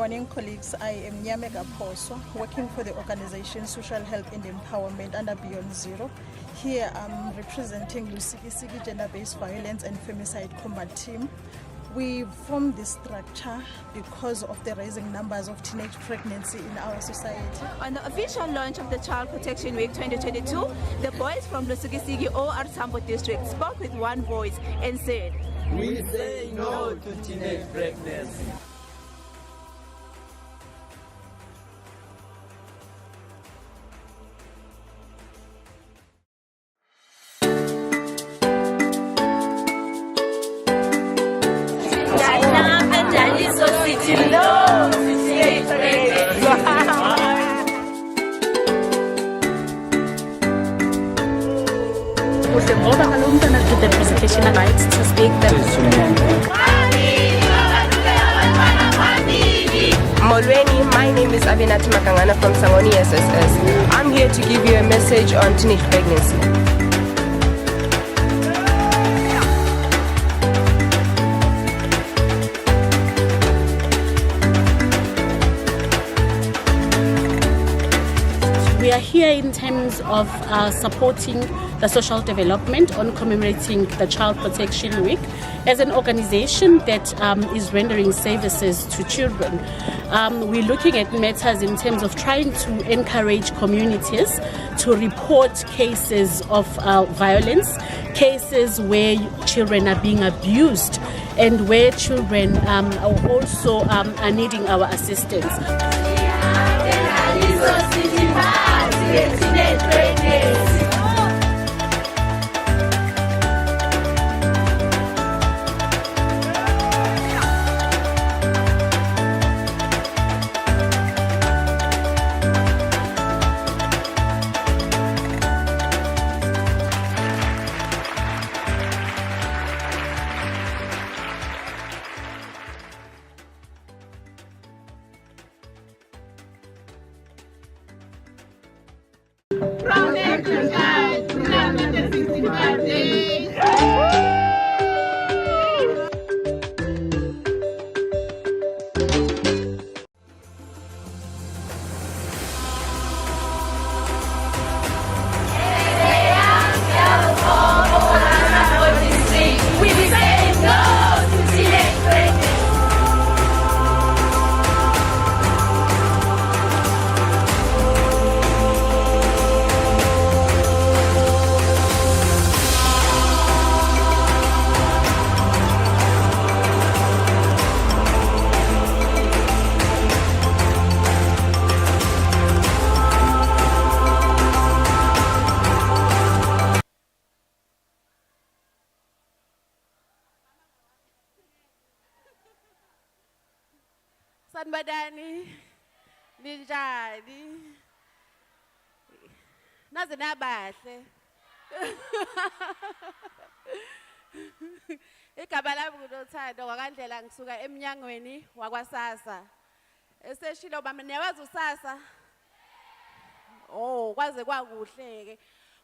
morning, colleagues. I am uMkhanyakude, working for the organization Social Health and Empowerment under Beyond Zero. Here I'm representing Lusiki Gender-Based Violence and Femicide Combat Team. We formed this structure because of the rising numbers of teenage pregnancy in our society. On the official launch of the Child Protection Week 2022, the boys from Lusiki OR Tambo district spoke with one voice and said, "We say no to teenage pregnancy." The presentation rights to speak Molweni, my name is Abinati Makangana from Sangoni SSS. I'm here to give you a message on teenage pregnancy. We are here in terms of supporting the social development on commemorating the Child Protection Week as an organization that is rendering services to children. We're looking at matters in terms of trying to encourage communities to report cases of violence, cases where children are being abused and where children also are needing our assistance. From exercise to 365 days. Sanbadani, ninjani, naze nabahle. Igama lami nguNothando wakandlela ngisuka emnyangweni wakwaSasa. Eseshilo bami niyawazi uSasa? Oh, kwaze kwakuhleke.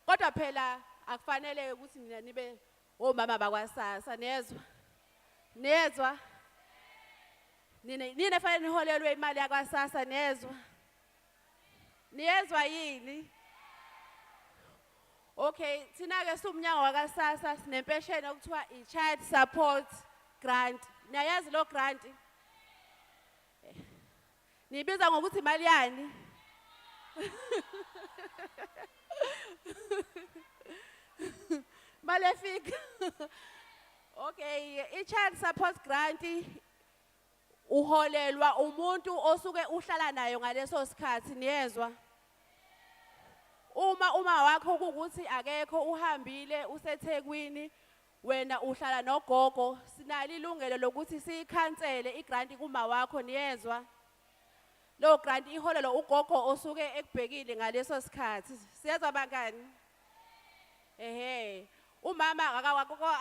Kodwa phela akufanele ukuthi nina nibe omama bakwaSasa, niyezwa? Niyezwa? Nina fanele niholelwe imali yakwaSasa, niyezwa? Niyezwa yini? Okay, thina ke sumnyango wakwaSasa sinempesheni okuthiwa i-Child Support Grant. Niyayazi lo grant? Nibiza ngokuthi imali yani? Malefika. Okay, i-Child Support Grant uholelwa umuntu osuke uhlala nayo ngaleso sikhathi, niyezwa? Uma wakho ukuthi akekho uhambile useThekwini wena uhlala nogogo, sinalo ilungelo lokuthi siyikhansele igrant kuma wakho, niyezwa? Lo grant iholelwa ugogo osuke ekubhekile ngaleso sikhathi. Siyezwa bangani? Umama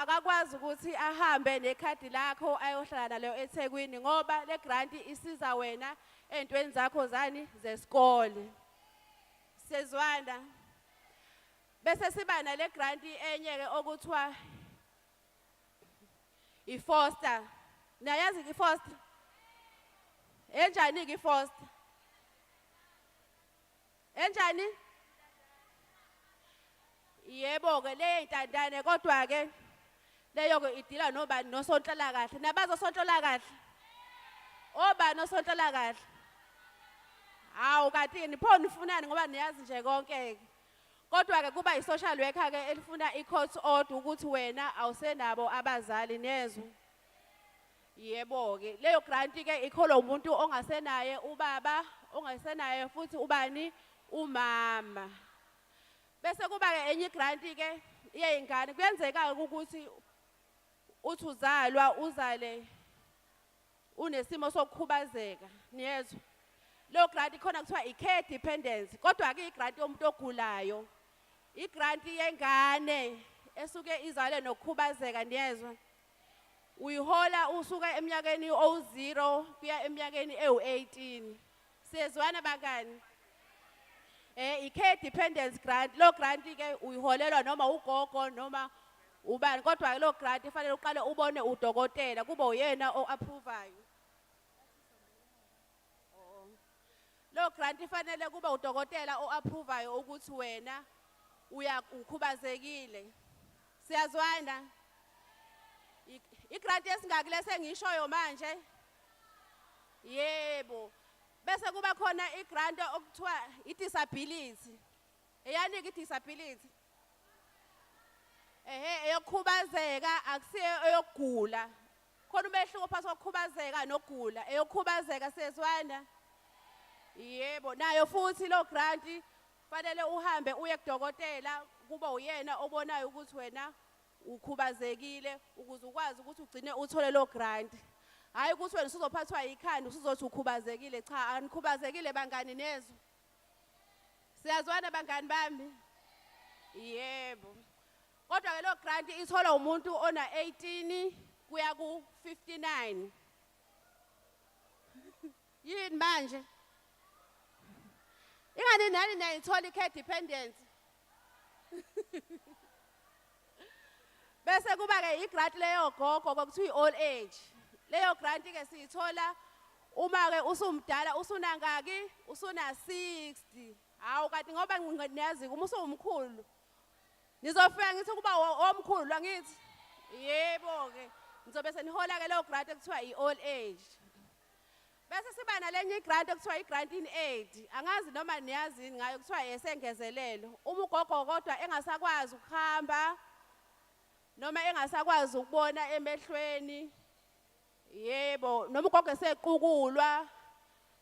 akakwazi ukuthi ahambe nekhadi lakho ayohlala nalo eThekwini ngoba le grant isiza wena entweni zakho zani zesikole. Sezwana. Bese siba nale grant enye ke okuthiwa iFoster. Nayazi iFoster? Enjani ke Foster? Enjani? Yebo ke le intandane kodwa ke leyo ke idila nobani nosonhlala kahle. Nabazo sonhlala kahle. Obani osonhlala kahle? Hawu kanti nipho nifunani ngoba niyazi nje konke. Kodwa ke kuba i-social worker ke elifuna i-court order ukuthi wena awusenabo abazali nezwe. Yebo ke leyo grant ke ikholwa umuntu ongasenaye ubaba, ongasenaye futhi ubani umama. Bese kuba ke enye grant ke yeyingane kuyenzeka ukuthi uthi uzalwa uzale unesimo sokukhubazeka niyezwa. Lo grant ikhona kuthiwa i-care dependence kodwa ke i-grant yomuntu ogulayo. I-grant yengane esuke izale nokukhubazeka niyezwa. Uyihola usuka eminyakeni o0 kuya eminyakeni ewu18. Siyezwana bangani? I-care dependence grant lo grant ke uyiholelwa noma ugogo noma ubani kodwa ke lo grant ifanele uqale ubone udokotela kube uyena o-approvayo. Lo grant ifanele kuba udokotela o-approvayo ukuthi wena ukhubazekile. Siyazwana? I-grant esingaki lesengishoyo manje? Yebo. Bese kuba khona i-grant okuthiwa i-disability. Eyanika i-disability? Eyokukhubazeka akusiyo eyokugula. Khona umehluko phakathi kokukhubazeka nokugula. Eyokukhubazeka siyezwana? Yebo, nayo futhi lo grant fanele uhambe uye kudokotela kuba uyena obonayo ukuthi wena ukhubazekile ukuze ukwazi ukuthi ugcine uthole lo grant. Hayi ukuthi wena usuzophathwa ikhanda usuzothi ukhubazekile cha anikhubazekile bangani nezwe. Siyazwana bangani bami? Yebo. Kodwa ke lo grant ithola umuntu ona 18 kuya ku 59. Yini manje? Ingane nani nayithola i-care dependence. Bese kuba ke i-grant leyo gogo kokuthiwa i-old age. Leyo grant ke siyithola uma ke usumdala usunangaki usuna 60. Hawu kanti ngoba ngiyazi uma usumkhulu nizofika ngithi kuba omkhulu angithi. Yebo ke nizobe senihola ke leyo grant ekuthiwa i-old age. Bese siba nalenye i-grant ekuthiwa i-grant in aid. Angazi noma niyazi ngayo kuthiwa esengezelelo. Uma ugogo kodwa engasakwazi ukuhamba noma engasakwazi ukubona emehlweni. Yebo, noma ugogo esequkulwa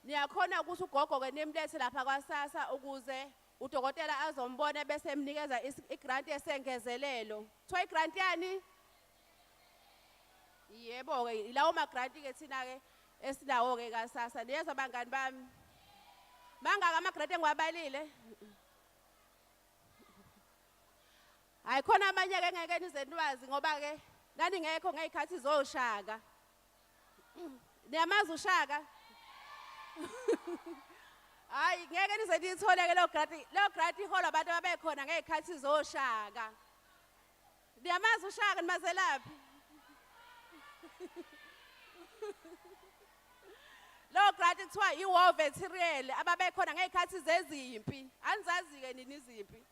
niyakhona ukuthi ugogo ke nimlethe lapha kwaSASSA ukuze udokotela azombona bese emnikeza i-grant esengezelelo. Kuthiwa i-grant yani? Yebo ke ilawo ma-grant ke thina ke esinawo ke kaSASSA. Niyezwa bangani bami? Mangaka ama-grant engiwabalile? Hayi khona amanye ke ngeke nize niwazi ngoba ke nani ngekho ngezikhathi zoshaka. Niyamazi ushaka? Hayi ngeke nize nithole ke lo grant ihola abantu ababekhona ngezikhathi zoshaka. Niyamazi ushaka nimazelaphi? Lo grant kuthiwa i-war veteran ababekhona ngezikhathi zezimpi. Anizazi ke nini izimpi?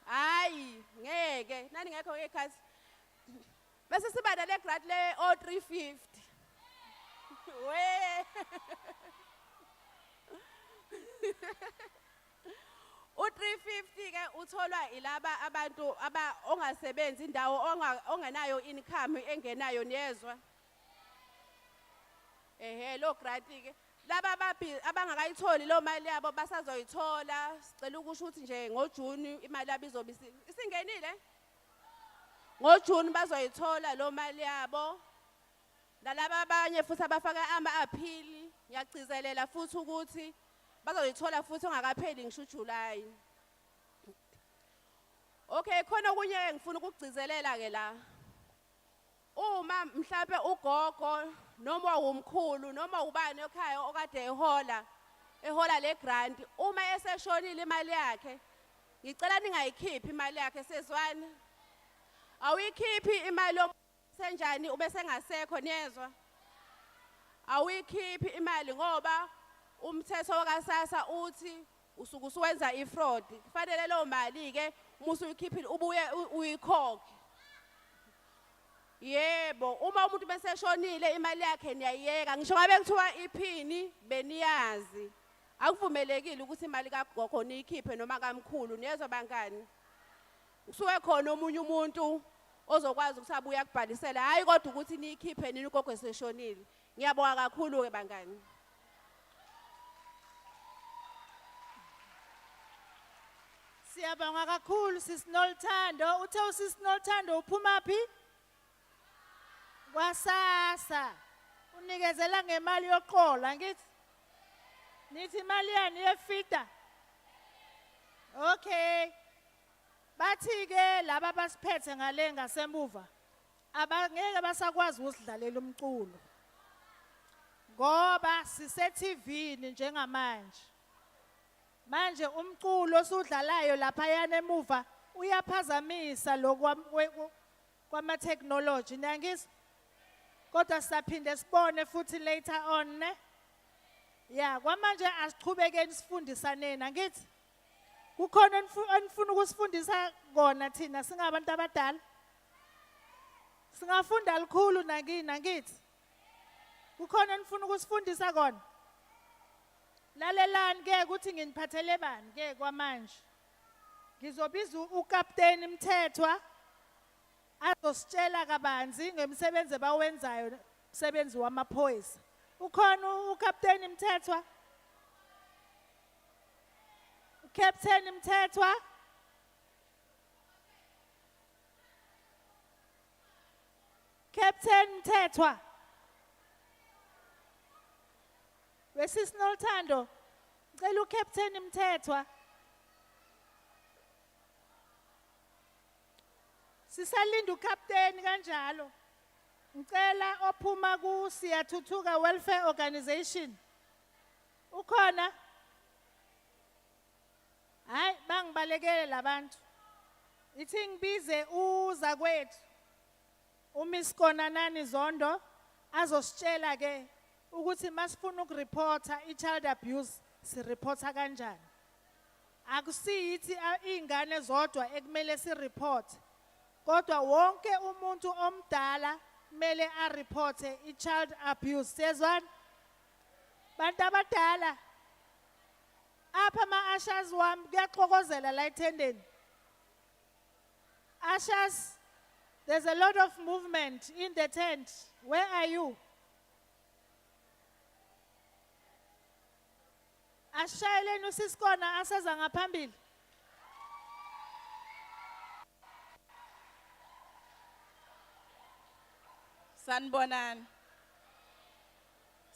Hayi ngeke nani ngekho ngezikhathi. Bese siba nale grant le o350. We u350 ke utholwa ilaba abantu ongasebenzi indawo ongenayo income engenayo niyezwa. Lo grant ke laba abangakayitholi lo mali yabo basazoyithola. Sicela ukusho ukuthi nje ngoJuni imali yabo izobe isingenile. NgoJuni bazoyithola lo mali yabo. Nalaba abanye futhi abafaka ama-appeal ngiyagcizelela futhi ukuthi bazoyithola futhi ongakapheli ngisho uJuly. Okay khona okunye ngifuna ukugcizelela ke la. Uma mhlawumbe ugogo noma umkhulu noma ubani ekhaya okade ehola le grant uma eseshonile imali yakhe ngicela ningayikhiphi imali yakhe sezwana. Awuyikhiphi imali senjani ube sengasekho niyezwa. awuyikhiphi imali ngoba umthetho wakasasa uthi usuke usuwenza ifraud. Kufanele leyo mali ke musu uyikhiphile ubuye uyikhokhe. Yebo, uma umuntu beseshonile imali yakhe niyayiyeka. Ngisho ngabe kuthiwa iphini beniyazi. Akuvumelekile ukuthi imali kagogo niyikhiphe noma kamkhulu. Niyezwa bangani? Kusuke khona omunye umuntu ozokwazi ukuthi abuye akubhalisela. Hayi kodwa ukuthi niyikhiphe nini ugogo eseshonile. Ngiyabonga kakhulu ke bangani. Siyabonga kakhulu sisinolthando. Uthe usisinolthando uphuma phi? Kwasasa. Unikezela ngemali yoqola ngithi. Nithi imali yani yefida. Okay. Bathi ke laba basiphethe ngale ngasemuva. Abangeke basakwazi usidlalela umculo. Ngoba sise TV njengamanje. Manje umculo osudlalayo lapha yana emuva uyaphazamisa kwama technology nangisi. Kodwa sisaphinde sibone futhi later on ne. Yeah, kwamanje asiqhubekeni sifundisaneni ngithi. Kukhona enifuna ukusifundisa kona thina singabantu abadala. Singafunda likhulu ngithi. Kukhona enifuna ukusifundisa kona. Lalelani ke ukuthi nginiphathele bani ke kwamanje. Ngizobiza uKapteni Mthethwa azositshela kabanzi ngemsebenzi bawenzayo, umsebenzi wamaphoyisa. Ukhona uKapteni Mthethwa? Captain Mthethwa? Captain Mthethwa? Wesisinolthando, ngicela uCaptain Mthethwa. Sisalinda uCaptain kanjalo. Ngicela ophuma ku Siyathuthuka Welfare Organization. Ukhona? Hayi bangibalekele labantu. Ithi ngibize uzakwethu. uMiss Konanani Zondo azositshela ke ukuthi masifuna ukureporta ichild abuse sireporta kanjani. Akusiyithi ingane zodwa ekumele sireport. Kodwa wonke umuntu omdala kumele areporte ichild abuse. Sezwana? Bantu abadala. Apha ma-ushers wami kuyaxokozela la ethendeni. Ushers, there's a lot of movement in the tent. Where are you? Ashayeleni usisikona aseza ngaphambili. Sanibonani.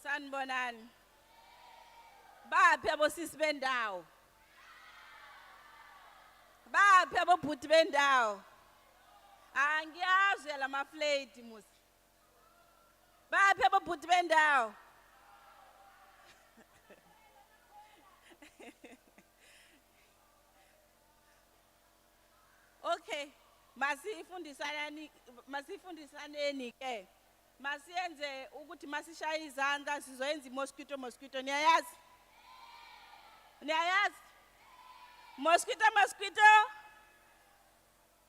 Sanibonani. Baphi abosisi bendawo? Baphi abobhuti bendawo? Angiyazi la maflate musi. Baphi abobhuti bendawo? Okay, masifundisaneni ke. Masiyenze ukuthi masishaya izandla sizoyenza mosquito niyayazi? Niyayazi? Mosquito.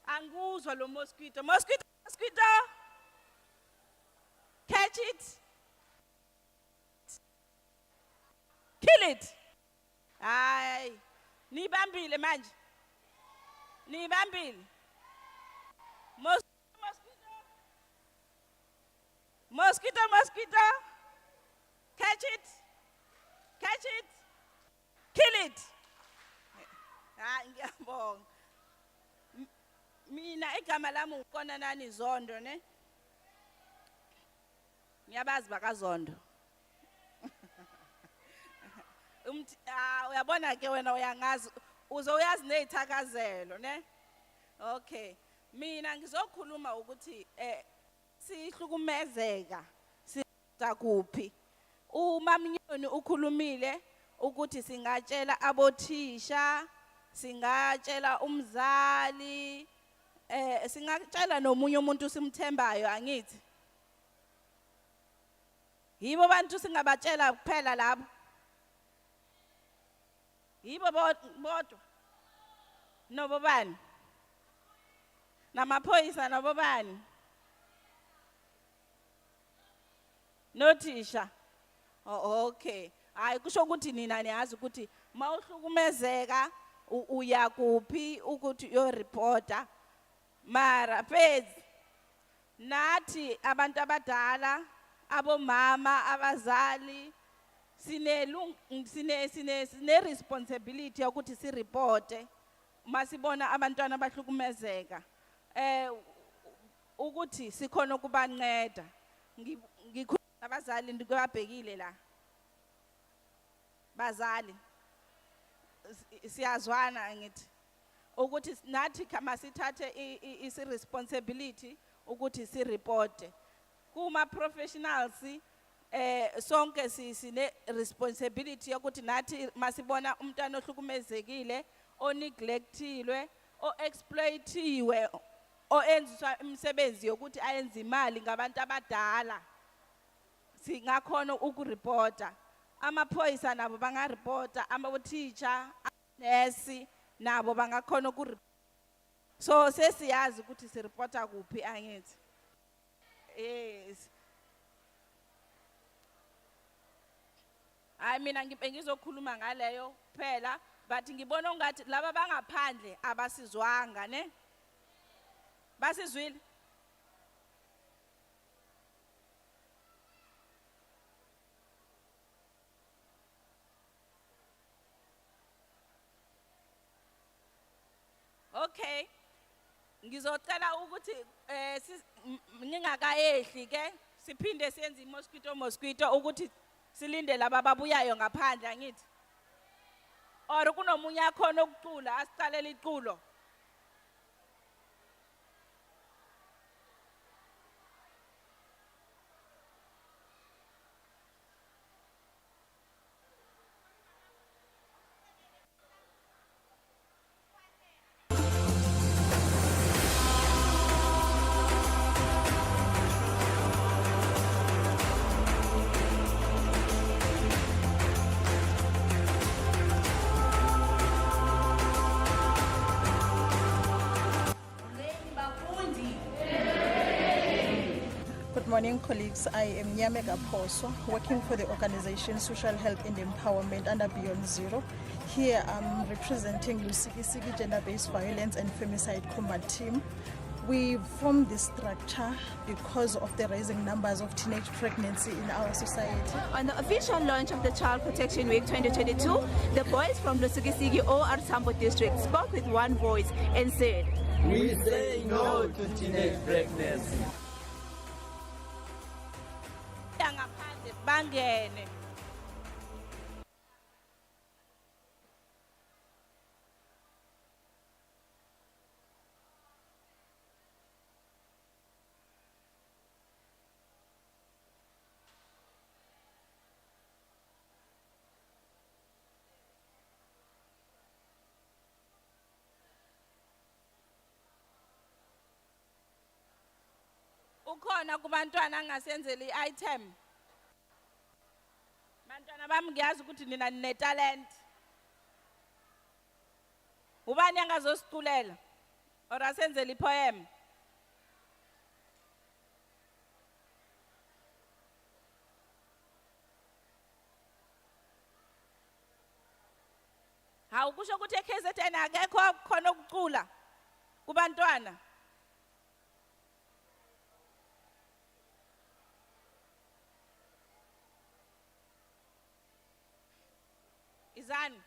Anguzwa lo mosquito. Mosquito. Catch it. Kill it. Ay. Nibambile manje. Nibambile. Mosquito. Catch it. Kill it. Ngiyabonga. Mina igama lami uKonanani Zondo ne. Ngiyabazi bakaZondo. Uyabona ke wena uyangazi uzoyazi nezithakazelo ne. Okay. Mina ngizokhuluma ukuthi sihlukumezeka siza kuphi. uMamnyoni ukhulumile ukuthi singatshela abothisha, singatshela umzali, singatshela nomunye umuntu simthembayo angithi. Yibo bantu singabatshela kuphela labo. Yibo bodwa. Nobo bani? Namaphoyisa nobo bani? Nothisha. Oh, okay. Hayi kusho ukuthi nina niyazi ukuthi mawuhlukumezeka uyakuphi ukuthi yo reporter. Mara phezi nathi abantu abadala abomama abazali sine responsibility ukuthi si reporte masibona abantwana bahlukumezeka ukuthi sikhona ukubanceda ngikhuluma abazali ndikubabhekile la bazali siyazwana ngithi ukuthi nathi kama sithathe isi responsibility ukuthi si reporte kuma professionals sonke sine responsibility yokuthi nathi masibona umntwana ohlukumezekile oneglectilwe oexploitiwe oenziswa imisebenzi yokuthi ayenze imali ngabantu abadala singakhona ukureporta amaphoyisa nabo bangareporta amabothisha nesi nabo bangakhona ukureporta so sesiyazi ukuthi si reporta kuphi angithi yes I mean ngizokhuluma ngaleyo kuphela but ngibona ungathi laba bangaphandle abasizwanga ne basizwile Okay ngizocela ukuthi ngingakayehli ke siphinde siyenze mosquito ukuthi silinde laba babuyayo ngaphandle angithi or kunomunye akhona ukucula asicalele iculo Good morning, colleagues. I am uMkhanyakude, working for the organization Social Help and Empowerment under Beyond Zero. Here I'm representing uMkhanyakude Gender-Based Violence and Femicide Combat Team. We formed this structure because of the rising numbers of teenage pregnancy in our society. On the official launch of the Child Protection Week 2022, the boys from Lusikisiki OR district spoke with one voice and said, We say no to teenage pregnancy. ngaphandle bangene ukhona kubantwana angasenzeli item bantwana bami ngiyazi ukuthi nina nine talent ubani angazosiculela or asenzele ipoem hawu kusho ukuthi eKZN akekho khona ukucula kubantwana izani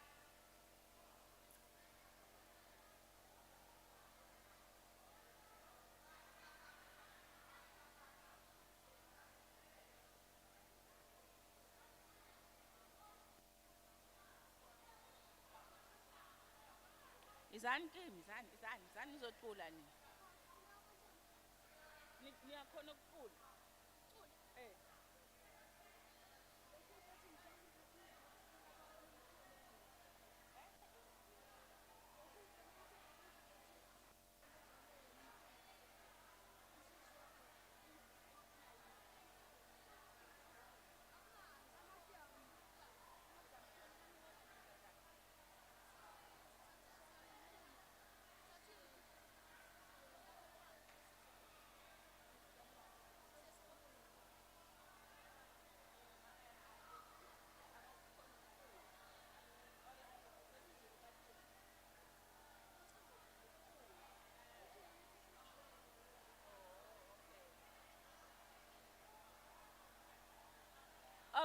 izani kimi izani nizocula nini niyakhona ukucula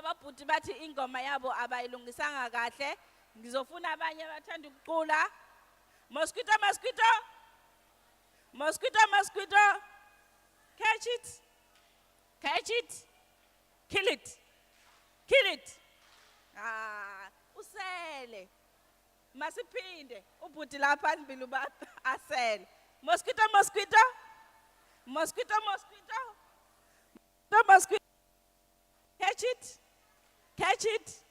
ngoba bhuti bathi ingoma yabo abayilungisanga kahle ngizofuna abanye abathanda ukucula. Mosquito, mosquito. Mosquito, mosquito. Catch it. Catch it. Kill it. Kill it. Ah, usele. Masipinde. Ubhuti lapha phambili uba asele. Mosquito, mosquito. Mosquito, mosquito. Mosquito, mosquito. Catch it. Catch it.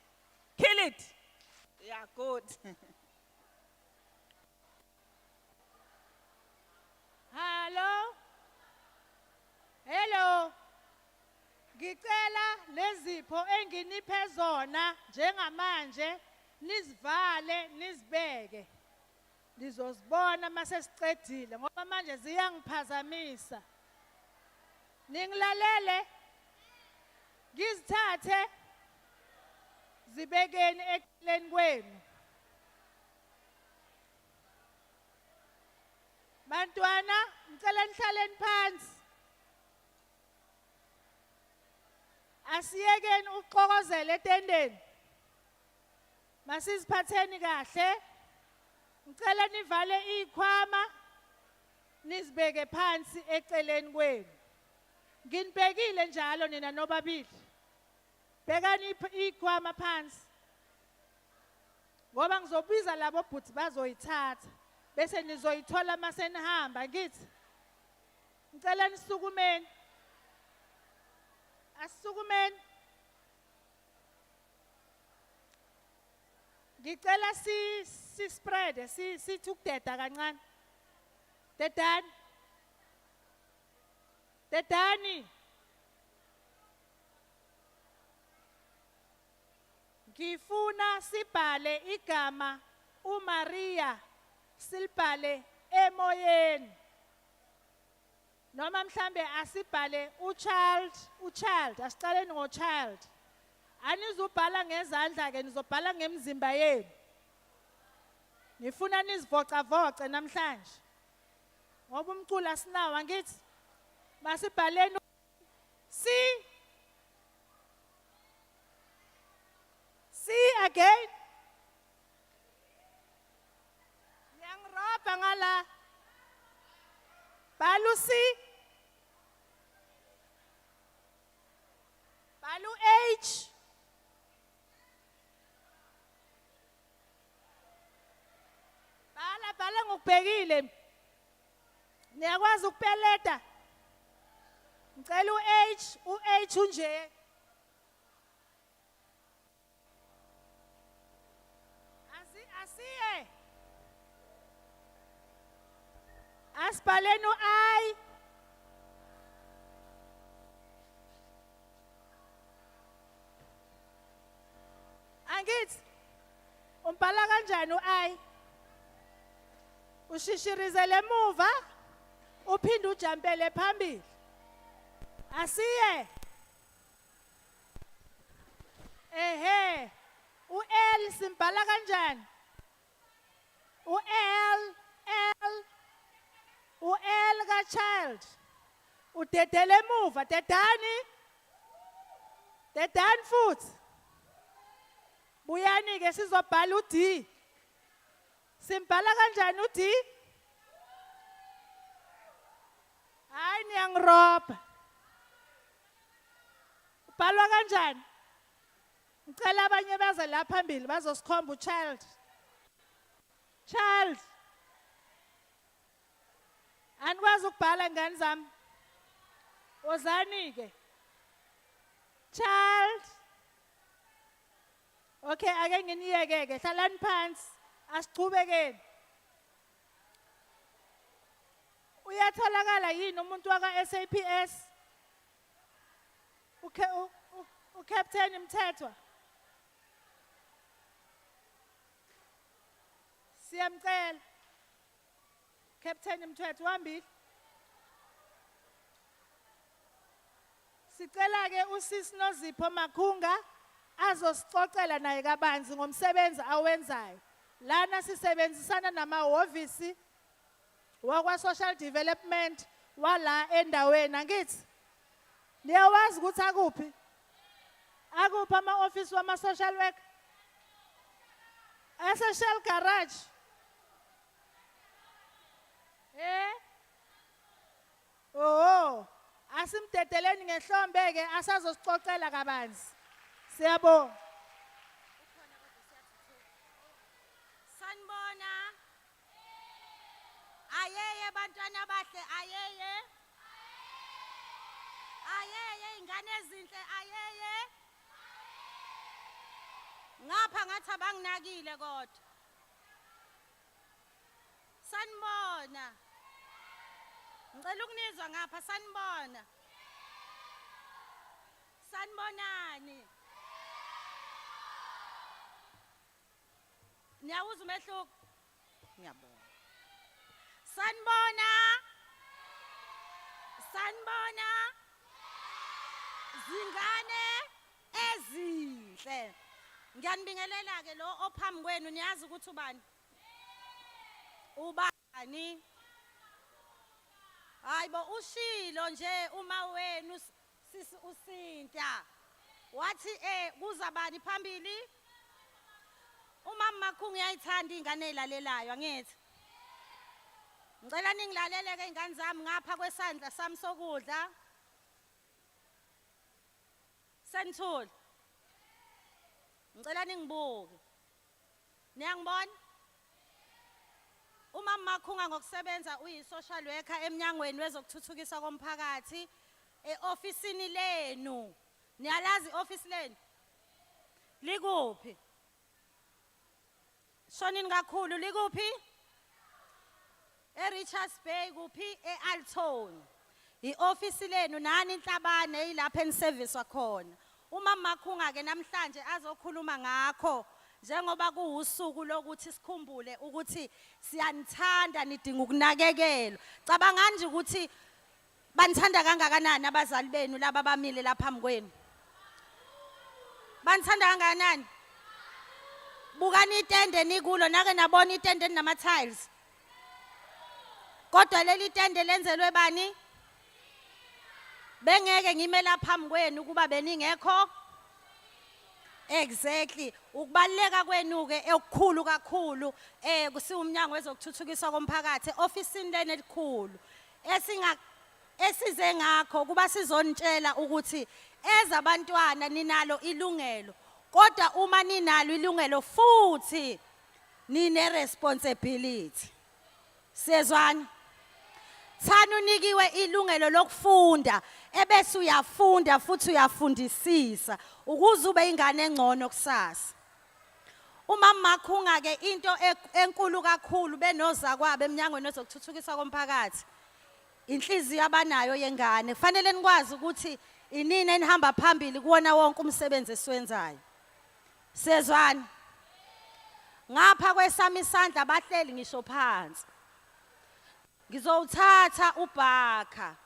Kill it. Yeah, good. Hello? Hello? Ngicela lezipho enginiphe zona njengamanje nizivale nizibeke. Nizozibona mase siqedile ngoba manje ziyangiphazamisa. Ningilalele. Ngizithathe zibekeni eceleni kwenu. Bantwana, ngicela nihlaleni phansi. Asiyekeni ukuxokozela etendeni. Masiziphatheni kahle. Ngicela nivale ikhwama nizibeke phansi eceleni kwenu. Nginibhekile njalo nina nobabili. Bhekani ikhwama phansi. Ngoba ngizobiza labo bhuti bazoyithatha. Bese nizoyithola mase nihamba ngithi. Ngicela nisukumeni. Asisukumeni. Ngicela si spread sithi ukudeda kancane. Dedani. Dedani. Ngifuna sibhale igama uMaria silibhale emoyeni. Noma mhlambe asibhale uchild asicaleni ngochild. Anizubhala ngezandla ke nizobhala ngemzimba yenu. Ngifuna nizivocavoce namhlanje. Ngoba umculo asinawo angithi masibhaleni See again. Ngiyangiroba ngala. Balu C. Balu H. Bhala ngokubhekile. Niyakwazi ukupeleta. Ngicela u-H unje. Asiye. Asibhaleni u-I. Angithi umbhala kanjani u-I? Ushishirizele emuva uphinde ujampele phambili. Asiye. Ehe. U-L simbhala kanjani? U-L ka child. Udedele emuva, dedani. Dedani futhi. Buyani ke sizobhala u-D. Simbhala kanjani u-D? Hayi niyangiroba. Ubhalwa kanjani? Ngicela abanye baze la phambili bazosikhomba uchild. Child. Anikwazi ukubhala ngani zami? Wozani ke. Child. Okay, ake nginiyeke ke. Hlalani phansi. Asichubekeni. Uyatholakala yini umuntu waka SAPS? UCaptain Mthethwa. Siyamcela. Captain Mthethwa uhambile. Sicela ke usisi Nozipho Makhunga azosixoxela naye kabanzi ngomsebenzi awenzayo. Lana sisebenzisana namahhovisi wakwa social development wala endaweni angithi. Niyawazi ukuthi akuphi? Akuphi ama-office wama-social work? Ese-Shell garage. Oh, asimdedeleni ngehlombe-ke asazosixoxela kabanzi. Siyabonga. Sanibona. Ayeye bantwana bahle ayeye. Ayeye ingane ezinhle ayeye. Ngapha ngathi abanginakile kodwa. Sanibona. Ngicela ukunizwa ngapha sanibona. Sanibonani. Niyawuza umehluko? Ngiyabona. Sanibona. Sanibona. Zingane ezinhle. Ngiyanibingelela ke lo ophambi kwenu niyazi ukuthi ubani? Ubani? Hayibo ushilo nje uma wenu sisi usinta. Wathi kuzabani phambili? Umama Makhungu uyayithanda ingane ezilalelayo angithi. Ngicela ningilalele ke ingane zami ngapha kwesandla sami sokudla. Senthule. Ngicela ningibuke. Niyangibona? Umama Makhungu ngokusebenza uyi-social worker emnyangweni wezokuthuthukiswa komphakathi e-ofisini lenu. Niyalazi office lenu? Likuphi? Shonini kakhulu likuphi? E-Richards Bay kuphi? E-Alton. I-office lenu nani inhlabane eyilapha eniservice khona. Umama Makhungu ke namhlanje azokhuluma ngakho njengoba kuwusuku lokuthi sikhumbule ukuthi siyanithanda nidinga ukunakekelwa. Cabangani nje ukuthi banithanda kangakanani abazali benu laba bamile lapha phambi kwenu. Banithanda kangakanani? Bukani itende nikulo nake nabona itende nama tiles. Kodwa leli tende lenzelwe bani? Bengeke ngime lapha phambi kwenu kuba beningekho. Exactly. Ukubaleka kwenu ke okukhulu kakhulu kusi umnyango wezokuthuthukiswa komphakathi ofisini lene elikhulu. Esize ngakho kuba sizonitshela ukuthi ezabantwana ninalo ilungelo. Kodwa uma ninalo ilungelo futhi nine responsibility. Sezwana? Thana unikiwe ilungelo lokufunda ebese uyafunda futhi uyafundisisa ukuze ube ingane engcono kusasa. Umama Makhungu ke into enkulu kakhulu benoza kwabo emnyangweni wezokuthuthukiswa komphakathi. Inhliziyo abanayo yengane. Kufanele nikwazi ukuthi inini enihamba phambili kuona wonke umsebenzi esiwenzayo. Sezwana? Ngapha kwesami isandla bahleli ngisho phansi. Ngizowuthatha uBhakha.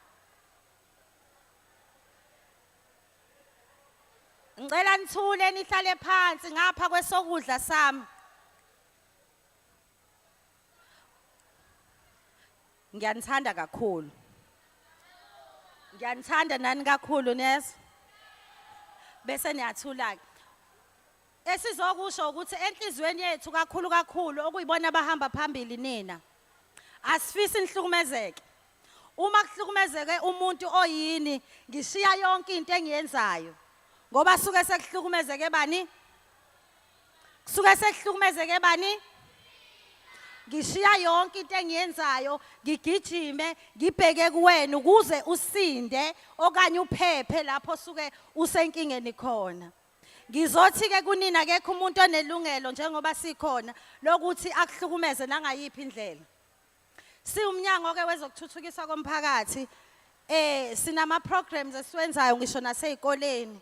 Ngicela nithule nihlale phansi ngapha kwesokudla sami. Ngiyanithanda kakhulu. Ngiyanithanda nani kakhulu nesi. Bese niyathula. Esizokusho ukuthi enhlizweni yethu kakhulu okuyibona abahamba phambili nina. Asifisi nihlukumezeke. Uma kuhlukumezeke umuntu oyini ngishiya yonke into engiyenzayo. Ngoba suke sekuhlukumezeke bani? Suke sekuhlukumezeke bani? Ngishiya yonke into engiyenzayo, ngigijime, ngibheke kuwena ukuze usinde okanye uphephe lapho suke usenkingeni khona. Ngizothi ke kunina akekho umuntu onelungelo njengoba sikhona lokuthi akuhlukumeze nangayiphi indlela. Siwumnyango ke wezokuthuthukiswa komphakathi sinama programs esiwenzayo ngisho nasezikoleni.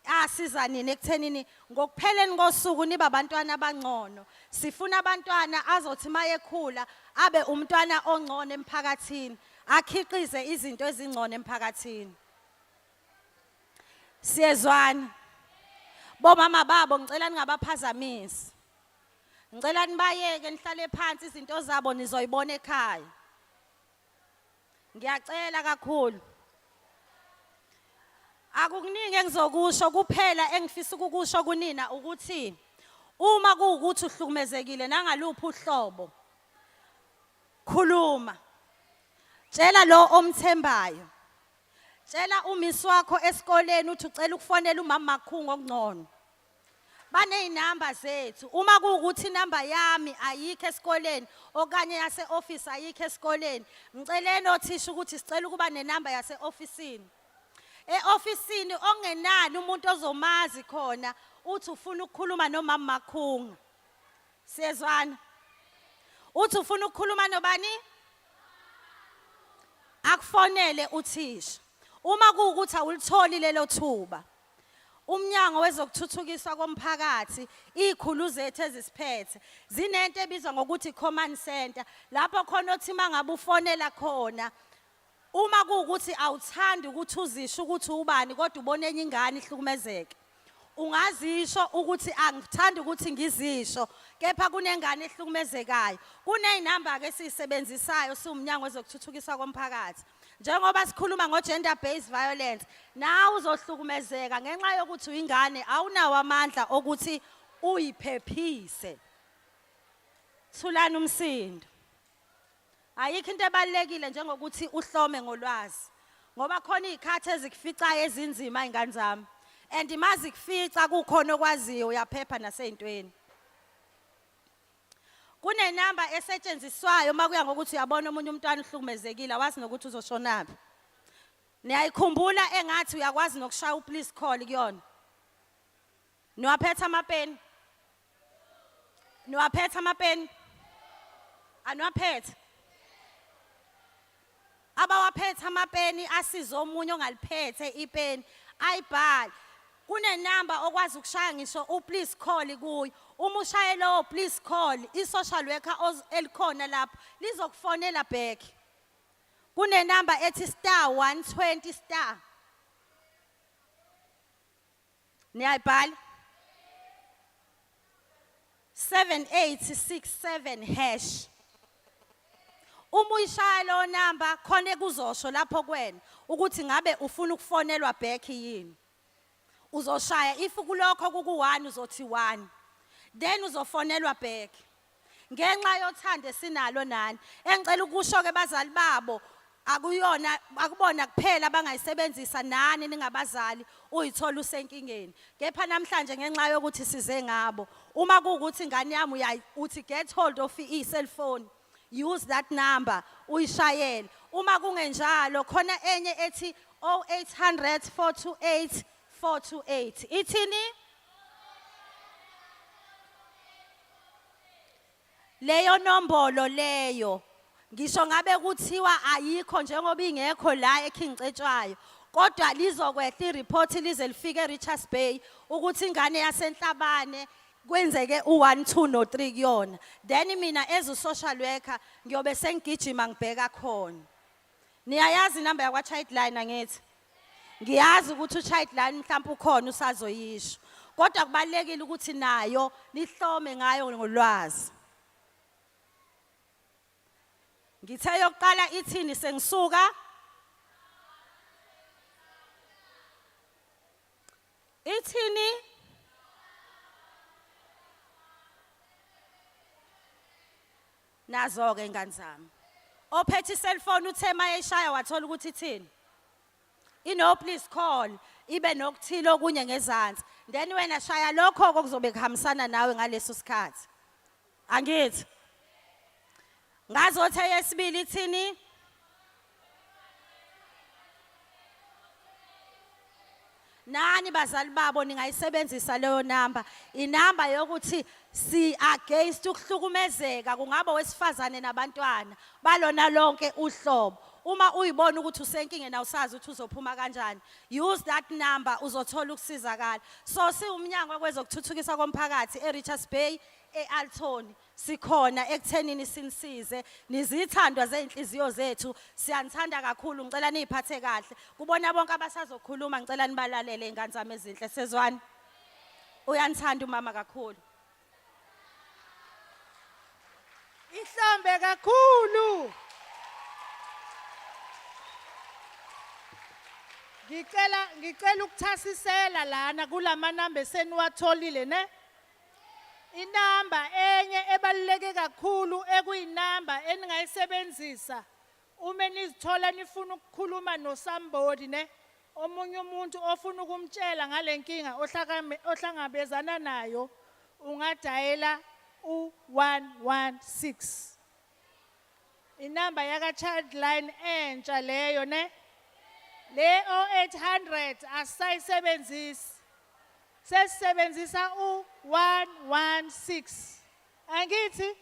Asiza nini ekuthenini ngokupheleni kosuku niba abantwana abangcono. Sifuna abantwana azothi mayekhula abe umntwana ongcono emphakathini, akhiqize izinto ezingcono emphakathini. Siyezwana? Bomama babo ngicela ningabaphazamisi. Ngicela nibayeke nihlale phansi izinto zabo nizoyibona ekhaya. Ngiyacela kakhulu. Akukuningi engizokusho kuphela engifisa ukukusho kunina ukuthi uma kuwukuthi uhlukumezekile nangaluphi uhlobo khuluma. Tshela lo omthembayo. Tshela umisi wakho esikoleni uthi ucela ukufonela umama makhulu ngokungcono. Baneyinamba zethu. Uma kuwukuthi inamba yami ayikho esikoleni okanye yase office ayikho esikoleni, ngiceleni othisha ukuthi sicela ukuba nenamba yase officeini. E-officeini ongenani umuntu ozomazi khona uthi ufuna ukukhuluma nomama makhulu. Siyezwana? Uthi ufuna ukukhuluma nobani? Akufonele uthisha. Uma kuwukuthi awulitholi lelo thuba, uMnyango wezokuthuthukiswa komphakathi, izikhulu zethu ezisiphethe zinento ebizwa ngokuthi command center, lapho khona othi mangabe ufonela khona, uma kuwukuthi awuthandi ukuthi uzisho ukuthi ubani kodwa ubone enye ingane ihlukumezeke, ungazisho ukuthi angithandi ukuthi ngizisho, kepha kunengane ehlukumezekayo. Kuneyinamba ke sisebenzisayo siwumnyango wezokuthuthukiswa komphakathi. Njengoba sikhuluma ngo-gender based violence, nawe uzohlukumezeka ngenxa yokuthi uyingane awunawo amandla okuthi uyiphephise. Thulani umsindo. Ayikho into ebalekile njengokuthi uhlome ngolwazi. Ngoba khona izikhathi ezikuficayo ezinzima ingane zami. And mazi kufica kukhona okwaziyo uyaphepha nasezintweni. Kunenamba esetshenziswayo makuya ngokuthi uyabona umunye umntwana uhlukumezekile awazi nokuthi uzoshonaphi. Niyayikhumbula engathi uyakwazi nokushaya upolice call kuyona. Niwaphethe amapeni. Niwaphethe amapeni. Aniwaphethe. Abawaphethe amapeni asize omunye ongaliphethe ipeni ayibhale. Kunenamba okwazi ukushaya ngisho upolice call kuyo. Uma ushayela lo police call, i-social worker elikhona lapho lizokufonela back. Kunenamba ethi *120*. Niyayibhala? 7867#. Uma uyishaya lo namba khona kuzosho lapho kwena ukuthi ngabe ufuna ukufonelwa back yini. Uzoshaya if kulokho kuku1 uzothi 1. Then uzofonelwa back. Ngenxa yothando sinalo nani. Engicela ukusho ke bazali babo akuyona akubona kuphela bangayisebenzisa nani ningabazali uyithola usenkingeni. Kepha namhlanje ngenxa yokuthi size ngabo. Uma kuwukuthi ingane yami uthi get hold of i-cell phone, use that number uyishayele. Uma kungenjalo khona enye ethi 0800 428 428. Ithini? Leyo nombolo leyo ngisho ngabe kuthiwa ayikho njengoba ingekho la ekhingcetshwayo, kodwa lizokwehla ireport lize lifike eRichards Bay ukuthi ingane yasenhlabane kwenzeke u1 2 no 3 kuyona. Then mina as a social worker ngiyobe sengigijima ngibheka khona. Niyayazi inamba yakwa Childline angithi? Ngiyazi ukuthi uChildline mhlawumbe ukhona usazoyisho. Kodwa kubalekile ukuthi nayo nihlome ngayo ngolwazi. Ngithe yokuqala ithini sengisuka? Ithini? Nazo ke ingane zami. Ophethe cellphone uthe mayeshaya wathola ukuthi ithini? Ino please call ibe nokuthile okunye ngezansi. Then wena shaya lokho okuzobe kuhambisana nawe ngaleso sikhathi. Angithi? Ngazothe yesibili ithini? Nani bazali babo ningayisebenzisa leyo namba. Inamba yokuthi si against ukuhlukumezeka kungaba wesifazane nabantwana balona lonke uhlobo. Uma uyibona ukuthi usenkingeni na usazi ukuthi uzophuma kanjani, use that number uzothola ukusizakala. So siwumnyango wezokuthuthukiswa komphakathi eRichards Bay eAlton sikhona ekuthenini sinisize nizithandwa zeinhliziyo zethu siyanthanda kakhulu ngicela niziphathe kahle kubona bonke abasazokhuluma ngicela nibalalele ingane zami ezinhle sezwani uyanthanda umama kakhulu Ihlambe kakhulu ngicela ukuthasisela lana kulamanamba eseniwatholile ne. Inamba enye ebaluleke kakhulu ekuyinamba eningayisebenzisa uma nizithola nifuna ukukhuluma no somebody ne. Omunye umuntu ofuna ukumtshela ngale nkinga ohlangabezana nayo ungadayela u116. Inamba yaka childline entsha leyo ne. Le 0800 asayisebenzisi. Sesebenzisa u116. Angithi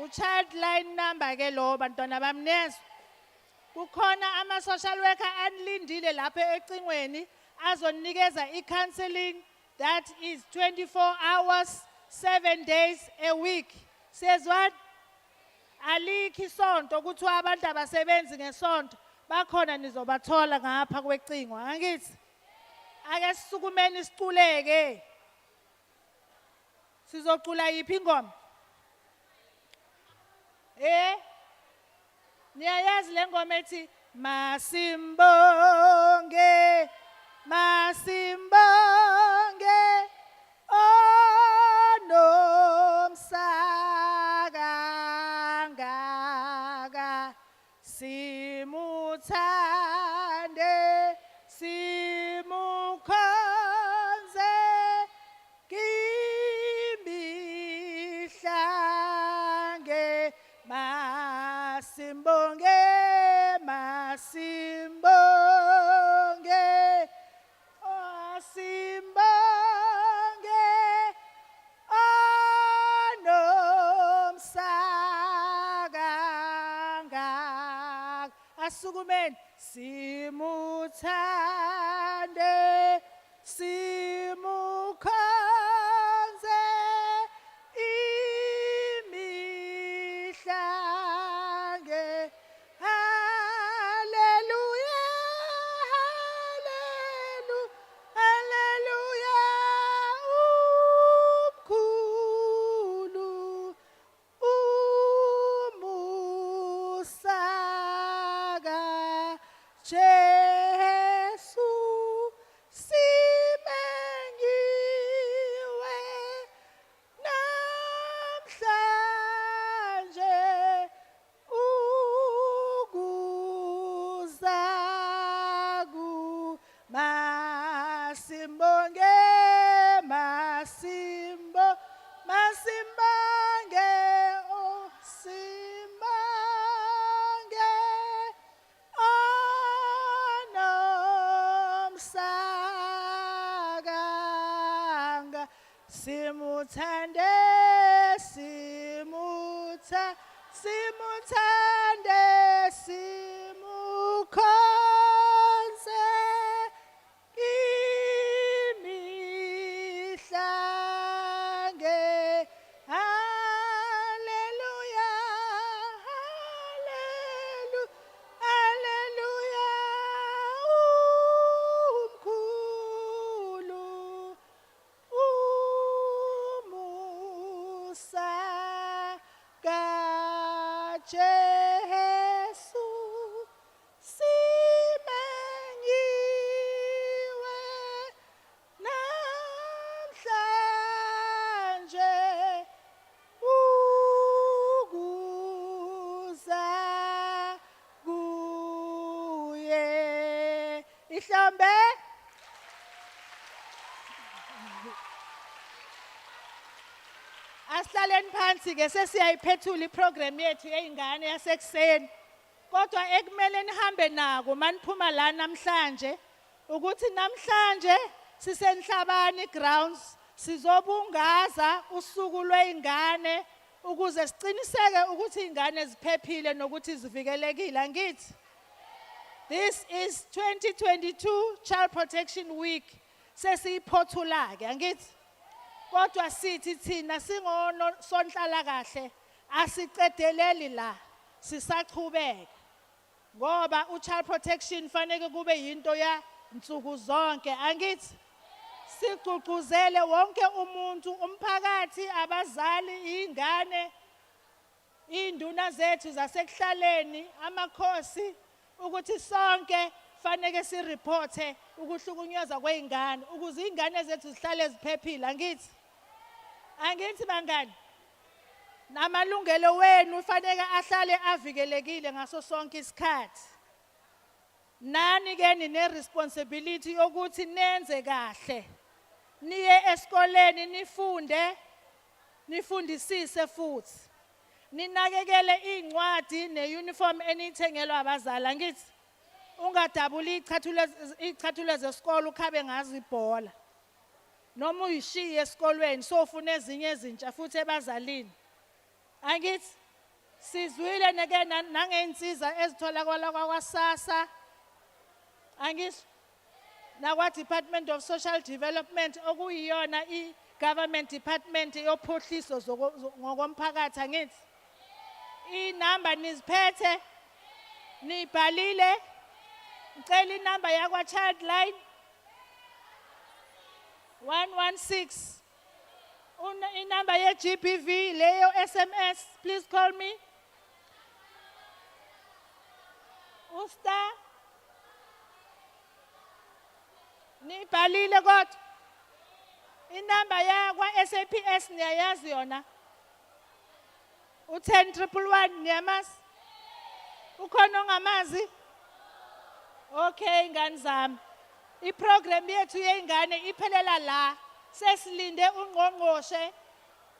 uchildline number ke lo bantwana bamnezo. Kukhona ama social worker anilindile lapha ecingweni azonikeza i-counseling that is 24 hours 7 days a week. Says what? Alikho isonto ukuthi abantu abasebenzi ngesonto bakhona nizobathola ngapha kwecingo. Angithi ake sisukumeni siculeke. Sizocula yiphi ingoma? Niyayazi le ngoma ethi Masimbonge Masimbonge onomsakangaka simuthande simukhonze kimihlange Masimbonge Masimbonge Simbonge onomsakangaka asukumeni simuthande simukhonze imihlange hallelujah hallelujah hallelujah umkhulu umusaka Jesu simengiwe namhlanje ukuza Masimbonge Masimbonge oh Simbonge onomsakanga simuthande simuthande simukhonze imihlange hallelujah hallelujah hallelujah umkhulu umusaka Jesu simengiwe namhlanje ukuza kuye ihlombe Asihlaleni phansi ke sesiyayiphethula iprogram yethu yeingane yasekuseni. Kodwa ekumele nihambe nako maniphuma la namhlanje ukuthi namhlanje sisenhlabani grounds sizobungaza usuku lweingane ukuze siqiniseke ukuthi ingane ziphephile nokuthi zivikelekile angithi. This is 2022 Child Protection Week. Sesiyiphothula ke angithi. Kodwa sithi thina singono sonhlala kahle asicedeleli la sisachubeka ngoba uchild protection fanele kube yinto ya nsuku zonke angithi sigqugquzele wonke umuntu umphakathi abazali ingane induna zethu zasekuhlaleni amakhosi ukuthi sonke faneke sireporte ukuhlukunyezwa kweingane ukuze ingane zethu zihlale ziphephile angithi bangani namalungelo wenu faneke ahlale avikelekile ngaso sonke isikhathi nani ke nine responsibility yokuthi nenze kahle niye esikoleni nifunde nifundisise futhi ninakekele incwadi neuniform enithengelwa abazali angithi ungadabula icathulo zesikole ukhabe ngazi ibhola noma uyishiye esikolweni sofuna ezinye ezintsha futhi ebazalini angithi sizwile neke nangeinsiza ezitholakala kwaSasa angithi nakwa Department of Social Development okuyiyona i-government department yophuhliso ngokomphakathi angithi inamba niziphethe nibhalile ngicela inamba yakwa Childline 116 inamba ye GBV leyo SMS please call me usta nibhalile kodwa inamba yakwa SAPS niyayazi yona u1011 niyamazi ukhona ongamazi okay ngani zami iprogram yethu yeingane iphelela la sesilinde ungqongqoshe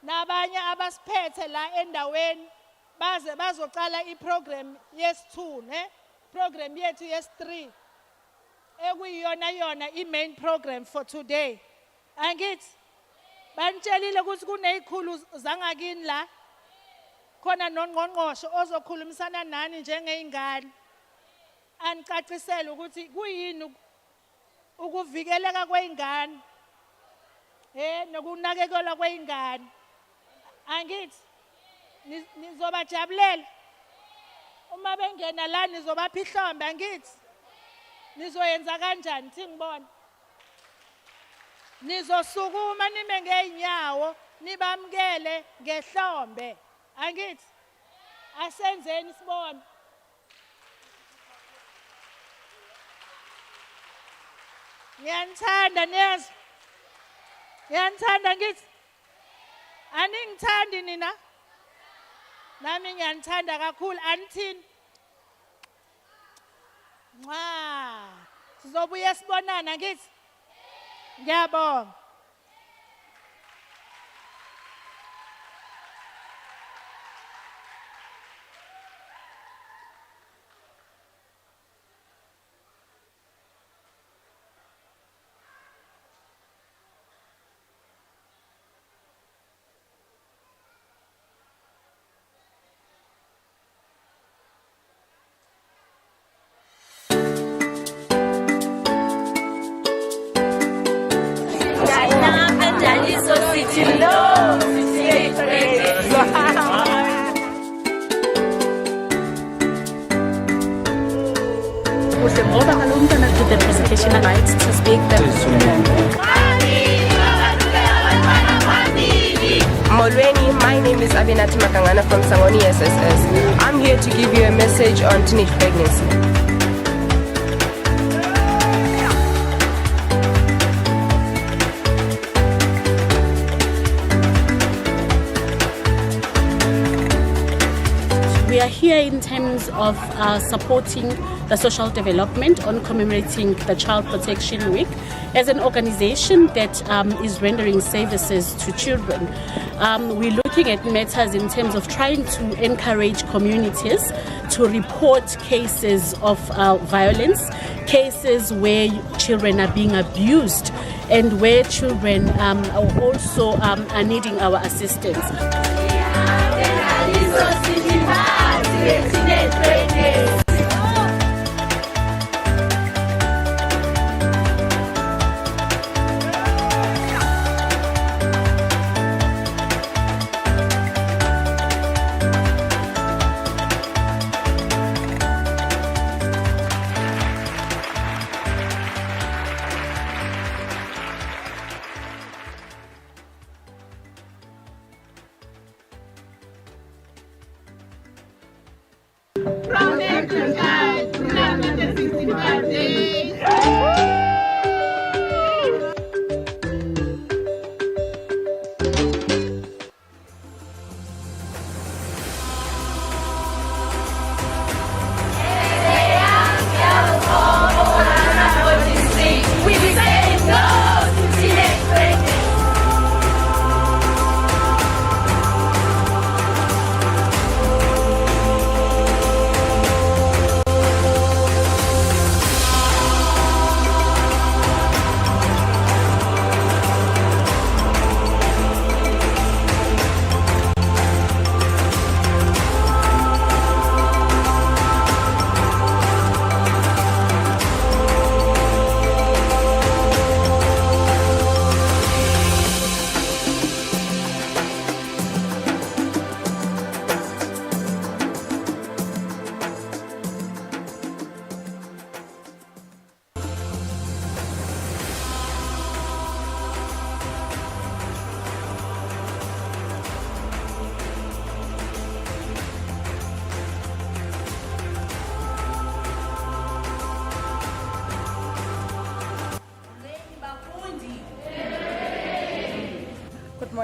nabanye abasiphethe la endaweni baze bazocala iprogram yesi2 ne program yethu yesi3 ekuyiyona i-main program for today angithi banitshelile ukuthi kunezikhulu zangakini la khona nongqongqoshe ozokhulumisana nani njengeingane anicacisela ukuthi kuyini ukuvikeleka kweingane nokunakekelwa kweingane angithi nizobajabulela uma bengena la nizobapha ihlombe angithi nizoyenza kanjani thi ngibona nizosukuma nime ngeenyawo nibamkele ngehlombe angithi asenzeni sibone ngiyanithanda niyezwa ngiyanithanda ngithi aningithandi nina nami ngiyanithanda kakhulu anithini sizobuya sibonana ngithi ngiyabonga the presentation right to speak Molweni, my name is uMkhanyakude from Sangoni SSS. I'm here to give you a message on teenage pregnancy. We are here in terms of supporting the social development on commemorating the Child Protection Week as an organization that is rendering services to children. We're looking at matters in terms of trying to encourage communities to report cases of violence, cases where children are being abused and where children also are needing our assistance.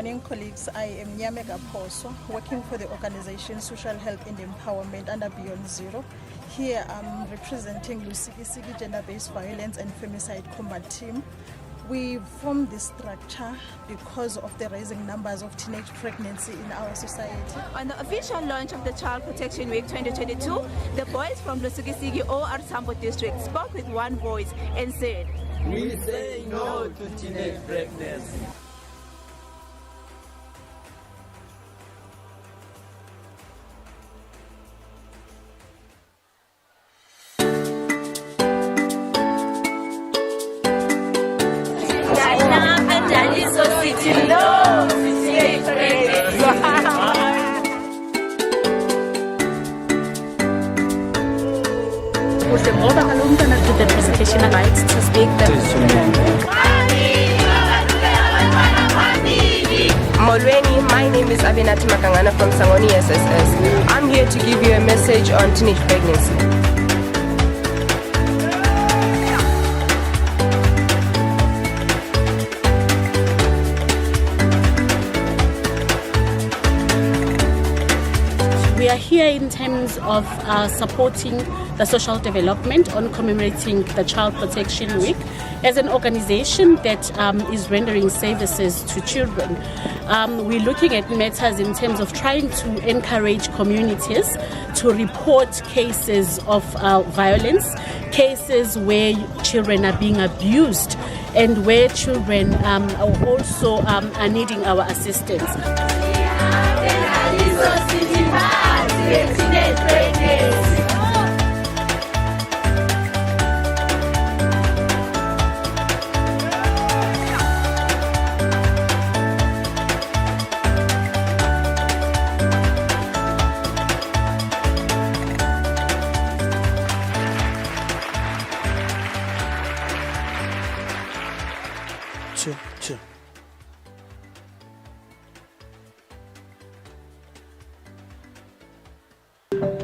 morning, colleagues. I am uMkhanyakude, working for the organization Social Health and Empowerment under Beyond Zero. Here I'm representing Lusiki Gender-Based Violence and Femicide Combat Team. We formed this structure because of the rising numbers of teenage pregnancy in our society. On the official launch of the Child Protection Week 2022, the boys from Lusiki or Sambo district spoke with one voice and said, "We say no to teenage pregnancy." The presentation rights to speak Molweni, my name is uMkhanyakude from Sangoni SSS. I'm here to give you a message on teenage pregnancy. We are here in terms of supporting the social development on commemorating the Child Protection Week as an organization that is rendering services to children. We're looking at matters in terms of trying to encourage communities to report cases of violence, cases where children are being abused and where children also are needing our assistance. Sure.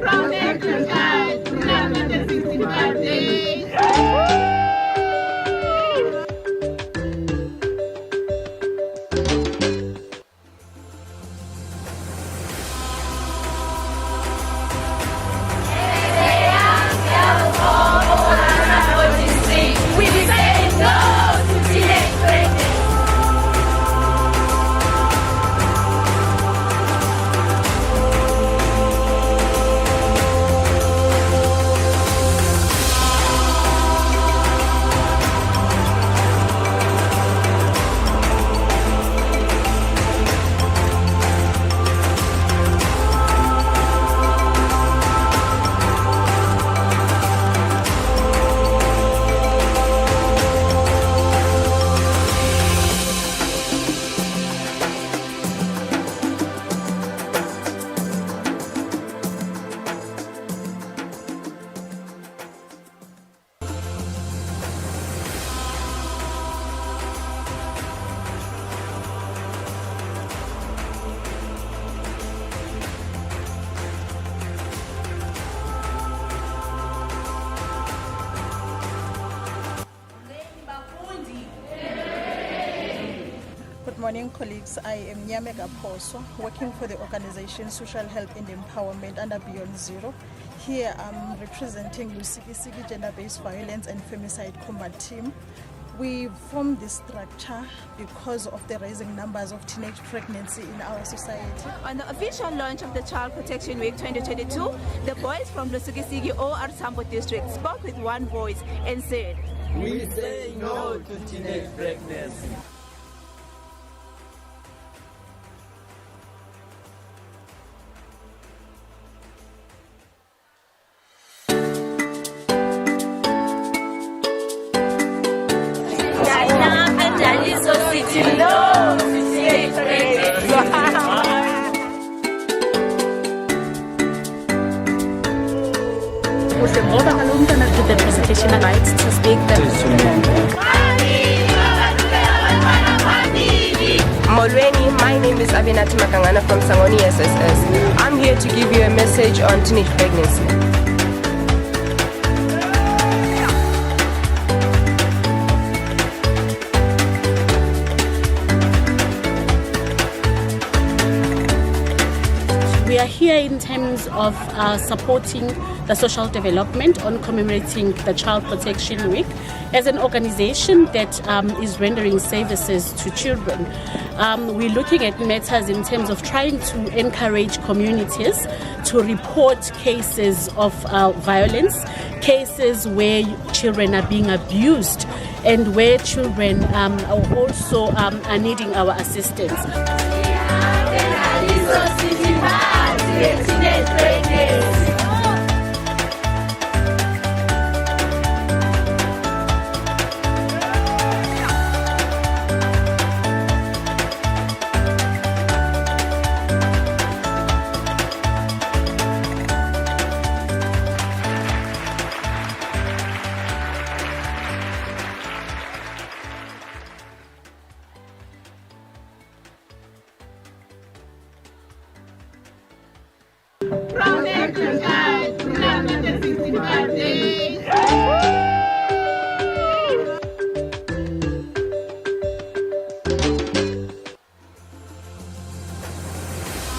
From exercise to 365 days. Good morning, colleagues. I am uMkhanyakude, working for the organization Social Health and Empowerment under Beyond Zero. Here I'm representing Lusiki Gender-Based Violence and Femicide Combat Team. We formed this structure because of the rising numbers of teenage pregnancy in our society. On the official launch of the Child Protection Week 2022, the boys from Lusiki or Sambo district spoke with one voice and said, "We say no to teenage pregnancy." The presentation rights to speak Molweni, my name is uMkhanyakude from Sangoni SSS. I'm here to give you a message on teenage pregnancy. of supporting the social development on commemorating the Child Protection Week as an organization that is rendering services to children. We're looking at matters in terms of trying to encourage communities to report cases of violence, cases where children are being abused, and where children also are needing our assistance. From exercise to 365 days. We say no to teenage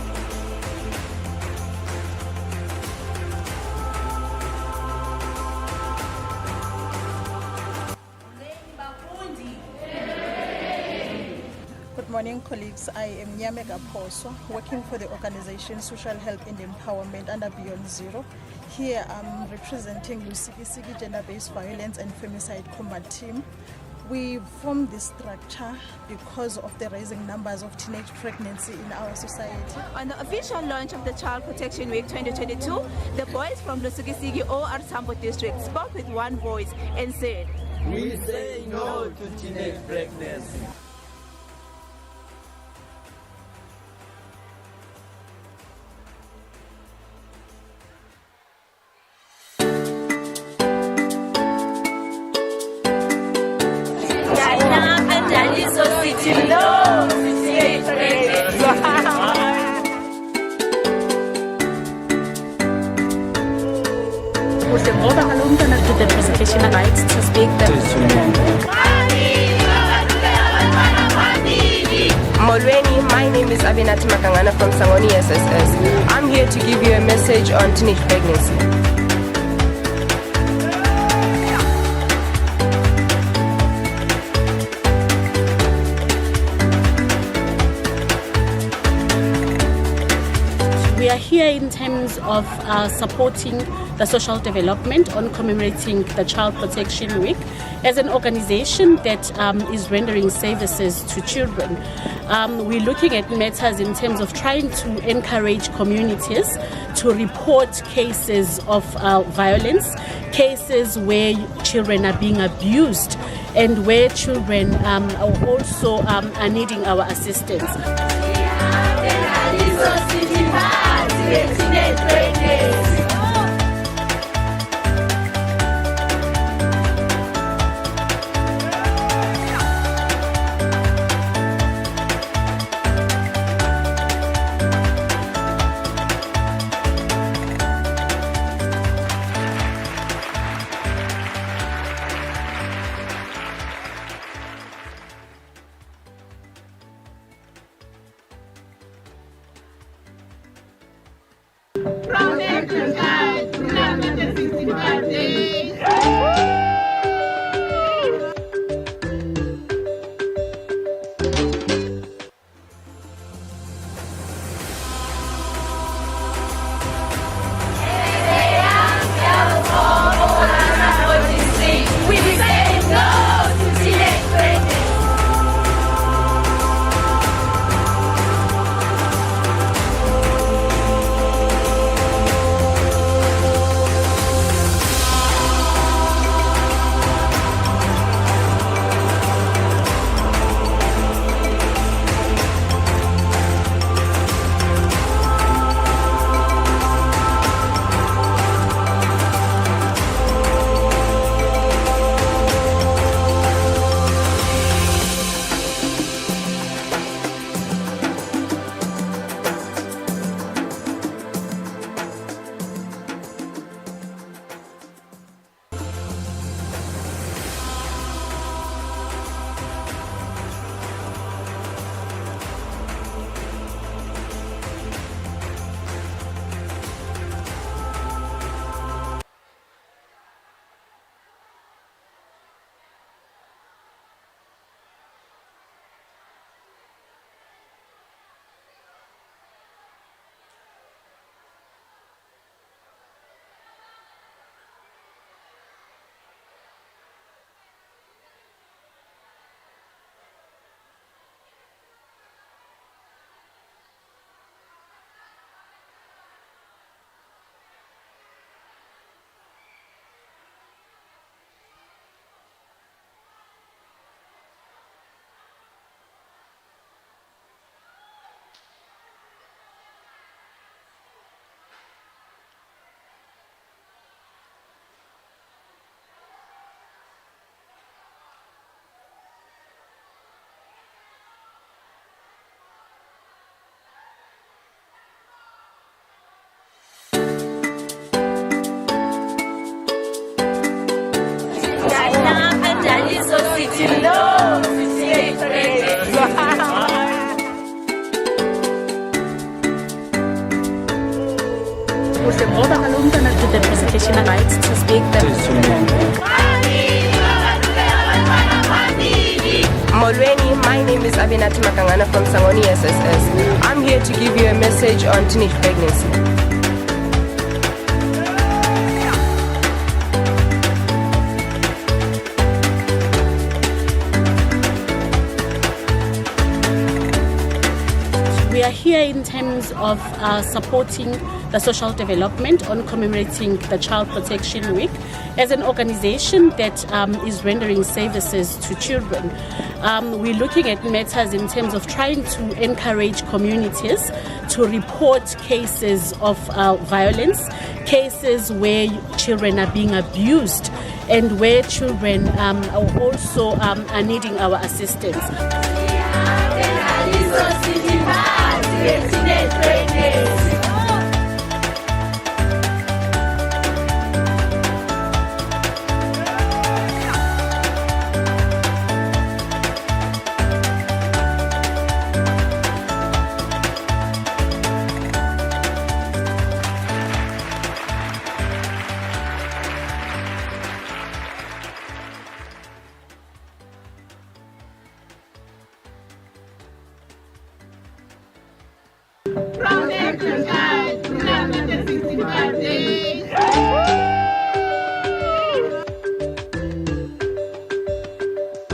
pregnancy. Good morning, colleagues. I am uMkhanyakude, working for the organization Social Health and Empowerment under Beyond Zero. Here I'm representing Lusiki Gender-Based Violence and Femicide Combat Team. We formed this structure because of the rising numbers of teenage pregnancy in our society. On the official launch of the Child Protection Week 2022, the boys from Lusiki or Sambo district spoke with one voice and said, We say no to teenage pregnancy. The presentation rights to speak Molweni, my name is uMkhanyakude from Sangoni SSS. I'm here to give you a message on teenage pregnancy. We are here in terms of supporting the social development on commemorating the Child Protection Week as an organization that is rendering services to children. We're looking at matters in terms of trying to encourage communities to report cases of violence, cases where children are being abused, and where children also are needing our assistance. From the presentational rights to speak. Molweni, my name is uMkhanyakude from Sangoni SSS. I'm here to give you a message on teenage pregnancy. We are here in terms of supporting the social development on commemorating the Child Protection Week as an organization that is rendering services to children. We're looking at matters in terms of trying to encourage communities to report cases of violence, cases where children are being abused, and where children also are needing our assistance. From exercise to 365 days.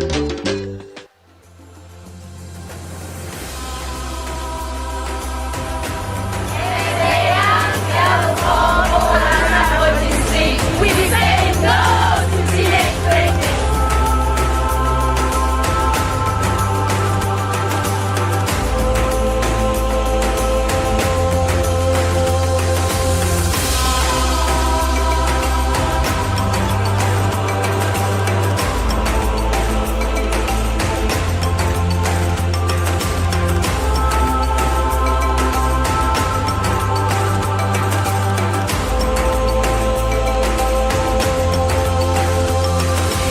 We say no to teenage pregnancy.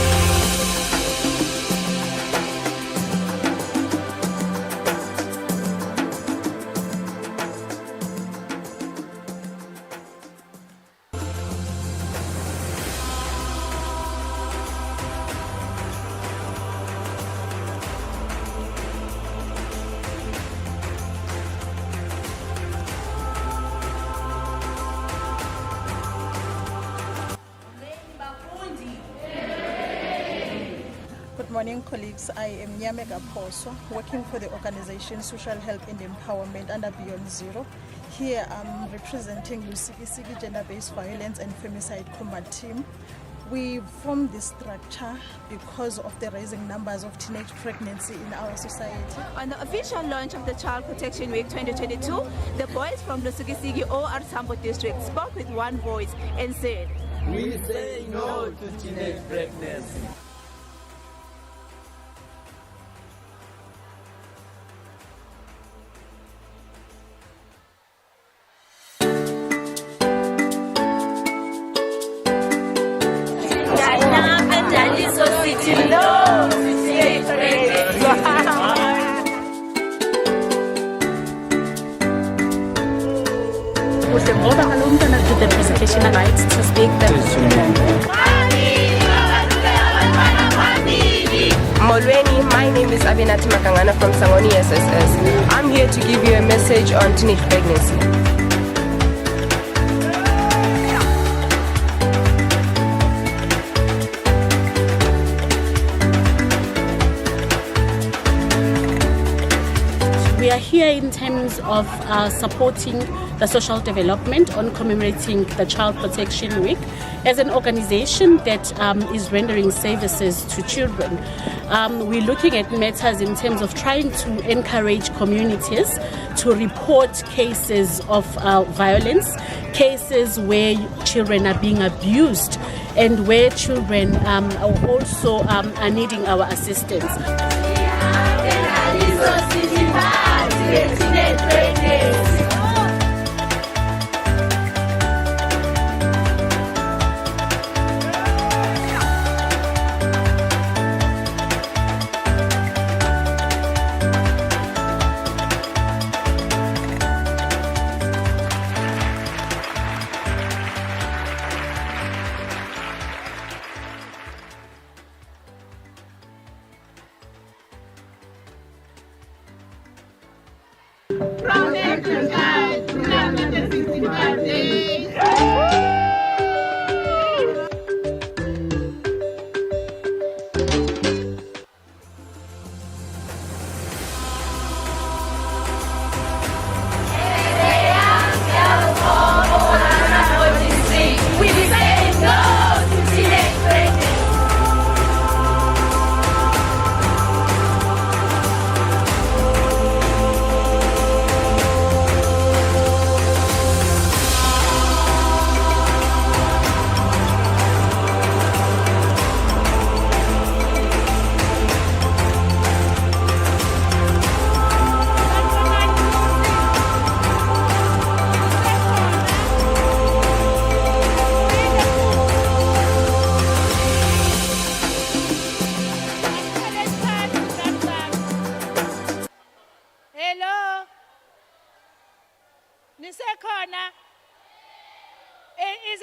Good morning, colleagues. I am uMkhanyakude, working for the organization Social Help and Empowerment under Beyond Zero. Here I'm representing Lusiki Gender-Based Violence and Femicide Combat Team. We formed this structure because of the rising numbers of teenage pregnancy in our society. On the official launch of the Child Protection Week 2022, the boys from Lusiki OR District spoke with one voice and said, We say no to teenage pregnancy. The presentational rights to speak. Molweni, my name is uMkhanyakude from Sangoni SSS. I'm here to give you a message on teenage pregnancy. We are here in terms of supporting the social development on commemorating the Child Protection Week as an organization that is rendering services to children. We're looking at matters in terms of trying to encourage communities to report cases of violence, cases where children are being abused, and where children also are needing our assistance.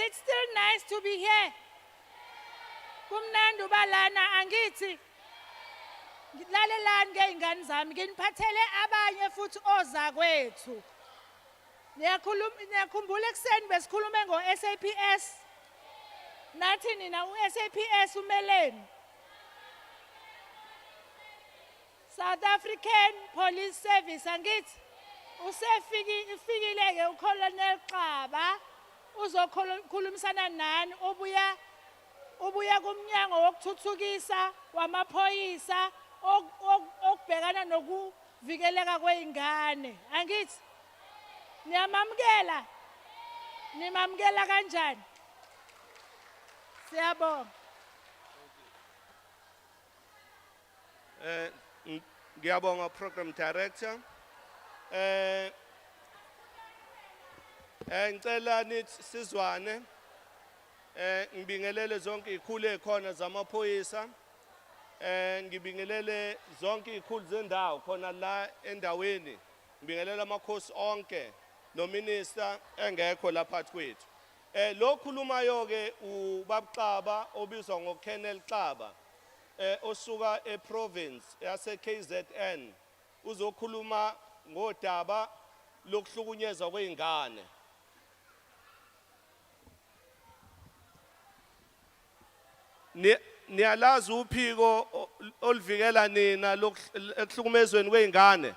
it still nice to be here? Kumnandi ubalana angithi. Lalelani ke ingane zami nginiphathele abanye futhi ozakwethu. Niyakhumbula ekseni besikhulume ngo-SAPS. Nathi nina u-SAPS umeleni. South African Police Service angithi usefikile ke uColonel Xaba uzokhulumisana nani ubuya kumnyango wokuthuthukisa wamaphoyisa okubhekana nokuvikeleka kweingane angithi niyamamkela nimamkela kanjani siyabonga ngiyabonga program director ngicela nithi sizwane ngibingelele zonke izikhulu ekhona zamaphoyisa ngibingelele zonke izikhulu zendawo khona la endaweni ngibingelela amakhosi onke no minister engekho lapha kwethu lo khulumayo ke ubabXaba obizwa ngoKolonel Xaba osuka eprovince yase KZN uzokhuluma ngodaba lokuhlukunyezwa kweingane niyalazi uphiko oluvikela nina ekuhlukumezweni kweingane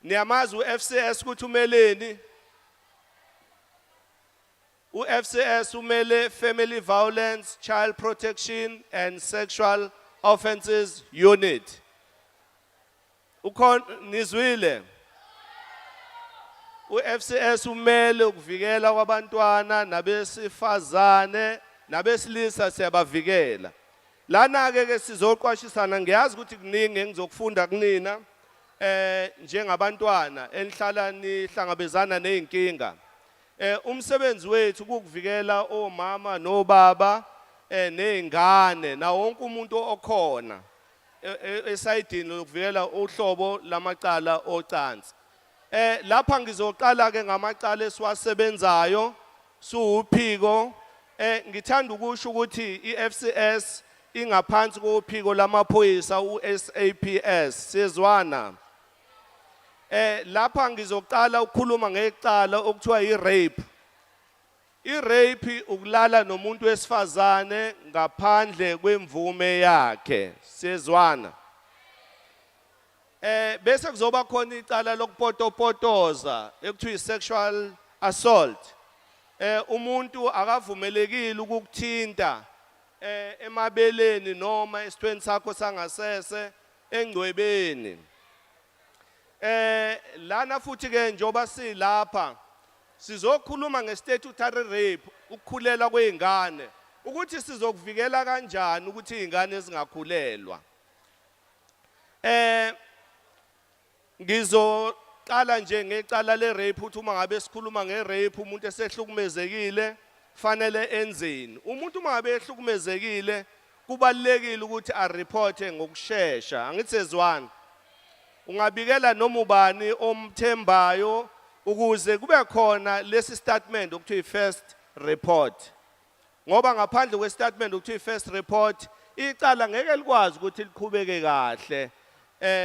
niyamazi uFCS ukuthi umeleni uFCS umele Family Violence, Child Protection and Sexual Offences Unit nizwile uFCS umele ukuvikela kwabantwana nabesifazane nabesilisa siyabavikela lana ke sizoqwashisana ngiyazi ukuthi kuningi engizokufunda kunina njengabantwana enihlala nihlangabezana nezinkinga umsebenzi wethu ukuvikela omama nobaba nezingane na wonke umuntu okhona esayidini lokuvikela uhlobo lamacala ocansi lapha ngizoqala ke ngamacala esiwasebenzayo suuphiko ngithanda ukusho ukuthi iFCS ingaphansi kophiko lamaphoyisa uSAPS sizwana lapha ngizoqala ukukhuluma ngecala okuthiwa irape irape ukulala nomuntu wesifazane ngaphandle kwemvume yakhe sizwana bese kuzoba khona icala lokupotopotoza ekuthiwa sexual assault umuntu akavumelekile ukukuthinta emabeleni noma esithweni sakho sangasese engcwebeni lana futhi ke njoba silapha sizokhuluma nge-statutory rape ukukhulela kweingane ukuthi sizokuvikela kanjani ukuthi izingane zingakhulelwa ngizoqala nje ngecala le rape uthi uma ngabe sikhuluma nge-rape umuntu esehlukumezekile fanele enzeni umuntu uma ngabe ehlukumezekile kubalekile ukuthi areporte ngokusheshsha angithi sezwana ungabikela noma ubani omthembayo ukuze kube khona lesi statement okuthiwa first report ngoba ngaphandle kwestatement okuthiwa first report icala ngeke likwazi ukuthi liqhubeke kahle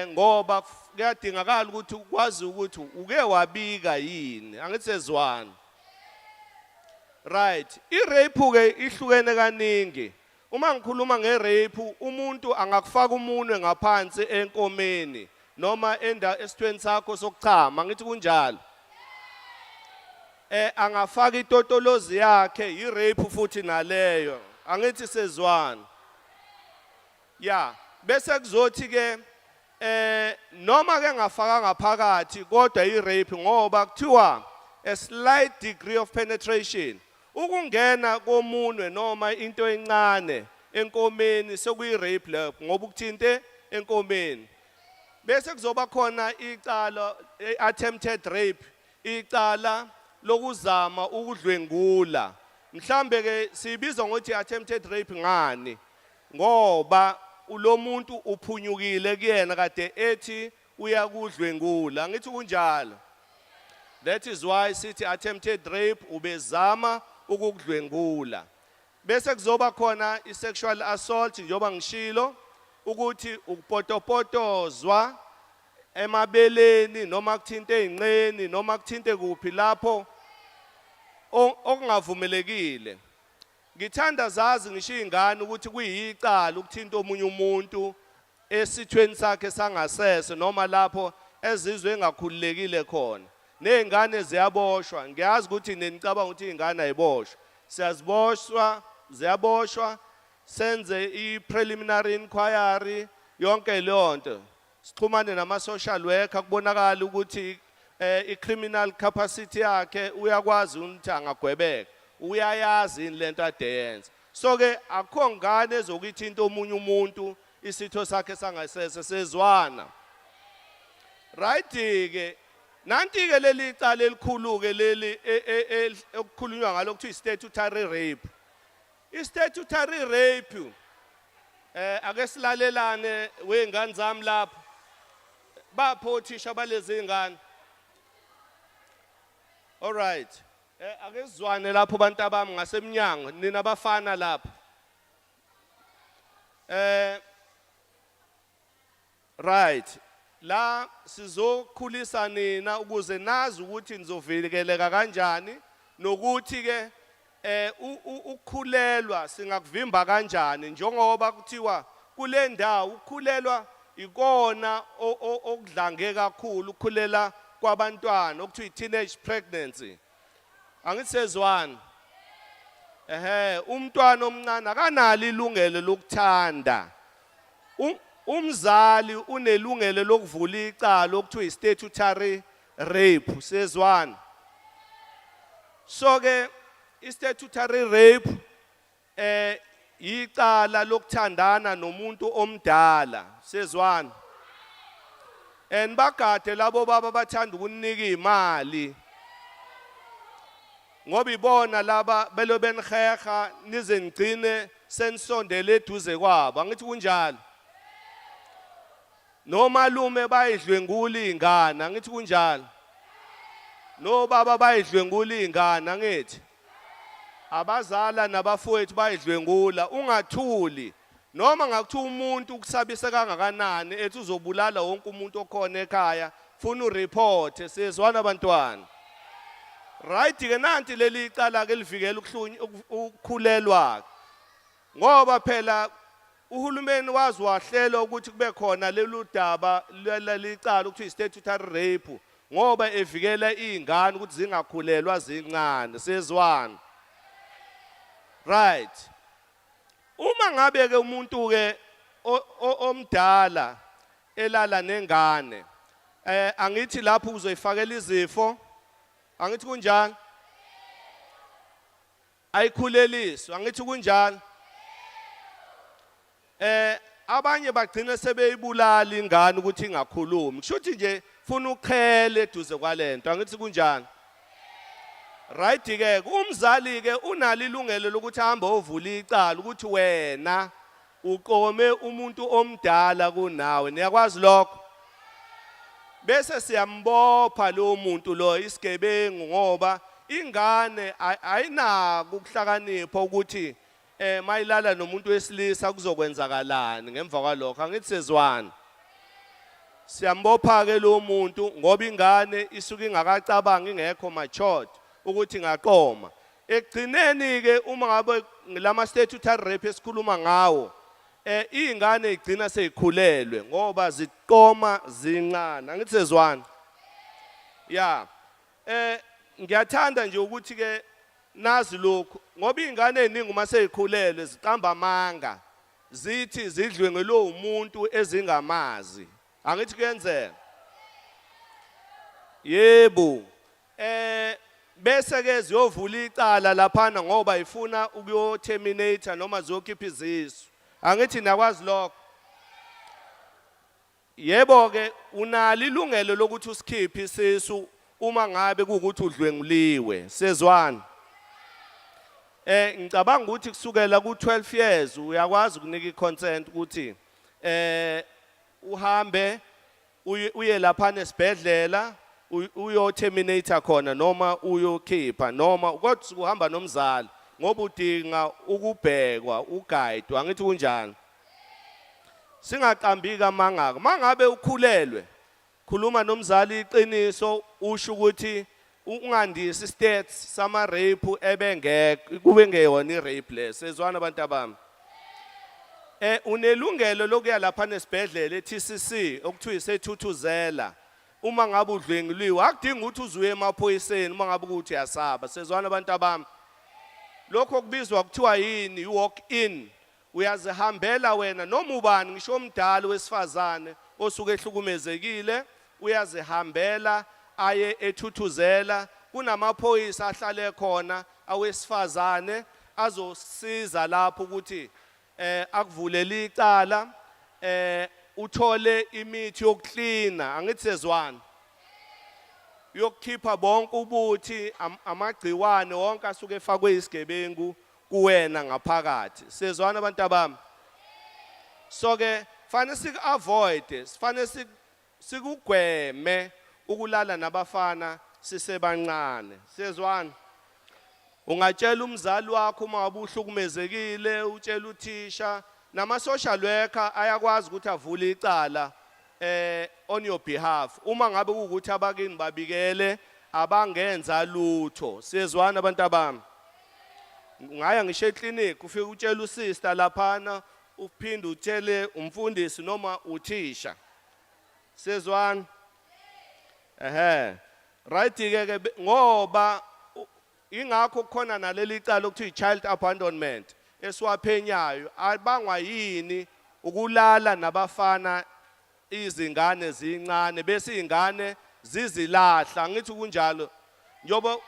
ngoba kuyadingakala ukuthi ukwazi ukuthi uke wabika yini angithi sezwana right irape ke ihlukene kaningi uma ngikhuluma ngerape umuntu angakufaka umunwe ngaphansi enkomeni noma esithweni sakho sokuchama ngithi kunjalo angafaka itotolozi yakhe irape futhi naleyo angithi sezwana ya bese kuzothi ke noma ke ngafaka ngaphakathi kodwa irape ngoba kuthiwa a slight degree of penetration ukungena komunwe noma into encane enkomeni sekuyirape lapho ngoba ukuthinte enkomeni bese kuzoba khona icala attempted rape icala lokuzama ukudlwengula mhlambe ke sibiza ngokuthi attempted rape ngani ngoba lo muntu uphunyukile kuyena kade ethi uyakudlwengula ngithi kunjalo That is why sithi attempted rape ubezama ukukudlwengula. Bese kuzoba khona i-sexual assault njengoba ngishilo ukuthi ukupotopotozwa emabeleni noma kuthinte ey'nqeni noma kuthinte kuphi lapho okungavumelekile. Ngithanda zazi ngisho iy'ngane ukuthi kuyicala ukuthinta omunye umuntu esithweni sakhe sangasese noma lapho ezizwe engakhululekile khona. Ney'ngane ziyaboshwa. Ngiyazi ukuthi nenicabanga ukuthi iy'ngane ayiboshwa. Siyaziboshwa, ziyaboshwa, senze i-preliminary inquiry, yonke leyo nto. Sixhumane nama-social worker kubonakala ukuthi i-criminal capacity yakhe uyakwazi ukuthi angagwebeka. Uyayazi ini lento ade yenza. So-ke akho ngane ezokuyithinta omunye umuntu isitho sakhe sangasese sezwana. Right-ke, nanti-ke leli cala elikhulu-ke leli okukhulunywa ngalo kuthiwa i-statutory rape. I-statutory rape, ake silalelane wey'ngane zami lapho. Bapho othisha balezi ngane. All right. Ake sizwane lapho bantu abami ngasemnyango nina bafana lapho. Right. La sizokhulisa nina ukuze nazi ukuthi nizovikeleka kanjani nokuthi ke ukukhulelwa singakuvimba kanjani njengoba kuthiwa kule ndawo ukukhulelwa ikona okudlange kakhulu ukukhulela kwabantwana okuthiwa i-teenage pregnancy. Angisezwani. Umntwana omncane akanalo ilungelo lokuthanda. Umzali unelungelo lokuvula icala okuthiwa i-statutory rape. Sezwani. So-ke i-statutory rape icala lokuthandana nomuntu omdala. Sezwani. And bagade labo baba bathanda ukunika imali. Ngoba ibona laba belo benheha nize nigcine senisondele eduze kwabo. Angithi kunjalo. No malume bayidlwengula ingane. Angithi kunjalo. No baba bayidlwengula ingane. Angithi. Abazala nabafowethu bayidlwengula. Ungathuli. Noma ngakuthiwa umuntu ukusabisa kangakanani ethi uzobulala wonke umuntu okhona ekhaya funa ureport. Sezwana abantwana. Right ke nanti leli icala ke livikela ukukhulelwa. Ngoba phela uhulumeni wazi wahlela ukuthi kube khona lelu daba leli cala ukuthi i-statutory rape ngoba evikela izingane ukuthi zingakhulelwa zincane. Sezwana. Right. Uma ngabe ke umuntu ke omdala elala nengane angithi lapho uzoyifakela izifo. Angithi kunjani? Ayikhuleliswa. Angithi kunjani? Abanye bagcina sebeyibulala ingane ukuthi ingakhulumi. Kushuthi nje funa uqhele eduze kwalento. Angithi kunjani? Right ke umzali ke unalo ilungelo lokuthi ahambe ovula icala ukuthi wena uqome umuntu omdala kunawe. Niyakwazi lokho? Bese siyambopha lo muntu lo isigebengu ngoba ingane ayinako ukuhlakanipha ukuthi mayilala nomuntu wesilisa kuzokwenzakalani ngemva kwalokho. Angithi sezwana. Siyambopha ke lo muntu ngoba ingane isuke ingakacabanga ingekho matured ukuthi ngaqoma. Ekugcineni ke uma ngabe lama statutory rape esikhuluma ngawo ingane igcina seyikhulelwe ngoba ziqoma zincane. Angithi sezwana. Yeah. Ngiyathanda nje ukuthi ke nazi lokho ngoba ingane eziningi uma seyikhulelwe ziqamba amanga zithi zidlwengele umuntu ezingamazi. Angithi kuyenzeka. Yebo. Bese ke ziyovula icala laphana ngoba ifuna ukuyo terminate noma ziyokhipha izisu. Angithi nakwazi lokho. Yebo ke unalo ilungelo lokuthi usikhiphe isisu uma ngabe kuukuthi udlwenguliwe. Sezwana. Ngicabanga ukuthi kusukela ku12 years uyakwazi ukunika i-consent ukuthi uhambe uye lapha nesibhedlela uyo terminator khona noma uyokhipha noma kodwa kuhamba nomzali ngoba udinga ukubhekwa uguide angithi kunjani singaqambika mangaka mangabe ukhulelwe khuluma nomzali iqiniso usho ukuthi ungandisi stats sama rape ebengeke kube ngeyona irape lesezwana abantu abami unelungelo lokuya lapha nesibhedlela eTCC okuthiwa isethuthuzela uma ngabe udlwenguliwe akudingi ukuthi uzuye emaphoyiseni uma ngabe ukuthi uyasaba sezwana abantu abami lokho kubizwa kuthiwa yini walk in uyazihambela wena noma ubani ngisho omdala wesifazane osuke ehlukumezekile uyazihambela aye ethuthuzela kunamaphoyisa ahlale khona awesifazane azosiza lapho ukuthi akuvulele icala uthole imithi yokuklina angithi sezwana yokukhipha bonke ubuthi amagciwane wonke asuke efakwe isigebengu kuwena ngaphakathi sezwana abantu abami so ke fanele sik-avoid fanele sikugweme ukulala nabafana sisebancane sezwana ungatshela umzali wakho uma ngabe uhlukumezekile utshela uthisha nama social worker ayakwazi ukuthi avule icala on your behalf uma ngabe ukuthi abakini babikele abangenza lutho sezwana abantu abami ngaya ngisho eclinic ufike utshela usister laphana uphinde utshele umfundisi noma uthisha sezwana right ke ngoba ingakho khona naleli cala ukuthi child abandonment esiwaphenyayo abangwa yini ukulala nabafana izingane zincane bese ingane zizilahla ngithi kunjalo njobo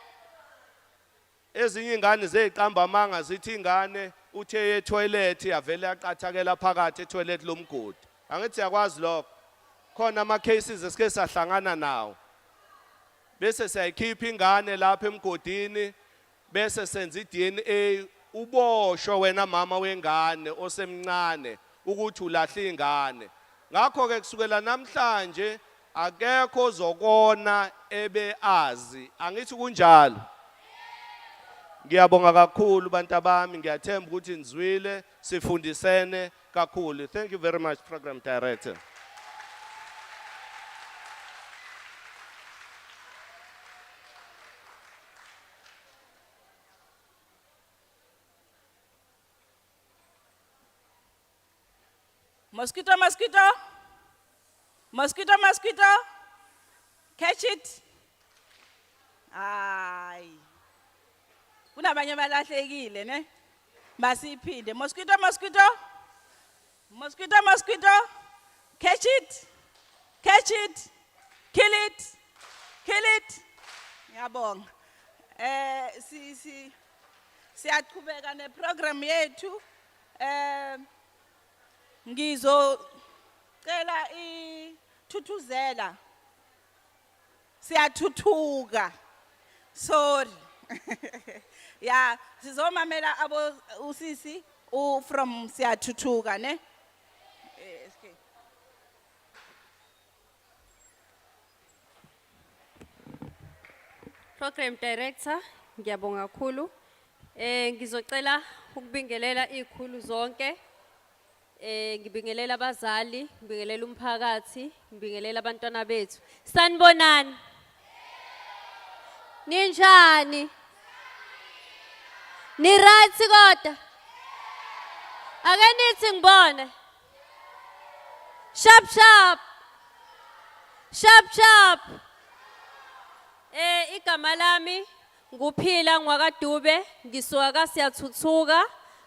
ezinye ingane zeziqamba amanga zithi ingane uthe etoilet yavele yaqathakela phakathi etoilet lomgodi angithi yakwazi lokho khona ama cases esike sahlangana nawo bese siyayikhipha ingane lapha emgodini bese senza iDNA ubosho wena mama wengane osemncane ukuthi ulahla ingane ngakho ke kusukela namhlanje akekho ozokona ebe azi angithi kunjalo ngiyabonga kakhulu bantu abami ngiyathemba ukuthi nizwile sifundisene kakhulu thank you very much program director Mosquito, mosquito. Mosquito, mosquito. Catch it. Ay. Kunabanye balahlekile ne? Masiphinde. Mosquito, mosquito. Mosquito, mosquito. Catch it. Catch it. Kill it. Kill it. Ngiyabonga. Siyaqhubeka neprogram yethu. Ngizocela ithuthuzela siyathuthuka sorry yeah sizomamela abo usisi from siyathuthuka ne Program Director ngiyabonga kakhulu ngizocela ukubingelela izikhulu zonke ngibingelela abazali ngibingelela umphakathi ngibingelela abantwana bethu sanibonani ninjani ni right kodwa ake nithi ngibone sharp sharp sharp sharp igama lami nguphila ngwakadube ngisuka kaSiyathuthuka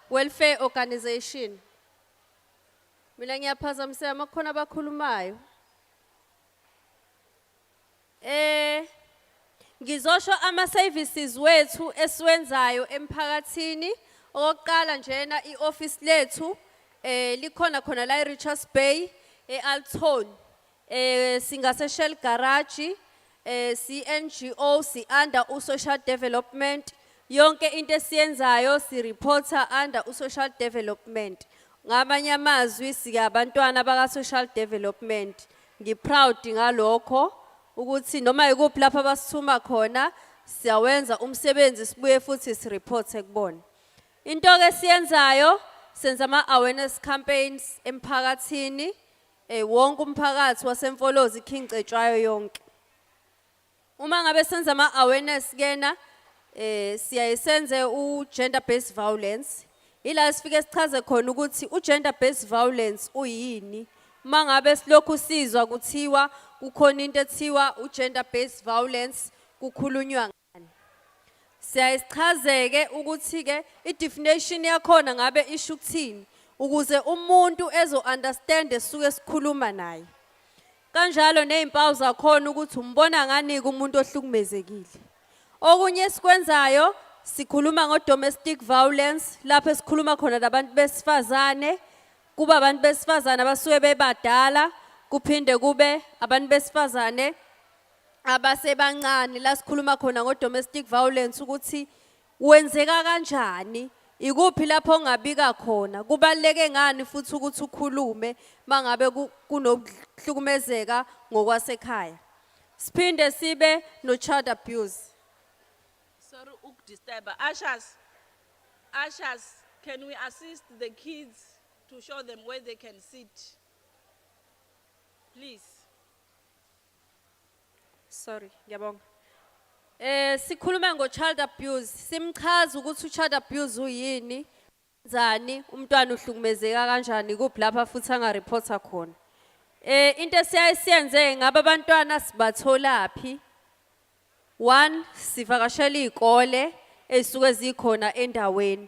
welfare organization mina ngiyaphazamiseka amakhona abakhulumayo ngizosho ama services wethu esiwenzayo emphakathini oqala njena ioffice lethu likhona khona la eRichards Bay eAlton singase Shell Garage CNGO si under uSocial Development yonke into esiyenzayo si reporter under uSocial Development ngamanye amazwi siyabantwana baka social development ngiproud ngalokho ukuthi noma ikuphi lapha abasithuma khona siyawenza umsebenzi sibuye futhi sireporte kubona. Into ke siyenzayo senza ama-awareness campaigns emphakathini wonke umphakathi wasemfolozi ikhingcetshwayo yonke. Uma ngabe senza ama-awareness kena siyaye senze u-gender based violence. Ila sifike sichaze khona ukuthi u-gender based violence uyini. Uma ngabe silokhu sizwa kuthiwa kukhona into ethiwa u-gender based violence kukhulunywa ngani. Siyaye sichazeke ukuthi ke i-definition yakhona ngabe isho ukuthini ukuze umuntu ezo-understand esuke sikhuluma naye. Kanjalo nezimpawu zakhona ukuthi umbona ngani umuntu ohlukumezekile. Okunye sikwenzayo sikhuluma ngo-domestic violence lapho esikhuluma khona nabantu besifazane. Kuba abantu besifazane abasuke bebadala kuphinde kube abantu besifazane abasebancane la sikhuluma khona ngo-domestic violence ukuthi wenzeka kanjani, ikuphi lapho ongabika khona, kubaluleke ngani futhi ukuthi ukhulume mangabe kunokuhlukumezeka ngokwasekhaya. Siphinde sibe no child abuse. Sorry ukudisturb. Ushers, can we assist the kids to show them where they can sit? Please. Sorry, ngiyabonga. Sikhuluma ngo-child abuse, simchaza ukuthi u-child abuse uyini, nzani, umntwana uhlukumezeka kanjani, kuphi lapha futhi angareporta khona. Into esiyenze ngabe abantwana sibatholaphi. One, sivakashela izikole ezisuke zikhona endaweni.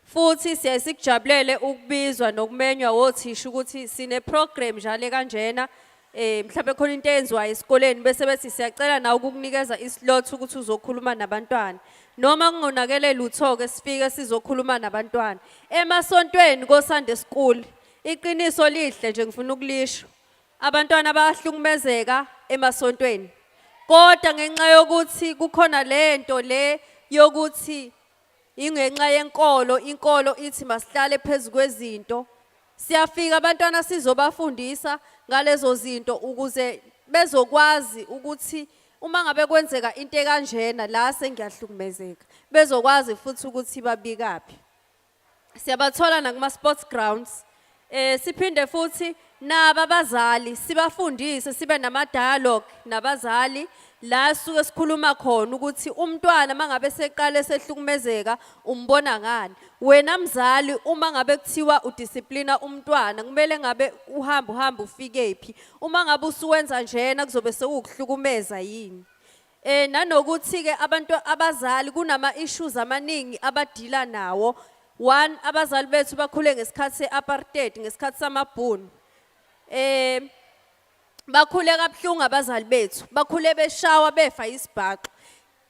Futhi siyaye sikujabulele ukubizwa nokumenywa wothisha ukuthi sine program njalo kanjena. Mhlawumbe khona into eyenziwayo esikoleni bese bethi siyacela nawe ukukunikeza islot ukuthi uzokhuluma nabantwana. Noma kungonakele lutho ke sifike sizokhuluma nabantwana. Emasontweni ko Sunday school, iqiniso lihle nje ngifuna ukulisho. Abantwana bayahlukumezeka emasontweni. Kodwa ngenxa yokuthi kukhona lento le yokuthi ingenxa yenkolo, inkolo ithi masihlale phezulu kwezinto. Siyafika abantwana sizobafundisa ngalezo zinto ukuze bezokwazi ukuthi uma ngabe kwenzeka into ekanjena la sengiyahlukumezeka bezokwazi futhi ukuthi babikaphi. Siyabathola nakuma sports grounds. Siphinde futhi naba abazali sibafundise sibe nama dialogue nabazali la suke sikhuluma khona ukuthi umntwana mangabe seqale sehlukumezeka umbona ngani. Wena mzali uma ngabe kuthiwa udiscipline umntwana kumele ngabe uhamba ufike phi. Uma ngabe usuwenza njena kuzobe sekuhlukumeza yini. Nanokuthi ke abantu abazali kunama issues amaningi abadila nawo. One, abazali bethu bakhule ngesikhathi se-apartheid ngesikhathi samabhunu. Bakhule kabuhlungu abazali bethu, bakhule beshawa befa isibhaqo.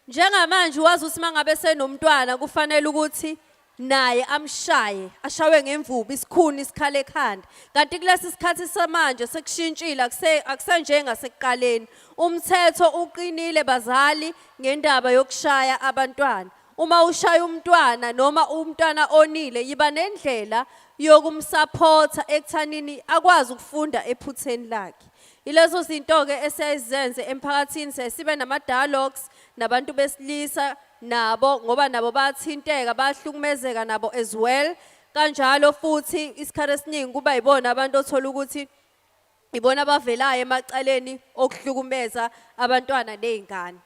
Njengamanje wazi ukuthi mangabe senomntwana kufanele ukuthi naye amshaye, ashawe ngemvubu, isikhuni isikhale ekhanda. Kanti kulesi sikhathi samanje sekushintshile akusenjenga sekuqaleni. Umthetho uqinile bazali ngendaba yokushaya abantwana. Uma ushaya umntwana noma umntwana onile yiba nendlela yokumsupporta ekuthanini akwazi ukufunda ephutheni lakhe. Ilezo zinto ke esiyazenze emphakathini sibe nama dialogues nabantu besilisa nabo ngoba nabo bayathinteka bahlukumezeka nabo as well. Kanjalo futhi isikhathi esiningi kuba yibona abantu othola ukuthi ibona abavelayo emacaleni okuhlukumeza abantwana nezingane.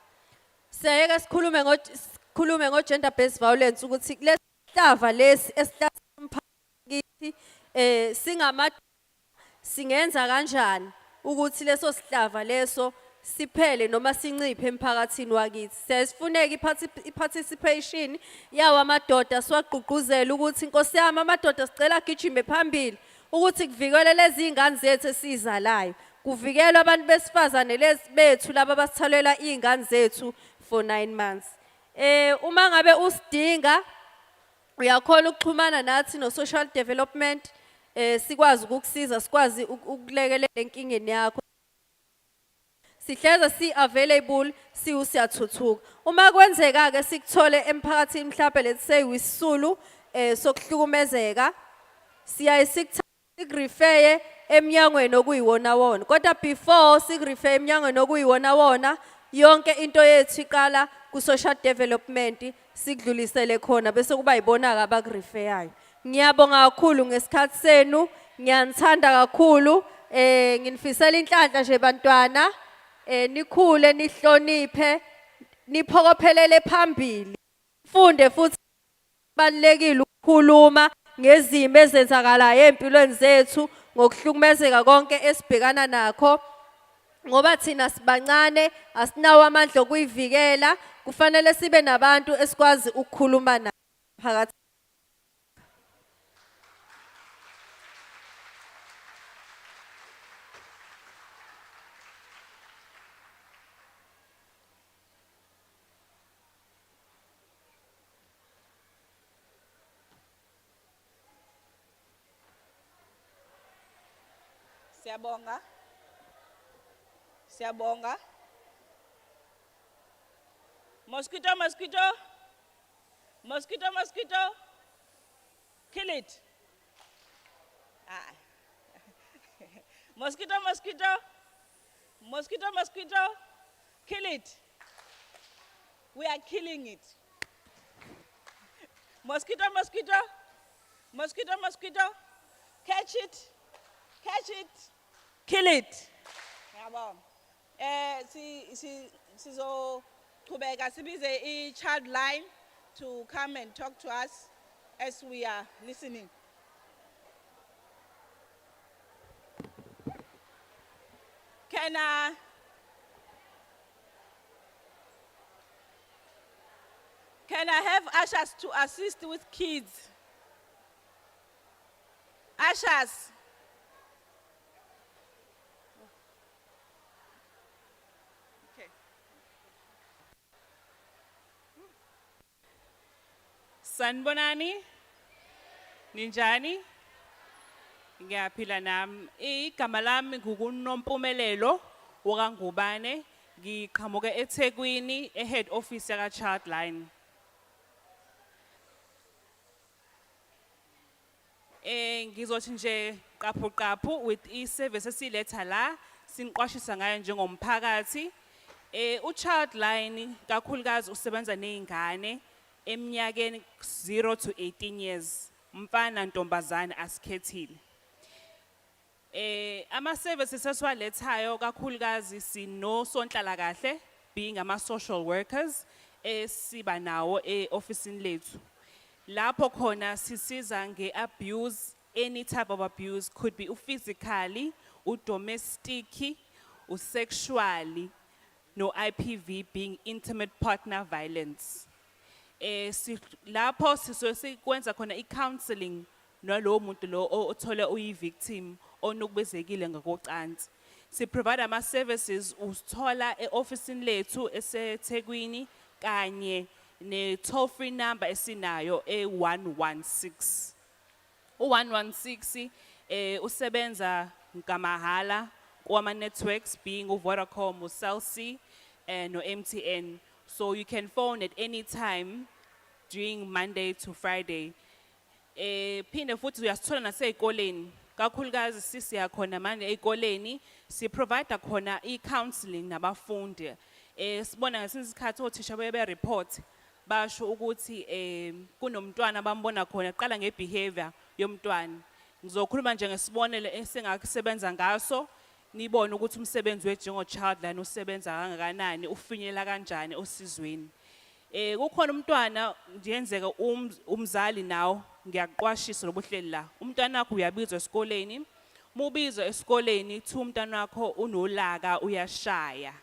Siyeke sikhulume ngo-gender based violence ukuthi lesihlava lesi esihlazithi singenza kanjani ukuthi leso sihlava leso siphele noma sinciphe emphakathini wakithi. Sesifuneka i-participation yawo amadoda siwagqugquzela ukuthi Nkosi yami amadoda sicela agijime phambili ukuthi kuvikelwe lezi ingane zethu esizalayo. Kuvikelwe abantu besifazane lezi bethu laba basithalela izingane zethu for 9 months. Uma ngabe usidinga uyakhona ukuxhumana nathi no social development sikwazi ukukusiza sikwazi ukulekelela enkingeni yakho. Sihleza si-available siyathuthuka. Uma kwenzeka ke sikuthole emphakathini mhlawumbe let's say wisisulu sokuhlukumezeka siyaye sikurefere emnyangweni okuyiwona wona. Kodwa before sikurife emnyangweni okuyiwona wona, yonke into yethu iqala ku social development sikudlulisele khona bese kuba yibona abakurifeyayo. Ngiyabonga kakhulu ngesikhathi senu, ngiyanithanda kakhulu, nginifisela inhlanhla nje bantwana, nikhule nihloniphe, niphokophelele phambili. Funde futhi balekile ukukhuluma ngezimo ezenzakalayo empilweni zethu ngokuhlukumezeka konke esibhekana nakho. Ngoba thina sibancane asinawo amandla okuyivikela, kufanele sibe nabantu esikwazi ukukhuluma nabo phakathi. Siyabonga. Siyabonga. Mosquito, mosquito. Mosquito, mosquito. Kill it. Ah. Mosquito, mosquito. Mosquito, mosquito. Kill it. We are killing it. Mosquito, mosquito. Mosquito, mosquito. Catch it. Catch it. Kill it. Yabo. Sizoqhubeka sibize i-child line to come and talk to us as we are listening. Can I have ushers to assist with kids? Ushers. Sanbonani, ninjani, ngiyaphila nami. Igama lami nguNompumelelo wakangubane, ngiqhamuke eThekwini head office yaka Childline. Ngizothi nje qaphu with i-service esiletha la, siniqwashisa ngayo njengomphakathi. Childline kakhulukazi usebenza nezingane eminyakeni 0 to 18 years, mfana ntombazane asikhethile. Ama services esiwalethayo kakhulukazi sinosonhlala kahle, being ama social workers, siba nawo officeini lethu. Lapho khona sisiza nge-abuse, any type of abuse, could be physically, domestic, sexually, no IPV being intimate partner violence. Lapho sikwenza khona i-counseling nalowo muntu lo othole uyi-victim onukubezekile ngokocansi. Si provide ama services usithola e-officeini lethu eseThekwini kanye ne toll free number esinayo 116. U116 usebenza ngamahala kwama networks being uVodacom, Cell C no MTN. So you can phone at any time during Monday to Friday. Phinde futhi uyasithola nasey'koleni. Kakhulukazi sisi yakhona manje ey'koleni si provide khona i-counseling nabafundi. Sibona ngesinye isikhathi othisha bebe-report basho ukuthi kunomntwana bambona khona qala ngebehavior yomntwana. Ngizokhuluma nje ngesibonelo esengakusebenza ngaso nibone ukuthi umsebenzi wethu njengo-Childline usebenza kangakanani, ufinyelela kanjani osizweni. Kukhona umntwana njengenzeka umzali nawo ngiyaqwashisa lobuhleli la. Umntwana wakho uyabizwa esikoleni, mubizwa esikoleni thi umntwana wakho unolaka uyashaya.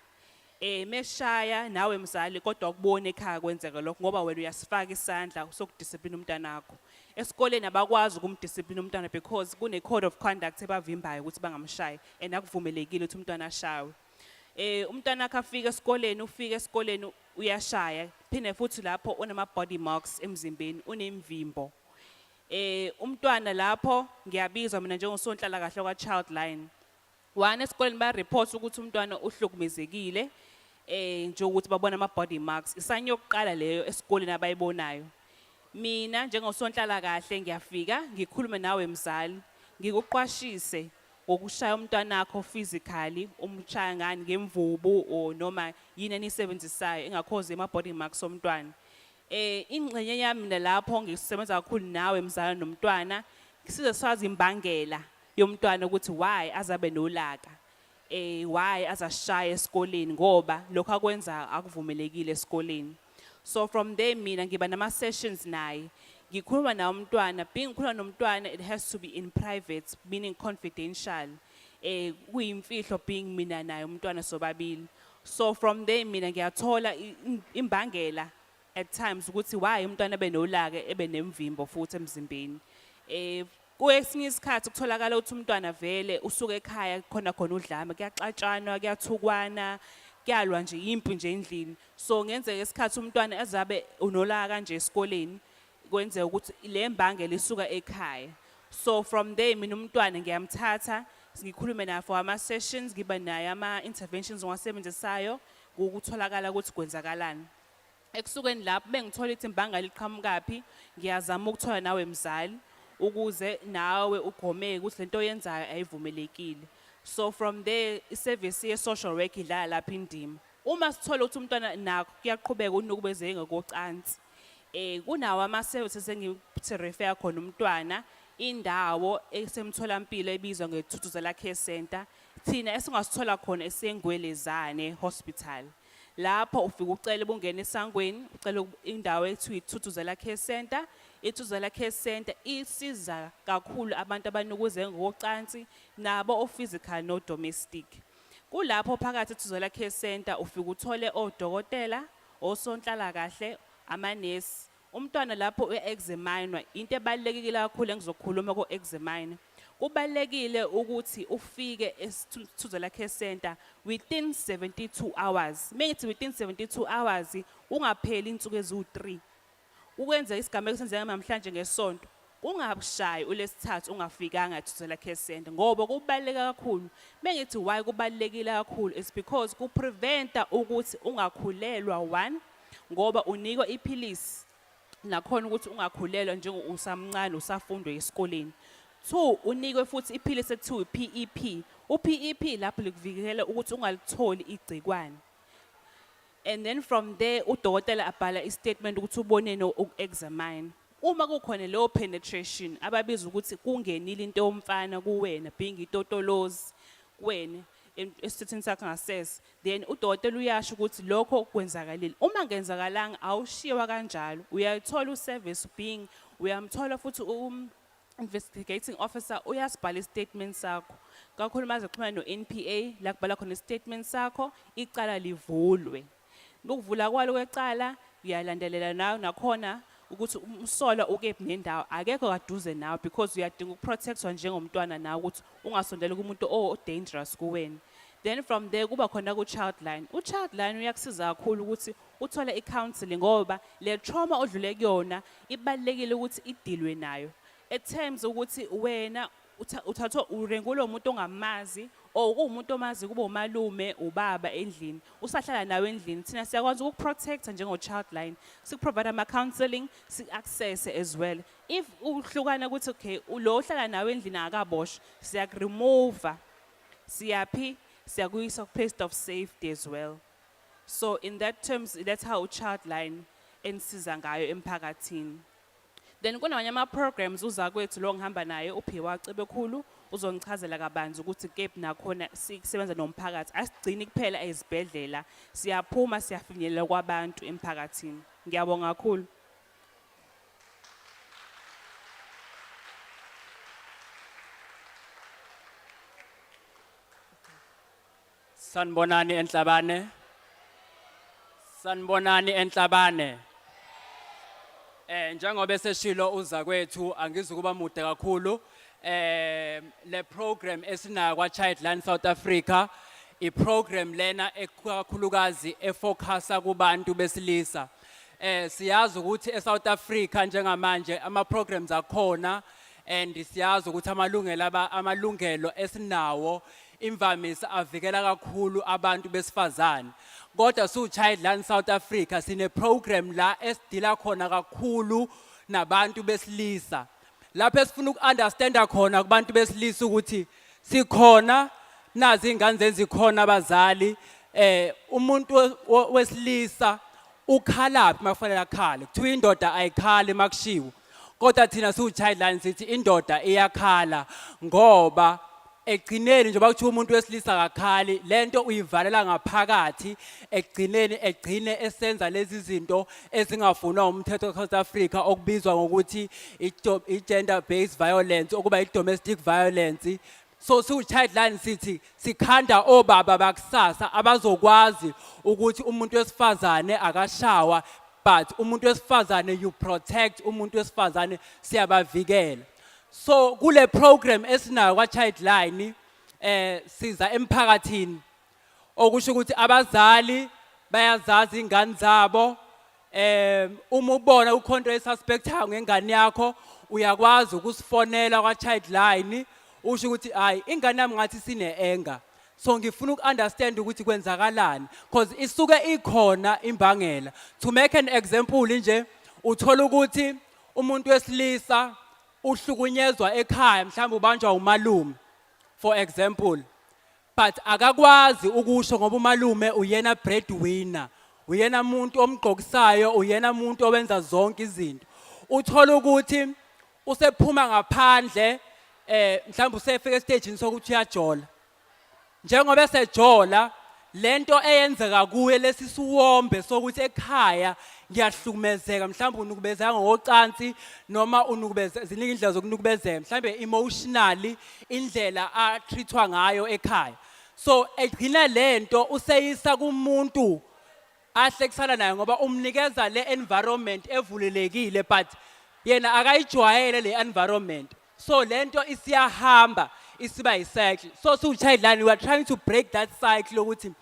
Meshaya nawe mzali kodwa ukubona ekhaya kwenzeka lokho ngoba wena uyasifaka isandla sokudiscipline umntwana wakho. Esikoleni abakwazi ukumdiscipline umntwana because kune code of conduct ebavimbayo ukuthi bangamshayi and akuvumelekile ukuthi umntwana ashawe. Umntwana wakho afika esikoleni uyashaya, phinde futhi lapho unama body marks emzimbeni, unemvimbo. Umntwana lapho ngiyabizwa mina njengosonhlala kahle kwa Childline. One esikoleni ba report ukuthi umntwana uhlukumezekile nje ukuthi babona ama body marks. Isanyo yokuqala leyo esikoleni abayibonayo. Mina njengosonhlala kahle ngiyafika ngikhulume nawe mzali, ngikuqwashise ngokushaya umntwana wakho physically umshaya ngani ngemvubu or noma yini enisebenzisayo engakhozi ama-body marks omntwana. Ingxenye yami nalapho ngisebenza kakhulu nawe mzala nomntwana size sazi imbangela yomntwana ukuthi why azabe nolaka. Why azashaya esikoleni ngoba lokho akwenza akuvumelekile esikoleni. So from there mina ngiba nama sessions naye. Ngikhuluma nawo umntwana, being ngikhuluma nomntwana it has to be in private, meaning confidential. Kuyimfihlo being mina naye umntwana sobabili. So from there mina ngiyathola imbangela at times ukuthi why umntwana benolaka ebenemvimbo futhi emzimbeni. Kwesinye isikhathi kutholakala ukuthi umntwana vele usuke ekhaya khona udlame kuyaxatshanwa kuyathukwana kuyalwa nje impi nje endlini. So ngenzeka isikhathi umntwana azabe unolaka kanje esikoleni kwenzeka ukuthi le mbangela isuka ekhaya. So from there mina umntwana ngiyamthatha ngikhulume naye for ama sessions ngiba naye ama interventions ngiwasebenzisayo ukutholakala ukuthi kwenzakalani. Ekusukeni lapho bengithola ithi imbangela iqhamukaphi ngiyazama ukuthola nawe mzali ukuze nawe ugomeke ukuthi lento oyenzayo ayivumelekile. So from there iservice ye social work idlala lapha indima. Uma sithola ukuthi umntwana nakho kuyaqhubeka unokubezeke ngokocansi. Kunawo ama services engithi refer khona umntwana indawo esemtholampilo ebizwa ngeThuthuzela Care Center. Thina esingasithola khona esengwelezane hospital. Lapho ufika ucela ubungena esangweni ucela indawo ethu iThuthuzela Care Center. iThuthuzela Care Center isiza kakhulu abantu abanukuze ngocansi nabo physical no domestic. Kulapho phakathi eThuthuzela Care Center ufika uthole odokotela, osonhlala kahle, amanesi. Umntwana lapho uexamine into ebalekile kakhulu engizokhuluma ko-examine. Kubalekile ukuthi ufike eThuthuzela Care Center within 72 hours. Mengithi within 72 hours ungapheli insuku ezu3. Ukwenza isigameko senzeka namhlanje ngesonto ungabushayi uLesithathu ungafikanga eThuthuzela Care Center ngoba kubaleka kakhulu. Mengithi why kubalekile kakhulu is because kupreventa ukuthi ungakhulelwa. 1 ngoba unikwa iphilisi nakhona ukuthi ungakhulelwa njengoba usamncane usafundwe esikoleni. 2 unikwe futhi iphilisi ekuthiwa PEP. uPEP lapho likuvikela ukuthi ungalitholi igcikwane. And then from there udokotela abhala istatement ukuthi ubonene uexamine. Uma kukhona leyo penetration ababiza ukuthi kungenile into yomfana kuwena being itotolozi kuwena esithini sakho ngasese, then udokotela uyasho ukuthi lokho kwenzakalile. Uma ngenzakalanga awushiwa kanjalo uyayithola uservice being uyamthola futhi investigating officer uyasibhala istatement sakho. Kakhulu maze kuxhumana no-NPA la kubhala khona istatement sakho icala livulwe. Ukuvula kwalo kwecala uyalandelela nawe nakhona ukuthi umsola ukephi nendawo akekho kaduze nawe because uyadinga ukuprotectwa njengomntwana nawe ukuthi ungasondela kumuntu dangerous kuwena. Then from there kuba khona ku-childline. U-childline uyakusiza kakhulu ukuthi uthole i-counseling ngoba le trauma odlule kuyona ibalekile ukuthi idilwe nayo. At times ukuthi wena uthathwa urengulo umuntu ongamazi or kuwumuntu omazi kuba umalume ubaba endlini usahlala nawe endlini thina siyakwazi ukuprotecta njengo-childline sikuprovide ama-counseling si-access as well. If uhlukana ukuthi okay lo ohlala nawe endlini akaboshwa siyakuremova siyaphi siyakuyisa ku-place of safety as well. So in that terms that's how u-childline enisiza ngayo emphakathini. Then kunamanye ama-programs uza kwethu lo ngihamba naye uphiwa Cebekhulu uzongichazela kabanzi ukuthi kephi nakhona sisebenza nomphakathi asigcini kuphela ezibhedlela siyaphuma siyafinyelela kwabantu emphakathini. Ngiyabonga kakhulu. Sanibonani enhlabane. Sanibonani enhlabane. Njengoba seshilo uza kwethu angizukuba mude kakhulu. Le program esina kwa Childline South Africa I program lena ekakhulukazi efocusa kubantu besilisa. Siyazi ukuthi eSouth Africa njengamanje ama programs akhona and siyazi ukuthi amalungelo esinawo imvamisa avikela kakhulu abantu besifazane. Kodwa su Childline South Africa sine program la esidila khona kakhulu nabantu besilisa. Lapho sifuna ukunderstanda khona kubantu besilisa ukuthi sikhona nazi ingane zenzikhona abazali umuntu wesilisa ukhala makufanele akhale kuthiwa indoda ayikhali makushiwo kodwa thina siwu-childline sithi indoda iyakhala ngoba ekugcineni njengoba kuthiwa umuntu wesilisa akakhali lento uyivalela ngaphakathi ekugcineni egcine esenza lezi zinto ezingafunwa umthetho we-South Africa okubizwa ngokuthi i-gender based violence okuba i-domestic violence. So siwu-childline sithi sikhanda obaba bakusasa abazokwazi ukuthi umuntu wesifazane akashawa but umuntu wesifazane you protect umuntu wesifazane siyabavikela. So kule program esinayo kwa-childline siza emphakathini okusho ukuthi abazali bayazazi ingane zabo uma ubona ukhonto esuspectayo ngengane yakho uyakwazi ukusifonela kwa-childline usho ukuthi hayi ingane yami ngathi sine-anger so ngifuna uku-understand ukuthi kwenzakalani because isuke ikhona imbangela. To make an example nje uthola ukuthi umuntu wesilisa uhlukunyezwa ekhaya mhlawumbe ubanjwa umalume for example but akakwazi ukusho ngoba umalume uyena breadwinner uyena umuntu omgqokisayo uyena umuntu owenza zonke izinto uthola ukuthi usephuma ngaphandle mhlawumbe usefika estagini sokuthi uyajola njengoba esejola lento eyenzeka kuye lesisuwombe sokuthi ekhaya ngiyahlukumezeka mhlawumbe unukubezeka ngocansi noma unukubeza ziningi indlela zokunukubezeka mhlawumbe emotionally indlela atreatwa ngayo ekhaya so egcina lento useyisa kumuntu ahlekisana naye ngoba umnikeza le environment evulelekile but yena akayijwayele le environment so lento isiyahamba isiba yicycle so siwu-childline we are trying to break that cycle ukuthi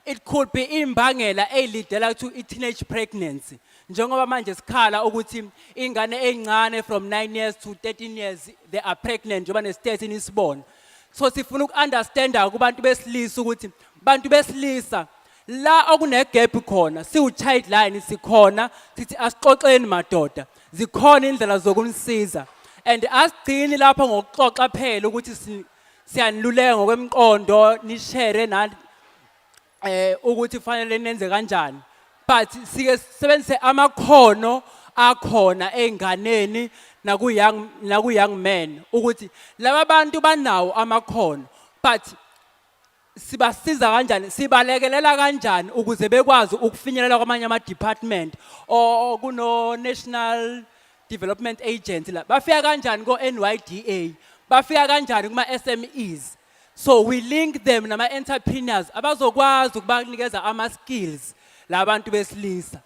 it could be imbangela eyilidela to i-teenage pregnancy njengoba manje sikhala ukuthi ingane encane from 9 years to 13 years they are pregnant njengoba nestate nisibona so sifuna uku-understanda kubantu besilisa ukuthi bantu besilisa la okune-gap khona siwu-childline sikhona sithi asixoxeni madoda zikhona indlela zokunisiza and asigcini lapho ngokuxoxa phela ukuthi siyaniluleka ngokwemqondo nishere nani ukuthi kufanele nenze kanjani but sike sisebenzise amakhono akhona enganeni naku-young men ukuthi laba bantu banawo amakhono but sibasiza kanjani sibalekelela kanjani ukuze bekwazi ukufinyelela kwamanye ama-department or kuno-national development agency la bafika kanjani ko-NYDA bafika kanjani kuma-SMEs so we link them nama-entrepreneurs abazokwazi ukubanikeza ama-skills labantu besilisa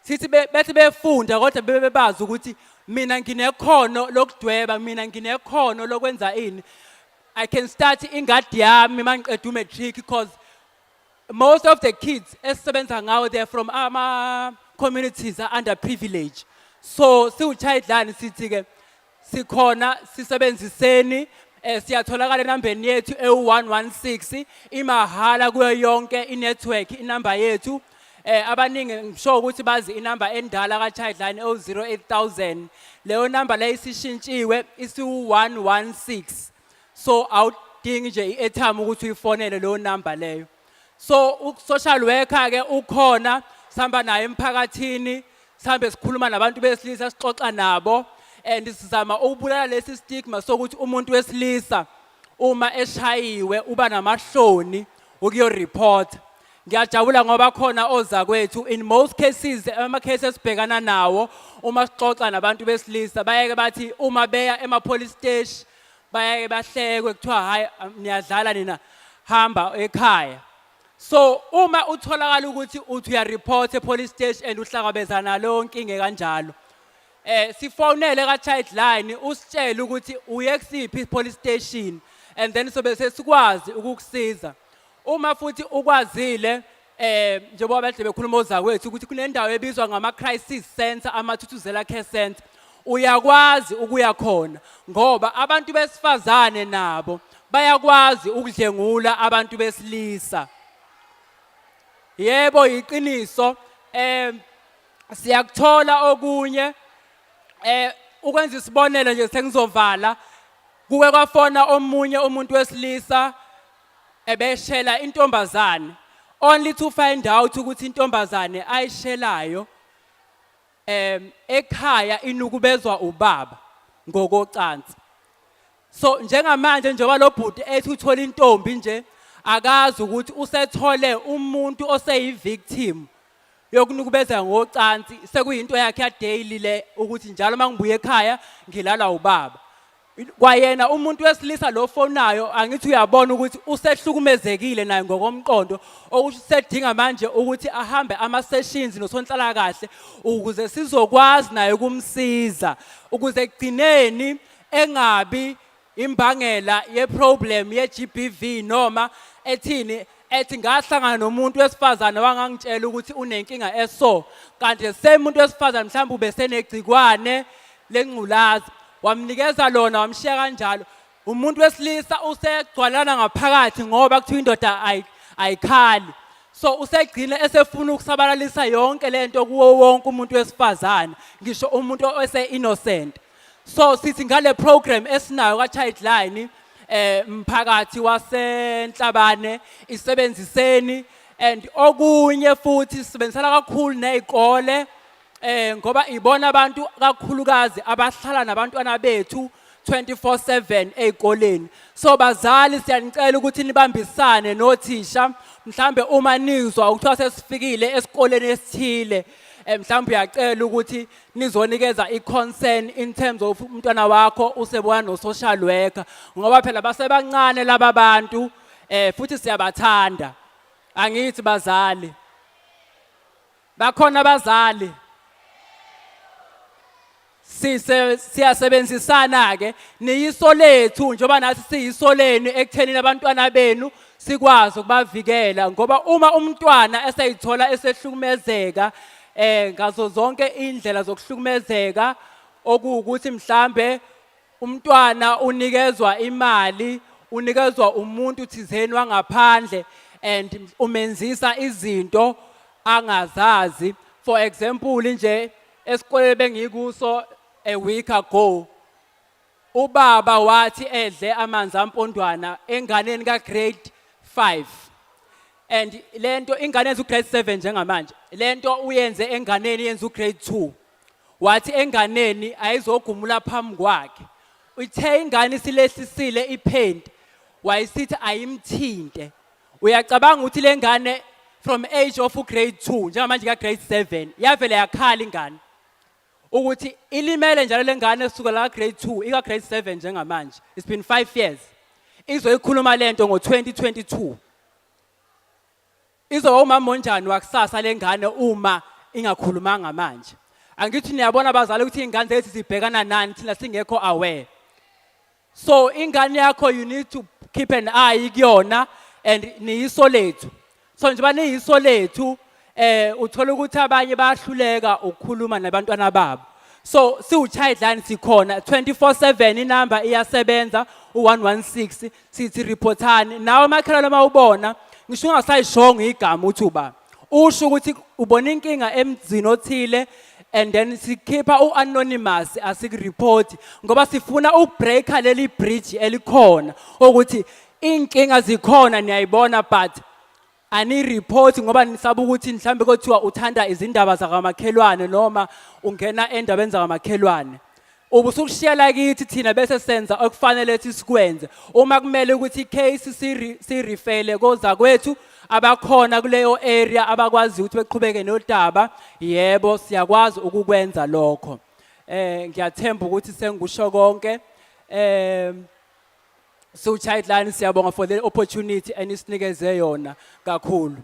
sithi bethi befunda kodwa bebebazi ukuthi mina nginekhono lokudweba mina nginekhono lokwenza ini I can start ingadi yami mangiqeda umatric because most of the kids esisebenza ngawo they are from communities are underprivileged so siwu-childline sithi-ke sikhona sisebenziseni siyatholakala enambeni yethu ewu-116 imahala kuyo yonke inetwork inamba yethu abaningi ngisho ukuthi bazi inamba endala ka-childline ewu-08000 leyo namba leyo isishintshiwe isiwu-116 so awudingi nje i-airtime ukuthi uyifonele leyo namba leyo so u-social worker-ke ukhona sihamba naye emphakathini sihambe sikhuluma nabantu besilisa sixoxa nabo and sizama ukubulala lesi stigma sokuthi umuntu wesilisa uma eshayiwe uba namahloni ukuyoreport ngiyajabula ngoba khona ozakwethu in most cases ama-cases esibhekana nawo uma sixoxa nabantu besilisa bayeke bathi uma beya ema-police station bayeke bahlekwe kuthiwa hayi niyadlala nina hamba ekhaya so uma utholakala ukuthi uthi uyareport e-police station and uhlangabezana leyo nkinga kanjalo sifonele ka-childline usitshele ukuthi uye kusiphi i-police station and then sobe sesikwazi ukukusiza uma futhi ukwazile njengoba behle bekhuluma ozakwethu ukuthi kunendawo ebizwa ngama-crisis center ama-Thuthuzela care center uyakwazi ukuya khona ngoba abantu besifazane nabo bayakwazi ukudlengula abantu besilisa yebo iqiniso siyakuthola okunye ukwenza isibonelo nje sengizovala kuke kwafona omunye umuntu wesilisa ebeshela intombazane only to find out ukuthi intombazane ayishelayo ekhaya inukubezwa ubaba ngokocansi. So njengamanje njengoba lo bhuti ethi uthola intombi nje akazi ukuthi usethole umuntu oseyivictim yokunukubeza ngocansi sekuyinto yakhe ya daily le ukuthi njalo mangibuye ekhaya ngilala ubaba. Kwayena umuntu wesilisa lo fonayo angithi uyabona ukuthi usehlukumezekile naye ngokomqondo okusho sedinga manje ukuthi ahambe ama sessions nosonhlala kahle ukuze sizokwazi naye ukumsiza ukuze egcineni engabi imbangela ye problem ye GBV noma ethini ethi ngahlangana nomuntu wesifazane wangangitshela ukuthi unenkinga eso kanti same umuntu wesifazane mhlawumbe ubesenegcikwane lengculazi wamnikeza lona wamshiya kanjalo. Umuntu wesilisa usegcwalana ngaphakathi ngoba kuthiwa indoda ayikhali. So usegcina esefuna ukusabalalisa yonke lento kuwo wonke umuntu wesifazane ngisho umuntu ose-innocent. So sithi ngale program esinayo ka-Childline mphakathi waseNhlabane isebenziseni and okunye futhi sibenzisana kakhulu nezikole ngoba ibona abantu kakhulukazi abahlala nabantwana bethu 24/7 ezikoleni. So bazali siyanicela ukuthi nibambisane nothisha mhlambe uma nizwa ukuthiwa sesifikile esikoleni esithile mhlambe uyacela ukuthi nizonikeza i-concern in terms of umntwana wakho usebona no-social worker ngoba phela basebancane laba bantu futhi siyabathanda. Angithi bazali bakhona bazali siyasebenzisana ke niyiso lethu njengoba nathi siyisoleni ekuthenini abantwana benu sikwazi ukubavikela ngoba uma umntwana eseyithola esehlukumezeka ngazo zonke indlela zokuhlukumezeka okuwukuthi mhlambe umntwana unikezwa imali unikezwa umuntu thizeni wangaphandle and umenzisa izinto angazazi. For example nje esikoleni bengikuso a week ago ubaba wathi edle amanzi ampondwana enganeni ka grade 5 and lento ingane yenza grade 7 njengamanje lento uyenze enganeni yenza grade 2 wathi enganeni ayizogumula phambi kwakhe uthe ingane isilehlisile ipaint wayisithi ayimthinte. Uyacabanga ukuthi lengane from age of grade 2 njengamanje ka grade 7 yavele yakhala ingane ukuthi ilimele njalo lengane esukela la grade 2 ika grade 7 njengamanje. It's been 5 years. Izoyikhuluma lento ngo-2022. Izoba umama onjani wakusasa lengane uma ingakhulumanga manje. Angithi niyabona abazali ukuthi ingane zethu zibhekana nani thina singekho aware. So ingane yakho you need to keep an eye kuyona and niyiso lethu. So njengoba niyiso lethu uthola ukuthi abanye bayahluleka ukukhuluma nabantwana babo. So siwu-Childline sikhona 24/7 inamba iyasebenza u116 sithi reportani nawe emakhelwane mawubona ngisho ungasayishongo igama uthi uba usho ukuthi ubona inkinga emzini othile and then sikhipha u-anonymous asikureport ngoba sifuna ukubreaka leli bridge elikhona ukuthi inkinga zikhona niyayibona but ani-report ngoba nisaba ukuthi mhlambe kuthiwa uthanda izindaba zakamakhelwane noma ungena endabeni zakamakhelwane. Ubusukushiyela kithi thina bese senza okufanele ukuthi sikwenze. Uma kumele ukuthi icase sirefele koza kwethu abakhona kuleyo area abakwazi ukuthi beqhubeke nodaba yebo siyakwazi ukukwenza lokho. Ngiyathemba ukuthi sengikusho konke. So Childline siyabonga for the opportunity enisinikeze yona kakhulu.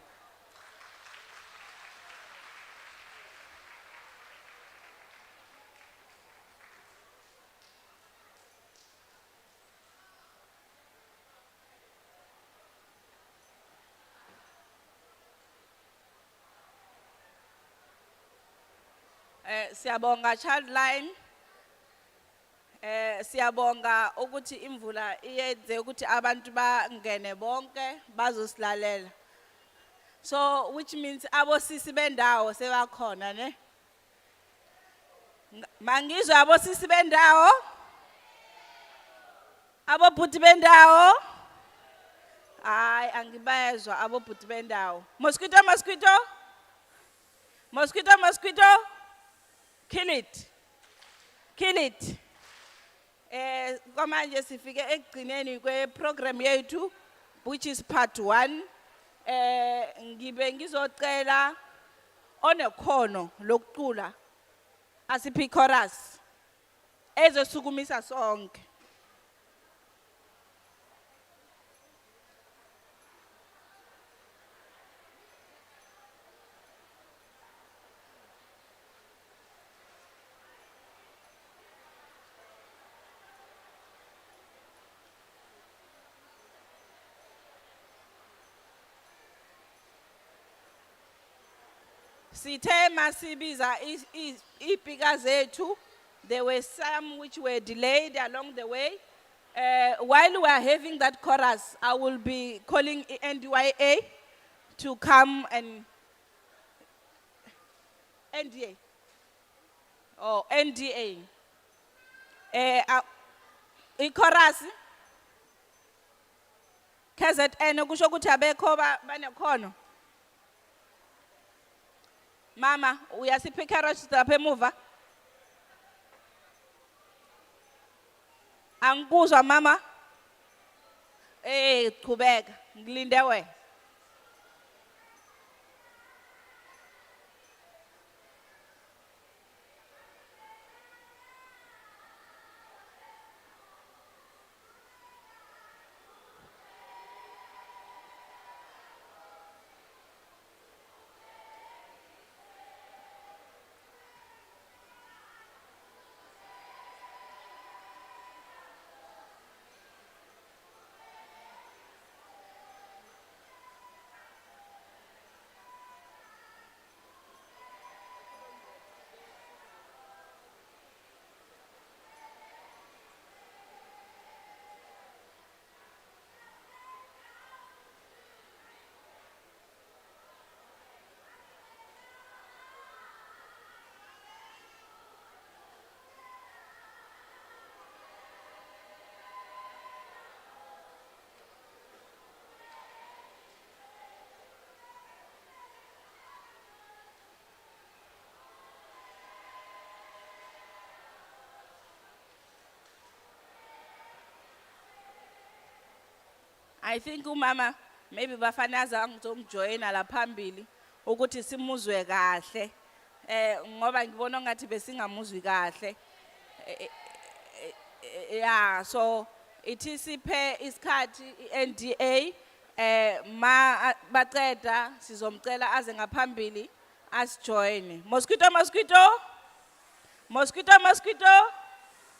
Siyabonga Childline. Siyabonga ukuthi imvula iyenze ukuthi abantu bangene bonke bazosilalela. So which means abosisi bendawo sebakhona ne? Mangizwe abosisi bendawo. Abobhuti bendawo. Hayi angibezwa abobhuti bendawo. Mosquito mosquito. Mosquito mosquito. Kill it. Kill it. Kwamanje sifike ekugcineni kwe program yethu which is part 1. Ngibe ngizocela onekhono lokucula asiphi chorus ezosukumisa sonke. Sithe masibiza iipika zethu, there were some which were delayed along the way. While we are having that chorus, I will be calling NDYA to come and NDA or NDA. I-chorus KZN kusho ukuthi abekho banekhono. Mama, uyasiphi carrots lapha emuva? Angikuzwa mama? Qhubeka, ngilinde wena. I think umama maybe bafanaza ngizomjoyina la phambili ukuthi simuzwe kahle ngoba ngibona ngathi besingamuzwi kahle. Yeah, so ithi siphe isikhathi NDA ma baqeda sizomcela aze ngaphambili asjoin. Mosquito mosquito. Mosquito mosquito.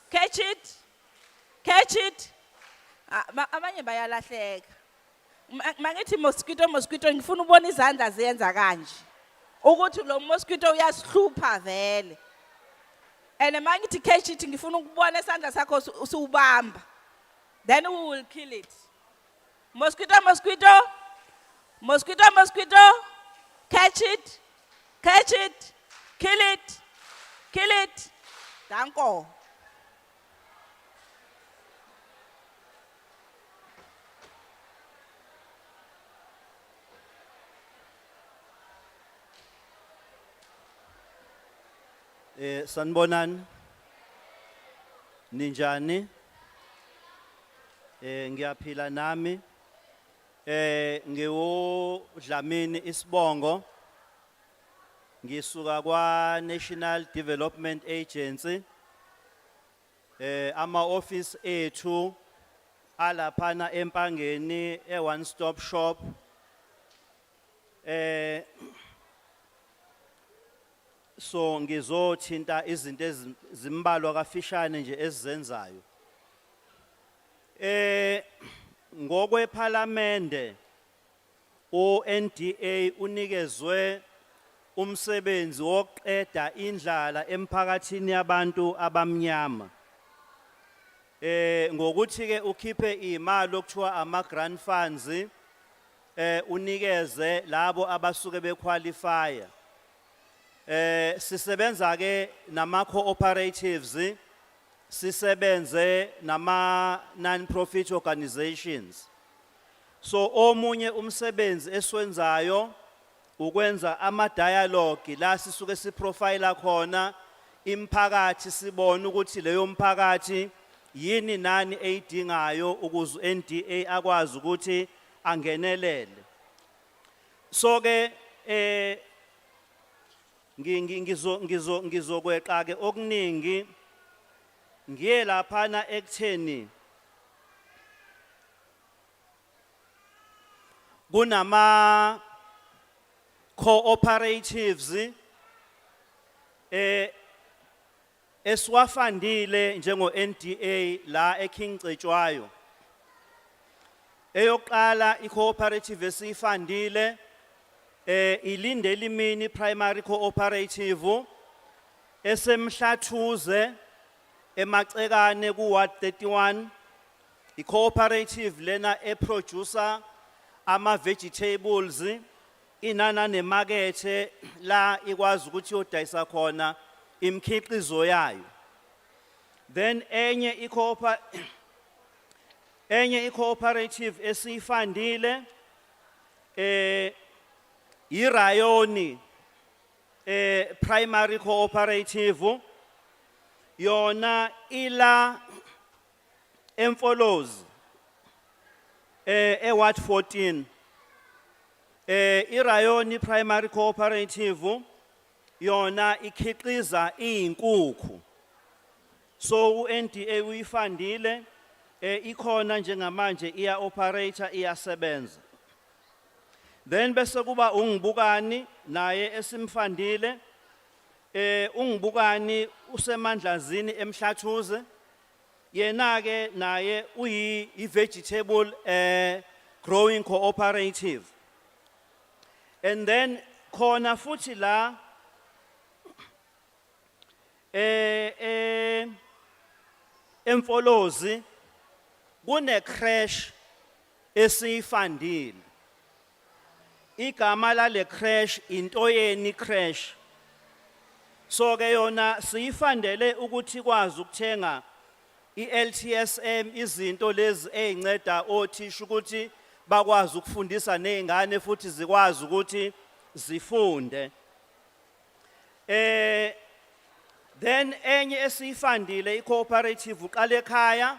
Catch it. Catch it. Abanye bayalahleka. Mangithi mosquito mosquito ngifuna ubona izandla ziyenza kanje. Ukuthi lo mosquito uyasihlupha vele. And mangithi catch it ngifuna ukubona isandla sakho usubamba. Then we will kill it. Mosquito mosquito. Mosquito mosquito. Catch it. Catch it. Kill it. Kill it. Danko. Sanibonani. Ninjani? Ngiyaphila nami. NgiwuDlamini Isibongo. Ngisuka kwa National Development Agency. Ama office ethu alaphana empangeni one stop shop. So ngizothinta izinto ezimbalwa kafishane nje ezizenzayo. Ngokwe parliament uNDA unikezwe umsebenzi wokuqeda indlala emphakathini yabantu abamnyama. Ngokuthi ke ukhiphe imali okuthiwa ama grant funds unikeze labo abasuke bequalifya. Sisebenza ke nama cooperatives sisebenze nama non-profit organizations. So omunye umsebenzi eswenzayo ukwenza ama dialogue la sisuke siprofile khona imphakathi sibone ukuthi leyo mphakathi yini nani eyidingayo ukuze uNDA akwazi ukuthi angenelele. So ke ngizokweqa ke okuningi ngiye laphana ekutheni kunama cooperatives eswafandile njengo NDA la eKingcetshwayo. Eyoqala icooperative esifandile ilindele imini primary cooperative esemhlathuze emacekane ku Ward 31. Icooperative lena eproducer ama vegetables inana nemakethe la ikwazi ukuthi yodayisa khona imkhiqizo yayo. Then enye icooperative esifandile irayoni primary cooperative yona ila Emfolozi Ward 14. Irayoni primary cooperative yona ikhiqiza izinkukhu. So uNDA uyifandile ikhona njengamanje iya operator iyasebenza. Then bese kuba uNgibukani naye esimfandile uNgibukani usemandlazini emhlathuze yena ke naye uyi vegetable growing cooperative. And then khona futhi la Emfolozi kune crash esifandile. Igama la le crash intoyeni crash. So ke yona siyifandele ukuthi kwazi ukuthenga iLTSM izinto lezi ezinceda othisha ukuthi bakwazi ukufundisa nezingane futhi zikwazi ukuthi zifunde. Then enye esifandile icooperative uqale ekhaya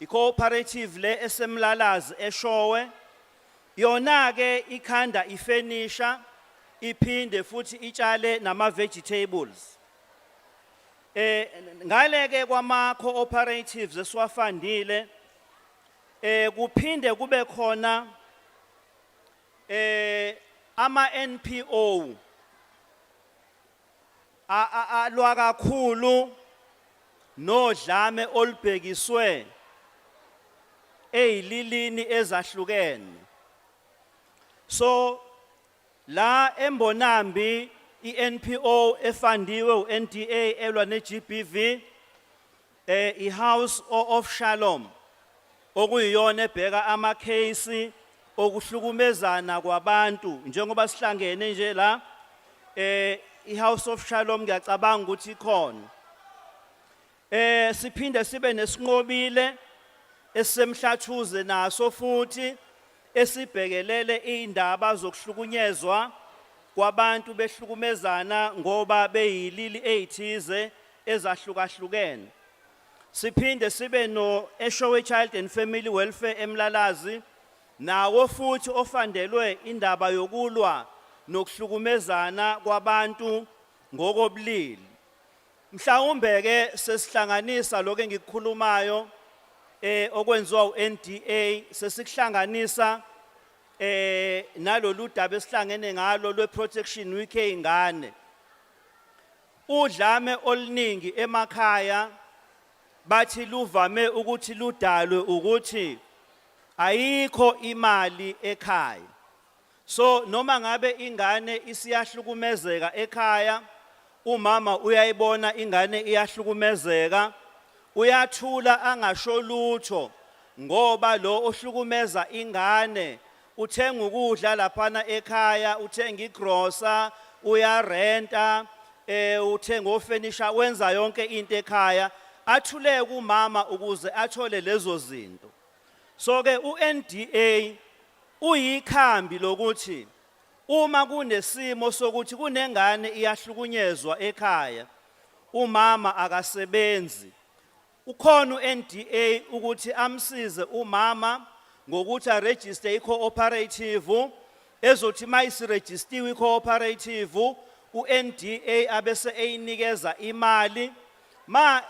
icooperative le esemlalazi eShowe yona ke ikhanda ifurniture iphinde futhi itshale nama vegetables. Ngale ke kwama cooperatives eswafandile kuphinde kube khona ama NPO alwa kakhulu nodlame olubhekiswe ezililini ezahlukene. So la eMbonambi iNPO efandiwe uNDA elwa neGBV iHouse of Shalom okuyiyona ebheka ama case okuhlukumezana kwabantu njengoba sihlangene nje la iHouse of Shalom ngiyacabanga ukuthi ikhona. Siphinde sibe nesinqobile esemhlathuze naso futhi esibhekelele indaba zokuhlukunyezwa kwabantu behlukumezana ngoba beyilili ezithize ezahlukahlukene. Siphinde sibe no Eshowe Child and Family Welfare emlalazi nawo futhi ofandelwe indaba yokulwa nokuhlukumezana kwabantu ngokobulili. Mhlawumbe ke sesihlanganisa lokho engikukhulumayo okwenziwa uNDA sesihlanganisa nalolu daba esihlangene ngalo lweprotection week eyingane. Udlame oluningi emakhaya bathi luvame ukuthi ludalwe ukuthi ayikho imali ekhaya. So noma ngabe ingane isiyahlukumezeka ekhaya umama uyayibona ingane iyahlukumezeka uyathula angasho lutho ngoba lo ohlukumeza ingane uthenga ukudla laphana ekhaya uthenga igrosa uyarenta uthenga ofurniture wenza yonke into ekhaya athuleke umama ukuze athole lezo zinto. So ke uNDA uyikhambi lokuthi uma kunesimo sokuthi kunengane iyahlukunyezwa ekhaya, umama akasebenzi, ukhona uNDA ukuthi amsize umama ngokuthi aregister i-cooperative, ezothi mayisiregistiwe i-cooperative, uNDA abese eyinikeza imali. Ma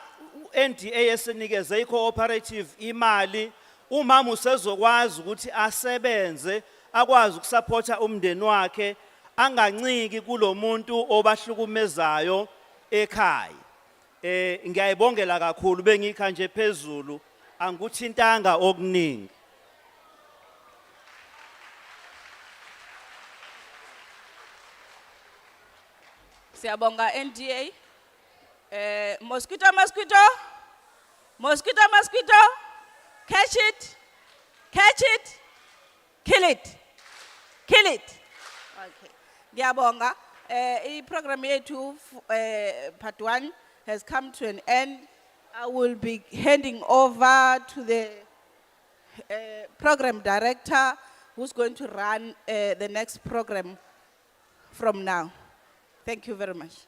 uNDA esenikeze i-cooperative imali, umama usezokwazi ukuthi asebenze, akwazi ukusupporta umndeni wakhe, anganciki kulomuntu obahlukumezayo ekhaya. Ngiyayibongela kakhulu bengikha nje phezulu, angikuthintanga okuningi. Siyabonga NDA. Mosquito, mosquito. Mosquito, mosquito. Catch it. Catch it. Kill it. Kill it. Okay. Ngiyabonga. I-program yethu part 1 has come to an end. I will be handing over to the program director who's going to run the next program from now. Thank you very much.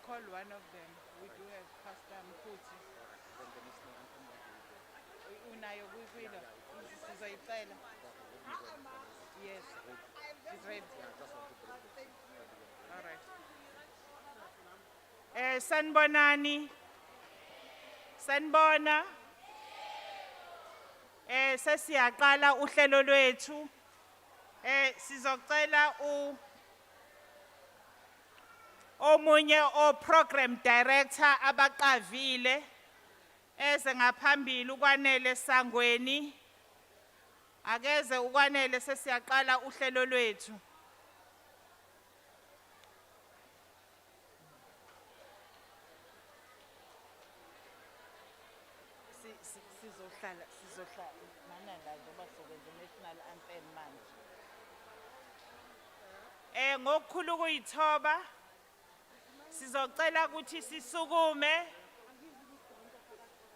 call one of them. We do have Pastor Mkhuthi. Unayo kuyikwilo. Sizoyicela. Yes. She's ready. All right. Sanbonani. Sanbona. Sesiyaqala uhlelo lwethu. Sizocela omunye program director abaqavile eze ngaphambili ukwanele Sangweni. Akeze ukwanele sesiyaqala uhlelo lwethu. Sizohlala mananga njengoba sokwenza national anthem manje. Ngokukhulu kuyithoba sizocela ukuthi sisukume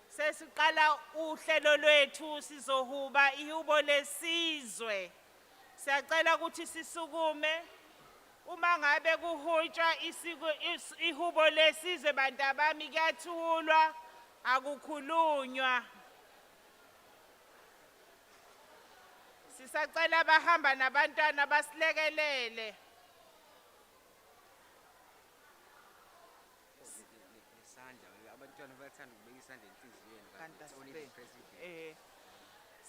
sesiqala uhlelo lwethu sizohuba ihubo lesizwe. Siyacela ukuthi sisukume uma ngabe kuhutshwa ihubo lesizwe bantu abami kuyathulwa akukhulunywa. Sisacela abahamba nabantwana basilekelele.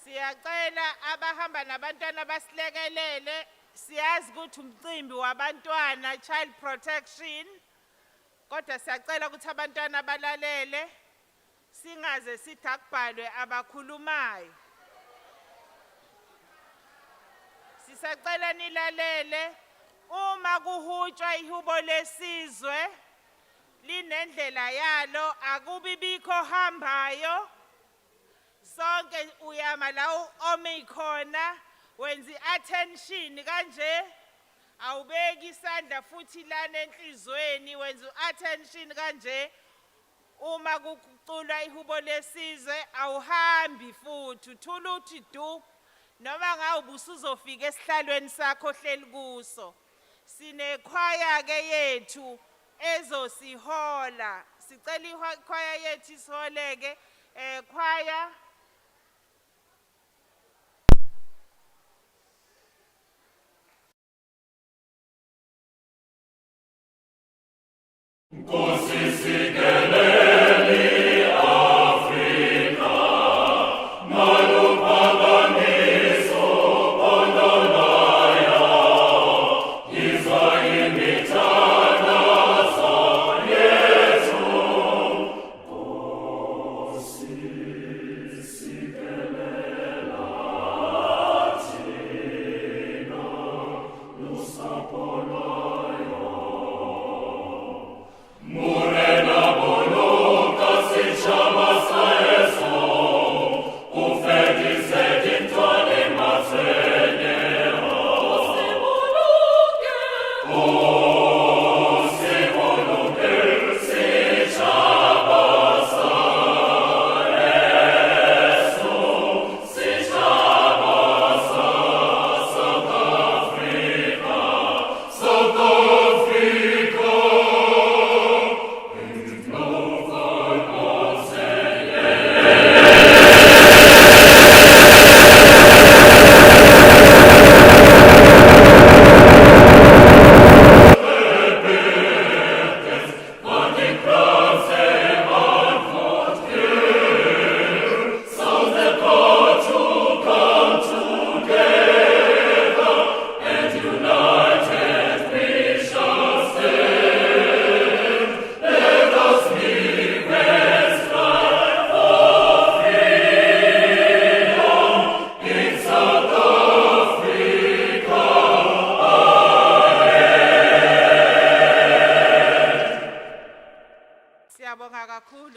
Siyacela abahamba nabantwana basilekelele. Siyazi ukuthi umcimbi wabantwana child protection. Kodwa siyacela ukuthi abantwana balalele. Singaze sithi akubhalwe abakhulumayo. Sisacela nilalele uma kuhutshwa ihubo lesizwe linendlela yalo akubi bikho hambayo. Sonke uyama la ome ikhona wenza attention kanje awubeki isandla futhi lana enhlizweni wenza attention kanje. Uma kuculwa ihubo lesizwe awuhambi futhi uthula uthi du noma ngabe usuzofika esihlalweni sakho hleli kuso. Sinekhwaya ke yethu ezosihola. Sicela ikhwaya yethu isiholeke khwaya.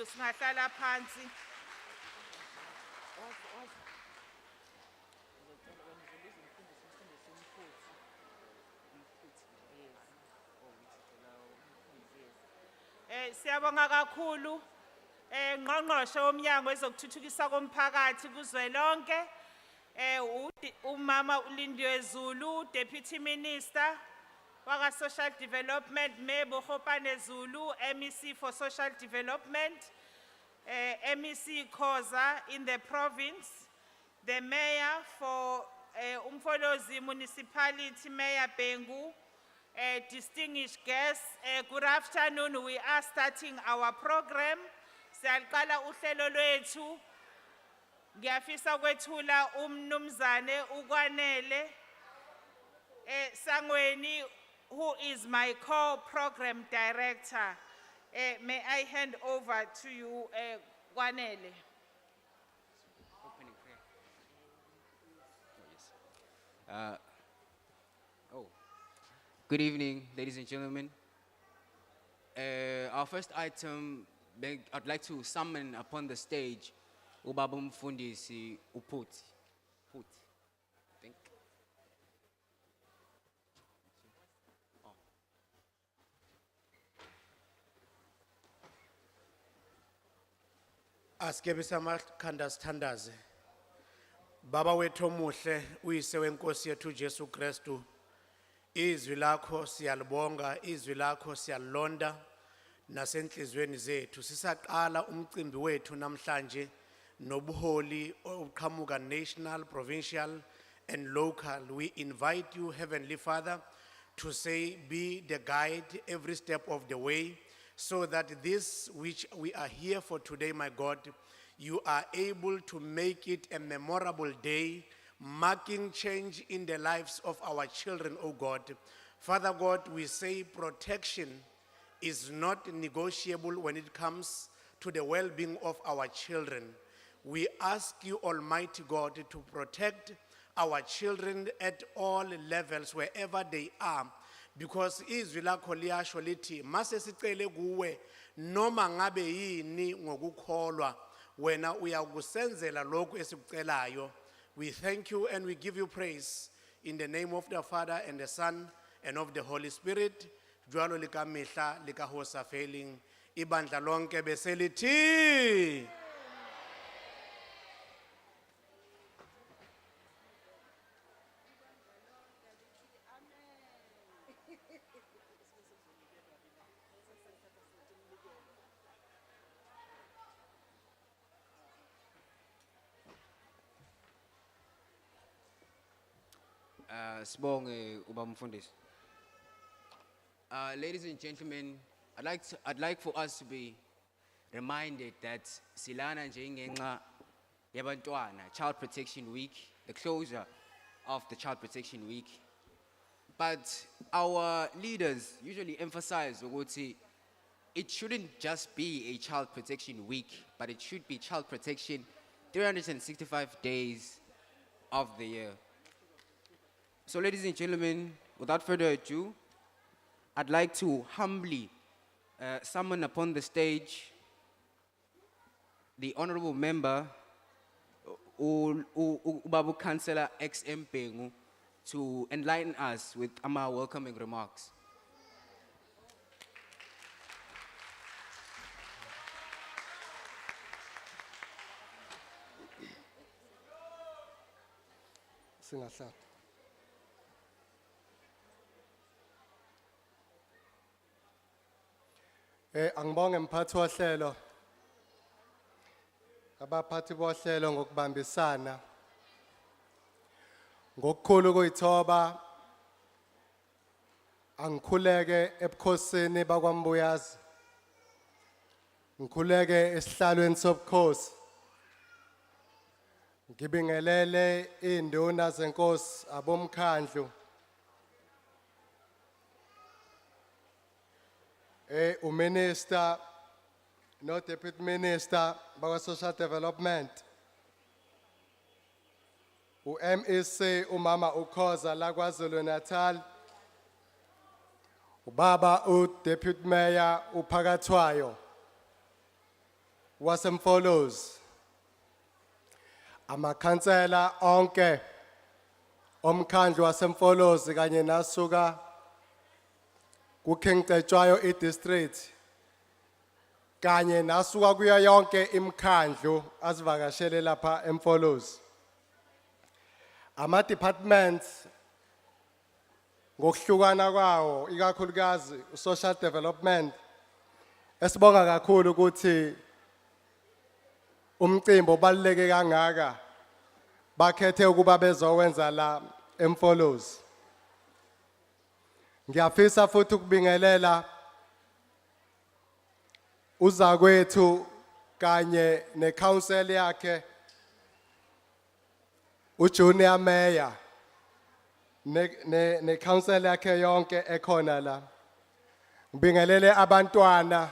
Singahlala phansi. Siyabonga kakhulu ngqongqoshe womnyango ezokuthuthukisa komphakathi kuzwelonke umama uLindiwe Zulu, Deputy Minister, waka social development, Mebo Hopane Zulu, MEC for social development, MEC Koza in the province, the mayor for Umfolozi municipality, Mayor Bengu, distinguished guests, good afternoon. We are starting our program. Siyaqala uhlelo lwethu. Ngiyafisa ukwethula umnumzane uKwanele Sangweni, who is my co-program director. May I hand over to you, Kwanele. Good evening, ladies and gentlemen. Our first item, I'd like to summon upon the stage Ubaba Mfundisi Uputi. Think. Askebe samakhandla sithandaze. Baba wethu omuhle uyise wenkosi yethu Jesu Kristu. Izwi lakho siyalibonga, izwi lakho siyalonda nasenhlizweni zethu. Sisaqala umcimbi wethu namhlanje nobuholi oqhamuka national, provincial and local. We invite you, Heavenly Father, to say be the guide every step of the way, so that this which we are here for today, my God, you are able to make it a memorable day, marking change in the lives of our children, oh God. Father God, we say protection is not negotiable when it comes to the well-being of our children. We ask you, Almighty God, to protect our children at all levels, wherever they are, because izwi lakho liyasho lithi mase sicele kuwe noma ngabe yini ngokukholwa wena uyakusenzela lokho esikucelayo. We thank you and we give you praise in the name of the Father and the Son and of the Holy Spirit. Jwalo lika mihla lika hosa failing ibandla lonke beselithi. Sibonge Ubaba Mfundisi. Ladies and gentlemen, I'd like for us to be reminded that silana njengenxa yabantwana, Child Protection Week, the closure of the Child Protection Week. But our leaders usually emphasize ukuthi it shouldn't just be a Child Protection Week, but it should be Child Protection 365 days of the year. So ladies and gentlemen, without further ado, I'd like to humbly summon upon the stage the honorable member, Ubabu Councillor XM Bengu, to enlighten us with our welcoming remarks. Singahlala. Angibonge mphathi wohlelo. Abaphathi bohlelo ngokubambisana. Ngokukhulu kuyithoba angikhuleke ebukhosini bakwaMbuyazi. Ngikhuleke esihlalweni sobukhosi. Ngibingelele induna zenkosi abomkhandlu. uMinister no Deputy Minister bakwa Social Development. uMEC umama uKhoza la KwaZulu-Natal. Ubaba uDeputy Mayor uPhakathwayo waseMfolozi. Amakhansela onke omkhandlu waseMfolozi kanye nasuka kuKhengcetshwayo idistrict kanye nasuka kuya yonke imkhandlu asivakashele lapha eMfolozi. Ama departments ngokuhlukana kwawo ikakhulukazi social development esibonga kakhulu ukuthi umcimbi obaluleke kangaka bakhethe ukuba bezowenza la eMfolozi. Ngiyafisa futhi ukubingelela uzakwethu kanye necouncil yakhe uJunior Mayor necouncil yakhe yonke ekhona la. Ngibingelele abantwana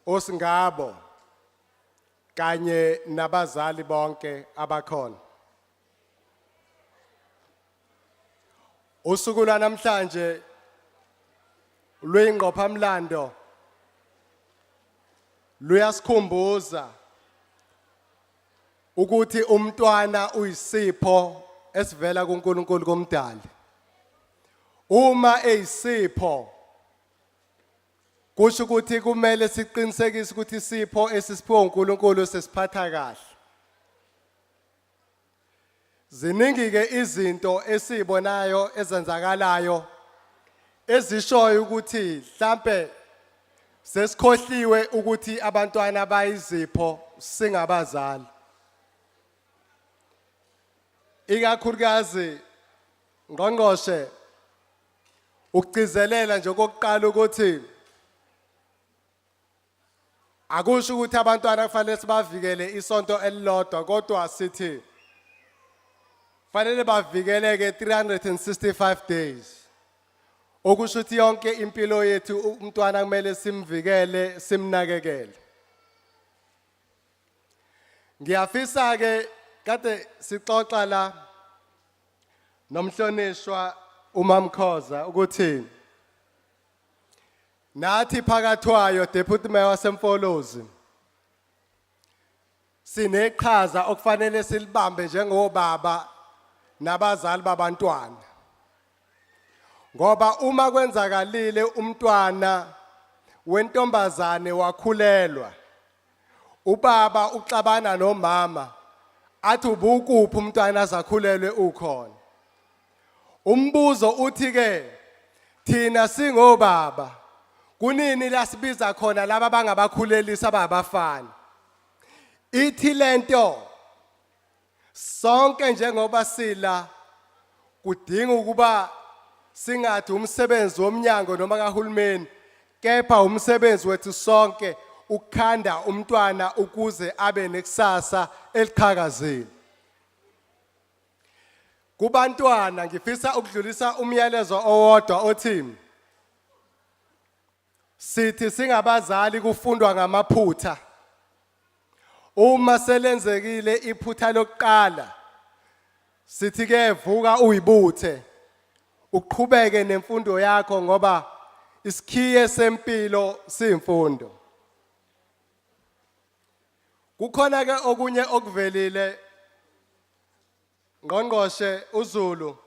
osingabo kanye nabazali bonke abakhona. Usuku lwanamhlanje luyingqophamlando luyasikhumbuza ukuthi umntwana uyisipho esivela kuNkulunkulu komdali. Uma eyisipho kusho ukuthi kumele siqinisekise ukuthi isipho esisiphiwe uNkulunkulu sesiphatha kahle. Ziningi ke izinto esibonayo ezenzakalayo ezishoyo ukuthi mhlambe sesikhohliwe ukuthi abantwana bayizipho singabazali. Ikakhulukazi ngqongqoshe ukugcizelela nje kokuqala ukuthi akusho ukuthi abantwana kufanele sibavikele isonto elilodwa kodwa sithi fanele bavikeleke 365 days. Okusho ukuthi yonke impilo yethu umntwana kumele simvikele simnakekele. Ngiyafisa ke kade sixoxa la nomhlonishwa uMamkhoza ukuthi nathi phakathwayo deputy mayor waseMfolozi sineqhaza okufanele silibambe njengobaba nabazali babantwana. Ngoba uma kwenzakalile umntwana wentombazane wakhulelwa ubaba uxabana nomama athi ubukuphi umntwana azakhulelwe ukhona. Umbuzo uthi ke thina singobaba kunini lasibiza khona laba bangabakhulelisa ababafana. Ithi lento sonke njengoba sila kudinga ukuba singathi umsebenzi womnyango noma kahulumeni kepha umsebenzi wethu sonke ukukhanda umntwana ukuze abe nekusasa eliqhakazile. Kubantwana ngifisa ukudlulisa umyalezo owodwa othi sithi singabazali kufundwa ngamaphutha. Uma selenzekile iphutha lokuqala sithi ke vuka uyibuthe uqhubeke nemfundo yakho ngoba isikhiye sempilo simfundo. Kukhona ke okunye okuvelile ngqongqoshe uZulu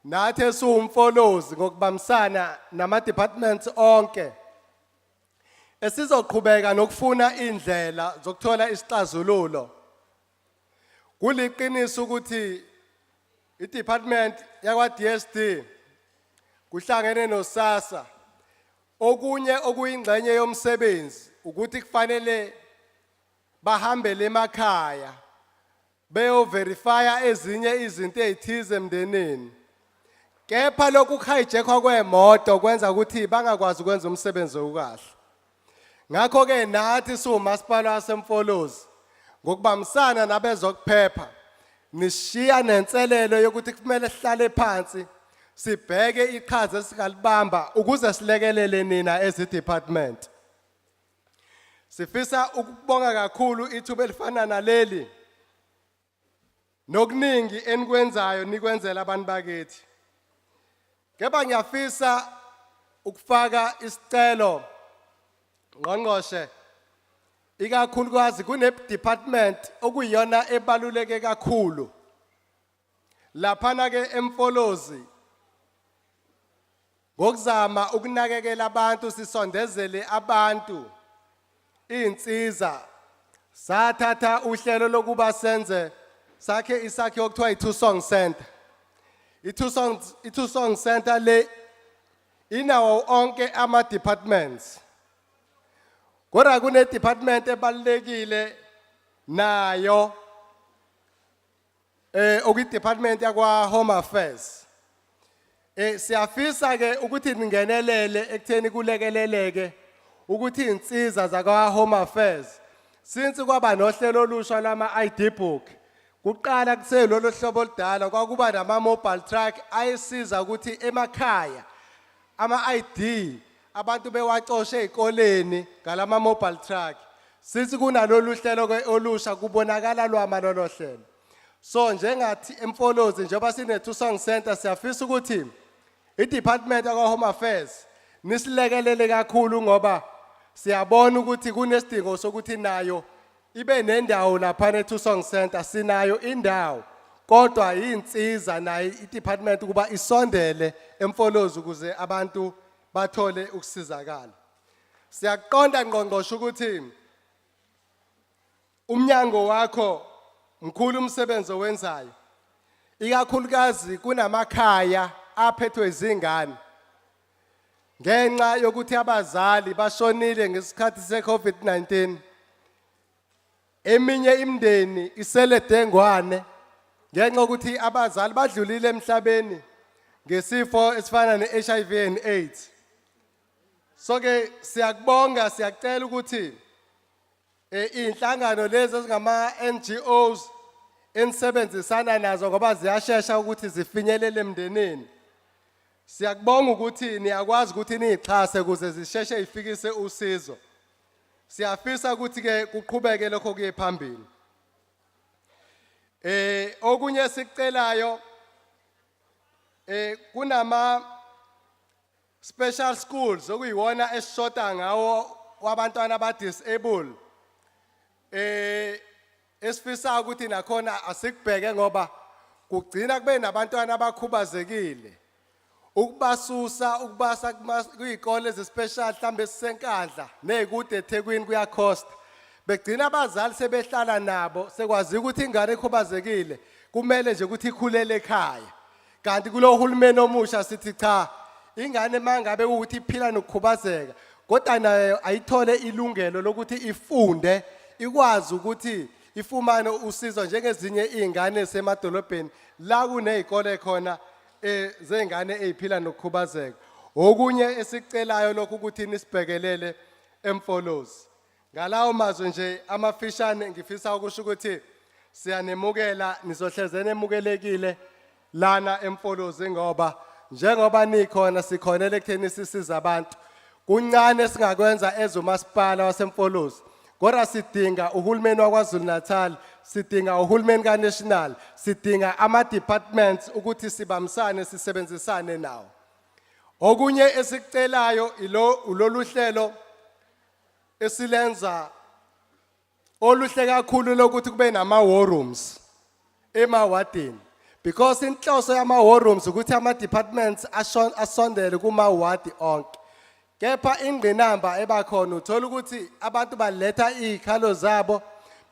nathi esiwumfolozi ngokubambisana nama departments onke esizoqhubeka nokufuna indlela zokuthola isixazululo. Kuliqiniso ukuthi idepartment yakwa DSD kuhlangene noSASSA okunye okuyingxenye yomsebenzi ukuthi kufanele bahambele emakhaya beyo verify ezinye izinto ezithize emndenini. Kepha lokhu hijackwa kwemoto kwenza ukuthi bangakwazi ukwenza umsebenzi okahle. Ngakho ke nathi siwumasipala waseMfolozi ngokubambisana nabezokuphepha nishiya nenselelo yokuthi kumele sihlale phansi sibheke iqhaza esikalibamba ukuze silekelele nina ezidepartment. Sifisa ukubonga kakhulu ithuba elifana naleli nokuningi enikwenzayo nikwenzela abantu bakithi. Kepha ngiyafisa ukufaka isicelo ngqongqoshe ikakhulukazi kune department okuyiyona ebaluleke kakhulu laphana ke eMfolozi ngokuzama ukunakekela abantu sisondezele abantu insiza sathatha uhlelo lokuba senze sakhe isakhe okuthiwa i2 Song Center. i-Two-Song Center le inawo onke ama departments. Kodwa kune department ebalekile nayo oku department yakwa Home Affairs. Siyafisa ke ukuthi ningenelele ekutheni kulekeleleke ukuthi insiza zakwa Home Affairs since kwaba nohlelo olusha lama ID book kuqala kuselolo hlobo oludala kwakuba nama mobile truck ayisiza ukuthi emakhaya ama ID abantu bewacoshe ezikoleni ngalama mobile truck since kunalolu hlelo ke olusha kubonakala lwama lolo hlelo. So njengathi emfolozi njengoba sine Two-Song Center siyafisa ukuthi i-department yakwa Home Affairs nisilekelele kakhulu ngoba siyabona ukuthi kunesidingo sokuthi nayo ibe nendawo lapha ne-Two-Song Center sinayo indawo kodwa insiza nayo i-department kuba isondele emfolozi ukuze abantu bathole ukusizakala. Siyaqonda ngqongqosho ukuthi umnyango wakho mkhulu umsebenzi owenzayo ikakhulukazi kunamakhaya aphethwe izingane ngenxa yokuthi abazali bashonile ngesikhathi se-COVID-19 eminye imindeni isele dengwane ngenxa yokuthi abazali badlulile emhlabeni ngesifo esifana ne-HIV and AIDS. So ke siyakubonga siyacela ukuthi inhlangano lezi ezingama NGOs ensebenzisana nazo ngoba ziyashesha ukuthi zifinyelele emndenini. Siyakubonga ukuthi niyakwazi ukuthi nixhase ukuze zisheshe ifikise usizo. Siyafisa ukuthi ke kuqhubeke lokho kuye phambili. Okunye sicelayo kunama special schools okuyiwona esishota ngawo wabantwana aba disabled. Esifisa ukuthi nakhona asikubheke ngoba kugcina kube nabantwana abakhubazekile. Ukubasusa ukubasa kuyikole ezespecial mhlambe sisenkandla nezikude eThekwini kuya cost. Begcina abazali sebehlala nabo sekwazi ukuthi ingane ekhubazekile kumele nje ukuthi ikhulele ekhaya. Kanti kulo hulumeni omusha sithi cha ingane mangabe ukuthi iphila nokukhubazeka kodwa nayo ayithole ilungelo lokuthi ifunde ikwazi ukuthi ifumane usizo njengezinye izingane esemadolobheni la kunezikole khona zengane eziphila nokukhubazeka. Okunye esicelayo lokho ukuthi nisibhekelele emfolozi. Ngalawo mazwi nje amafishane ngifisa ukusho ukuthi siyanemukela nizohlezene emukelekile lana emfolozi ngoba njengoba nikhona sikhonele ekutheni sisiza abantu. Kuncane singakwenza ezomasipala wasemfolozi. Kodwa sidinga uhulumeni waKwaZulu-Natal, sidinga uhulumeni kaNational, sidinga ama departments ukuthi sibamsane sisebenzisane nawo. Okunye esicelayo ulolu hlelo esilenza oluhle kakhulu lokuthi kube nama war rooms emawadini because inhloso yama war rooms ukuthi ama departments asondele kuma ward onke. Kepha ingqinamba ebakhona uthola ukuthi abantu baletha izikhalo zabo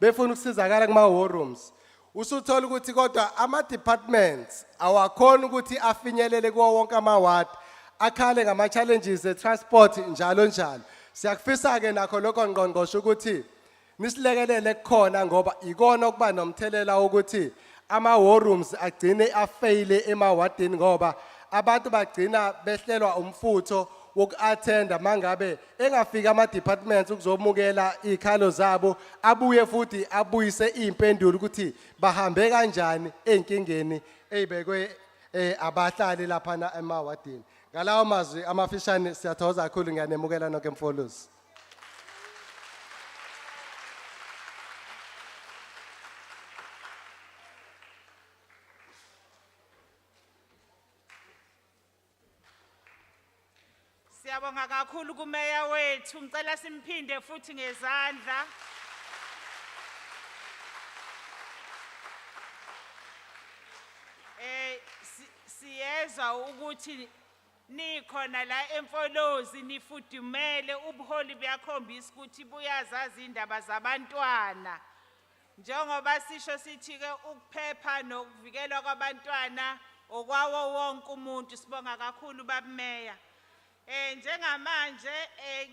befuna ukusizakala kuma war rooms. Usuthola ukuthi kodwa ama departments awakhona ukuthi afinyelele kuwo wonke ama ward akhale ngama challenges etransport njalo njalo. Siyakufisa ke nakho lokho ngqongqosho ukuthi nisilekelele kukhona ngoba ikona okuba nomthelela ukuthi ama war rooms agcine afaile emawadini ngoba abantu bagcina behlelwa umfutho woku-attenda mangabe engafika ama departments ukuzomukela izikhalo zabo abuye futhi abuyise impendulo ukuthi bahambe kanjani ezinkingeni ezibekwe abahlali lapha emawadini. Ngalawo mazwi amafishane siyathokoza kakhulu ngiyanemukela nonke emfolozi. Siyabonga kakhulu kumeya wethu ngicela simphinde futhi ngezandla. Siyezwa ukuthi nikhona la emfolozi nifudumele ubuholi buyakhombisa ukuthi buyazazi indaba zabantwana. Njengoba sisho sithi ke ukuphepha nokuvikelwa kwabantwana okwawo wonke umuntu. Sibonga kakhulu babumeya. Njengamanje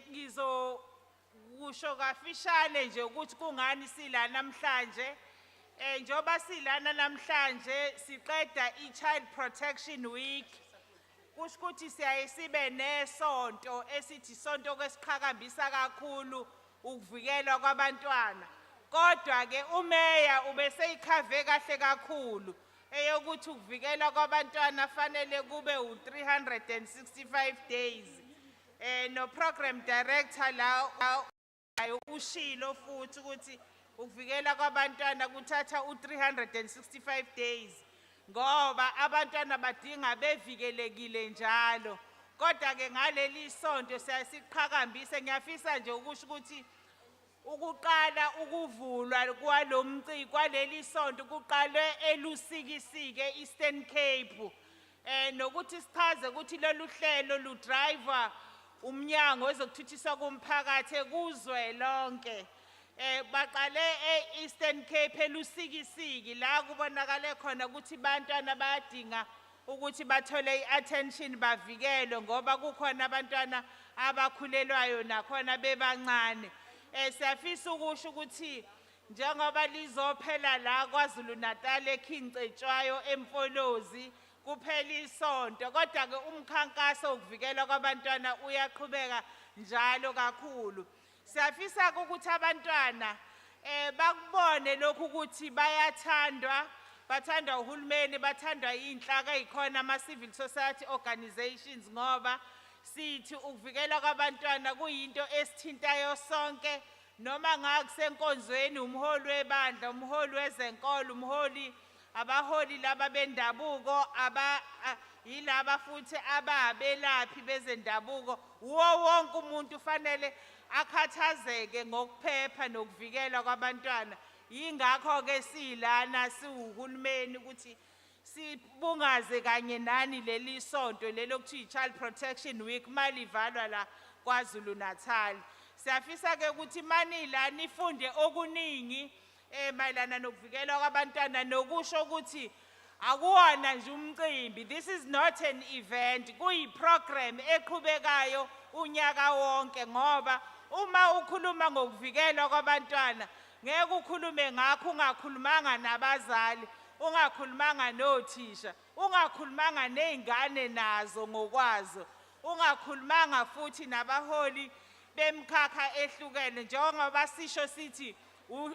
ngizokusho kafishane nje ukuthi kungani sila namhlanje. Njoba silana namhlanje siqeda i-Child Protection Week. Kusho ukuthi siyaye sibe nesonto esithi sonto kwesiqhakambisa kakhulu ukuvikelwa kwabantwana. Kodwa ke umeya ubeseyikhave kahle kakhulu eyokuthi ukuvikelwa kwabantwana fanele kube u365 days. No program director la ushilo futhi ukuthi ukuvikela kwabantwana kuthatha u365 days ngoba abantwana badinga bevikelekile njalo. Kodwa ke ngaleli sonto siyasiqhakambise ngiyafisa nje ukusho ukuthi ukuqala ukuvulwa kwaleli sonto kuqalwe elusikisike Eastern Cape. Nokuthi sichaze ukuthi lolu hlelo ludriver umnyango wezokuthuthukiswa komphakathi kuzwe lonke. Baqale e-Eastern Cape elusikisiki la kubonakale khona ukuthi abantwana bayadinga ukuthi bathole i-attention bavikelwe ngoba kukhona abantwana abakhulelwayo nakhona bebancane. Siyafisa ukusho ukuthi njengoba lizophela la KwaZulu-Natal eKhincetshwayo eMfolozi kuphela isonto kodwa ke umkhankaso wokuvikelwa kwabantwana uyaqhubeka njalo kakhulu. Siyafisa ukuthi abantwana bakubone lokhu ukuthi bayathandwa, bathandwa uhulumeni, bathandwa inhlaka ezikhona ama-civil society organizations ngoba sithi ukuvikelwa kwabantwana kuyinto esithintayo sonke noma ngakusenkonzweni umholi webandla, umholi wezenkolo, abaholi laba bendabuko, yilaba futhi ababelaphi bezendabuko. Wonke umuntu ufanele akhathazeke ngokuphepha nokuvikelwa kwabantwana. Yingakho ke silana siwuhulumeni ukuthi sibungaze kanye nani leli sonto lelo kuthi i-Child Protection Week malivalwa la KwaZulu-Natal. Siyafisa ke ukuthi manila nifunde okuningi mayelana nokuvikelwa kwabantwana nokusho ukuthi akuwona nje umcimbi. This is not an event, kuyiprogram eqhubekayo unyaka wonke ngoba uma ukhuluma ngokuvikelwa kwabantwana ngeke ukhulume ngakho ungakhulumanga nabazali, ungakhulumanga nothisha, ungakhulumanga nezingane nazo ngokwazo, ungakhulumanga futhi nabaholi bemkhakha ehlukene njengoba sisho sithi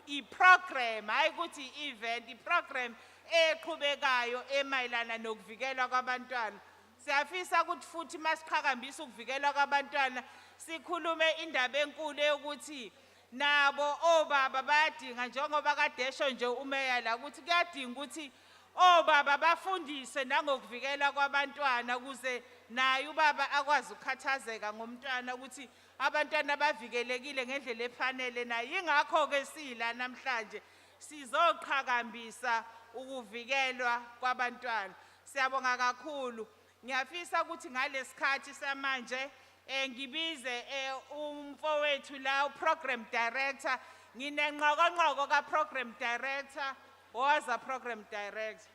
i-program hayi ukuthi i-event, i-program eqhubekayo emayelana nokuvikelwa kwabantwana. Siyafisa ukuthi futhi masiqhakambisa ukuvikelwa kwabantwana sikhulume indaba enkulu yokuthi nabo obaba bayadinga njengoba kadesho nje umeya la ukuthi kuyadinga ukuthi obaba bafundiswe nangokuvikelwa kwabantwana ukuze naye ubaba akwazi ukukhathazeka ngomntwana ukuthi abantwana bavikelekile ngendlela efanele naye. Yingakho ke sila namhlanje sizoqhakambisa ukuvikelwa kwabantwana. Siyabonga kakhulu. Ngiyafisa ukuthi ngalesikhathi samanje ngibize umfowethu la program director. Nginenqokonqoko ka program director. Waza program director.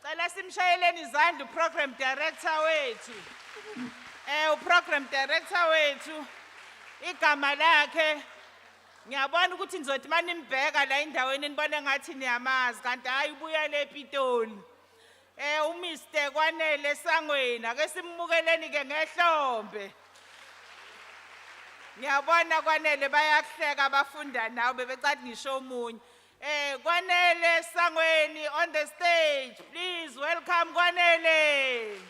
Cela simshayeleni izandla program director wethu. Program director wethu igama lakhe ngiyabona ukuthi nizothi manimbheka la endaweni nibone ngathi niyamazi kanti hayi ubuya lePitoli. Mr. Kwanele Sangweni ake simmukeleni ke ngehlombe. Ngiyabona Kwanele bayakuhleka abafunda nawe bebecathi ngisho omunye. Kwanele Sangweni on the stage. Please welcome Kwanele.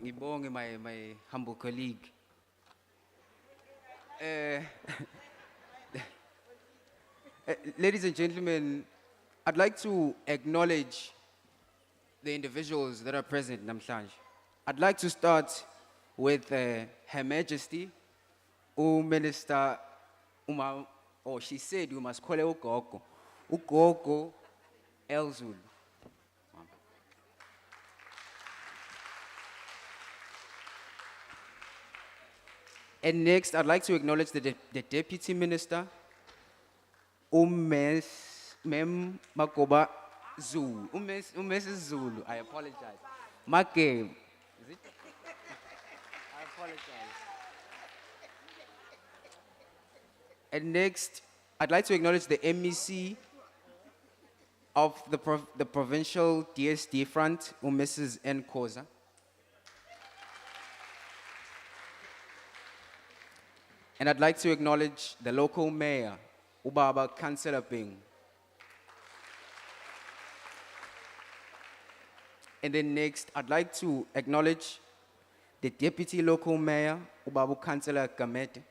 Ngibonge my humble colleague. Ladies and gentlemen, I'd like to acknowledge the individuals that are present namhlanje. I'd like to start with Her Majesty, Minister she said you must call her Ugogo. Ugogo Zulu. And next, I'd like to acknowledge the Deputy Minister, Mem Makoba Zulu. Mrs. Zulu. I apologize. Make. Is it? I apologize. And next, I'd like to acknowledge the MEC of the provincial DSD front, Mrs. N. Koza. And I'd like to acknowledge the local mayor, Ubaba Councillor Ping. And then next, I'd like to acknowledge the deputy local mayor, Ubaba Councillor Kamete.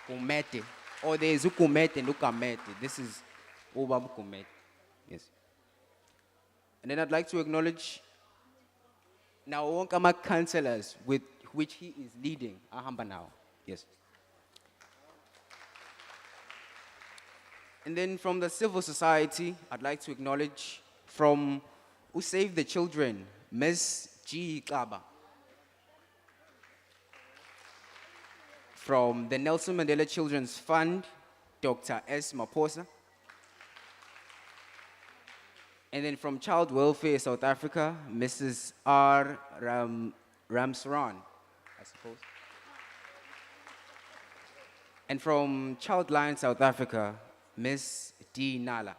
Kumete. Or there is Ukumete and Ukamete. This is Ubaba Kumete. Yes. And then I'd like to acknowledge now Wonkama councillors with which he is leading Ahamba now. Yes. And then from the civil society, I'd like to acknowledge from Who Save the Children, Ms. G. Kaba. From the Nelson Mandela Children's Fund, Dr. S. Maposa. And then from Child Welfare South Africa, Mrs. R. Ramsaran, I suppose. And from Childline South Africa, Ms. D. Nala.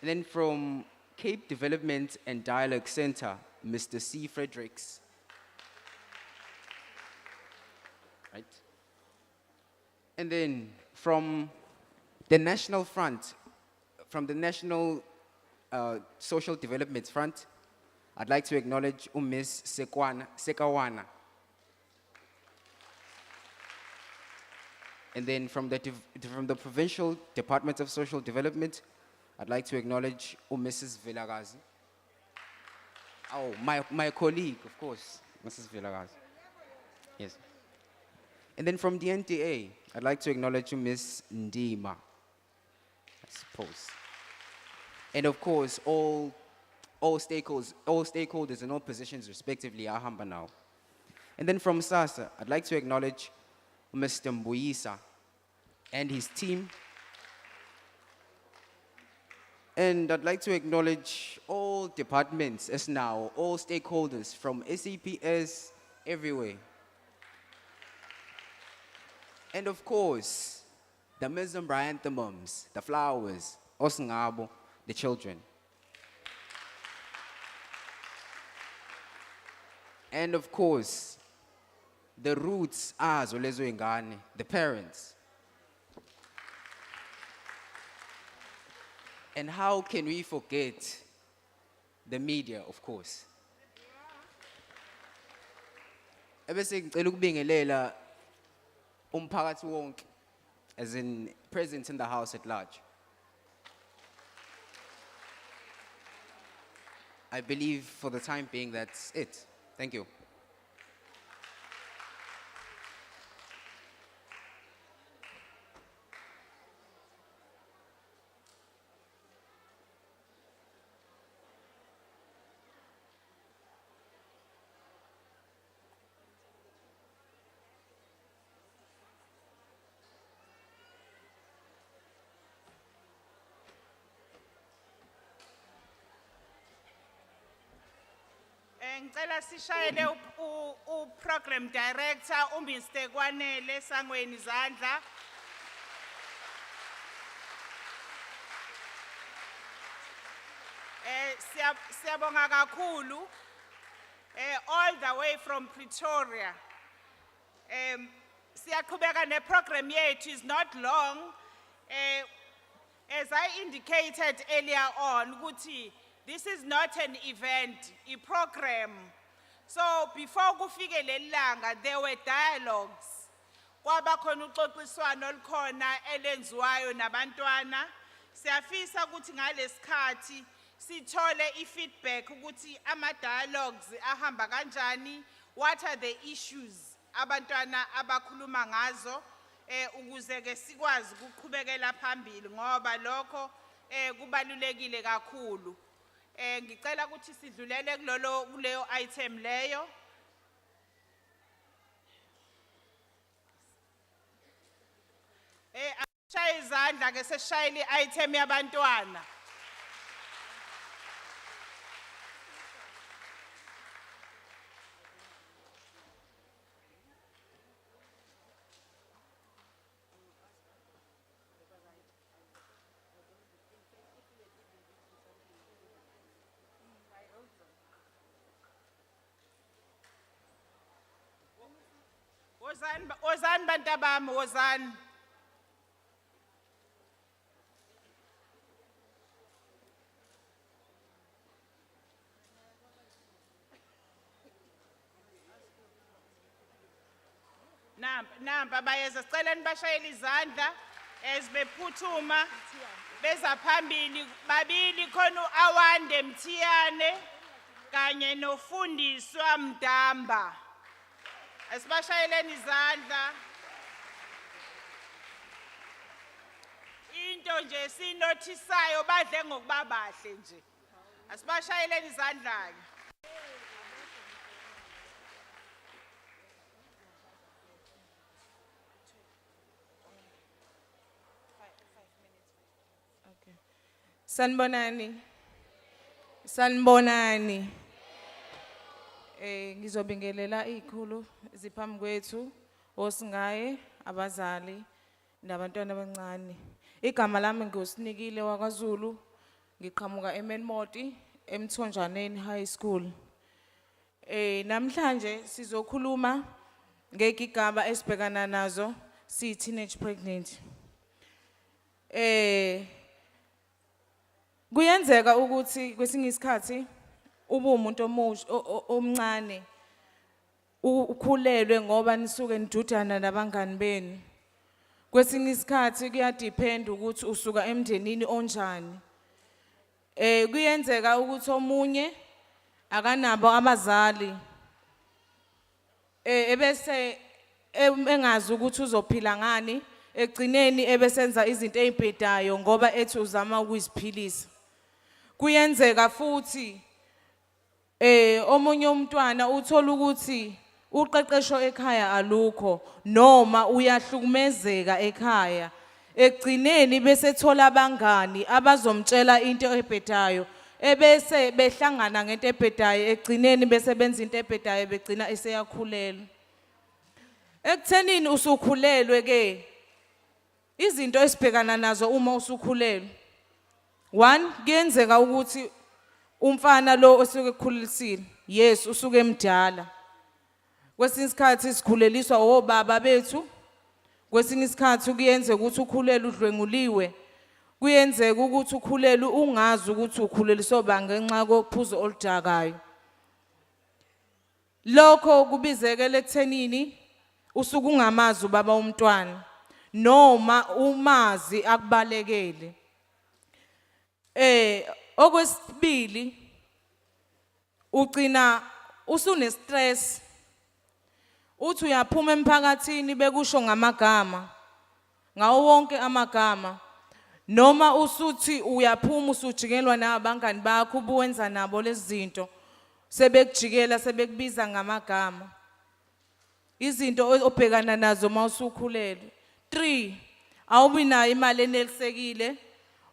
And then from Cape Development and Dialogue Center, Mr. C. Fredericks. Right? And then from the National Front, from the National Social Development Front, I'd like to acknowledge Ms. Sekawana. And then from the Provincial Department of Social Development, I'd like to acknowledge Mrs. Vilagazi. Oh, my colleague, of course, Mrs. Vilagazi. Yes. And then from the NTA, I'd like to acknowledge Ms. Ndima, I suppose. And of course, all stakeholders in all positions respectively are Ahamba now. And then from SASA, I'd like to acknowledge Mr. Mbuyisa and his team. And I'd like to acknowledge all departments as now, all stakeholders from SAPS everywhere. And of course, the mesembryanthemums, the flowers, Osngabo, the children. And of course, the roots are Zolezo Ingane, the parents. And how can we forget the media, of course? Ebese ngicela ukubingelela umphakathi wonke, as in present in the house at large. I believe for the time being that's it. Thank you. Ngicela sishayele program director uMr Kwanele Sangweni Zandla. Siyabonga kakhulu all the way from Pretoria. Siyaqhubeka ne program yethu is not long. As I indicated earlier on, ukuthi this is not an event, a program. So before kufike lelanga, there were dialogues. Kwaba khona uxoxiswano olukhona elenziwayo nabantwana. Siyafisa ukuthi ngalesikhathi sithole ifeedback ukuthi ama dialogues ahamba kanjani, what are the issues abantwana abakhuluma ngazo, ukuze ke sikwazi ukuqhubekela phambili ngoba lokho kubalulekile kakhulu. Ngicela ukuthi sidlulele kuleyo item leyo. sishaye izandla ke seshayile item yabantwana. Wozani bantabami, wozani. Namba bayeza siceleni bashayela izandla ezibephuthuma beza phambili babili khona uAwande Mthiyane kanye nofundiswa Mdamba. Esibashayeleni izandla. Into nje sinothisayo badle ngokuba bahle nje. Asibashayeleni izandla ke. Okay. Sanibonani. Ngizobingelela izikhulu ziphambi kwethu osingaye abazali nabantwana abancane. Igama lami ngosinikile wakwaZulu, ngiqhamuka eMenmoti eMthonjaneni High School. Namhlanje sizokhuluma ngegigaba esibhekana nazo si teenage pregnant. Kuyenzeka ukuthi kwesinye isikhathi ube umuntu omncane ukhulelwe ngoba nisuke nidudana nabangani benu. Kwesinye isikhathi kuyadepend ukuthi usuka emndenini onjani. Kuyenzeka ukuthi omunye akanabo abazali ebese engazi ukuthi uzophila ngani, egcineni ebesenza izinto ezibhedayo ngoba ethi uzama ukuziphilisa. Kuyenzeka futhi omunye umntwana uthola ukuthi uqeqesho ekhaya alukho noma uyahlukumezeka ekhaya, egcineni bese thola abangani abazomtshela into ebhedayo ebese behlangana ngento ebhedayo, egcineni bese benza into ebhedayo begcina eseyakhulelwa. Ekuthenini usukhulelwe ke izinto esibhekana nazo uma usukhulelwe. 1, kuyenzeka ukuthi umfana lo osuke ekhulisile, yes usuke emdala. Kwesinye isikhathi sikhuleliswa obaba bethu. Kwesinye isikhathi kuyenzeka ukuthi ukhulelwe udlwenguliwe. Kuyenzeka ukuthi ukhulelwe ungazi ukuthi ukhuleliswa ngenxa kophuzo oludakayo. Lokho kubizekela ekuthenini usuke ungamazi ubaba umntwana noma umazi akubalekele. Okwesibili ugcina usune stress. Uthi uyaphuma emphakathini bekusho ngamagama, ngawo wonke amagama, noma usuthi uyaphuma usujikelwa nabangani bakho ubuwenza nabo lezi zinto, sebekujikela sebekubiza ngamagama. Izinto obhekana nazo mawusukhulelwe. 3, awubi nayo imali enelisekile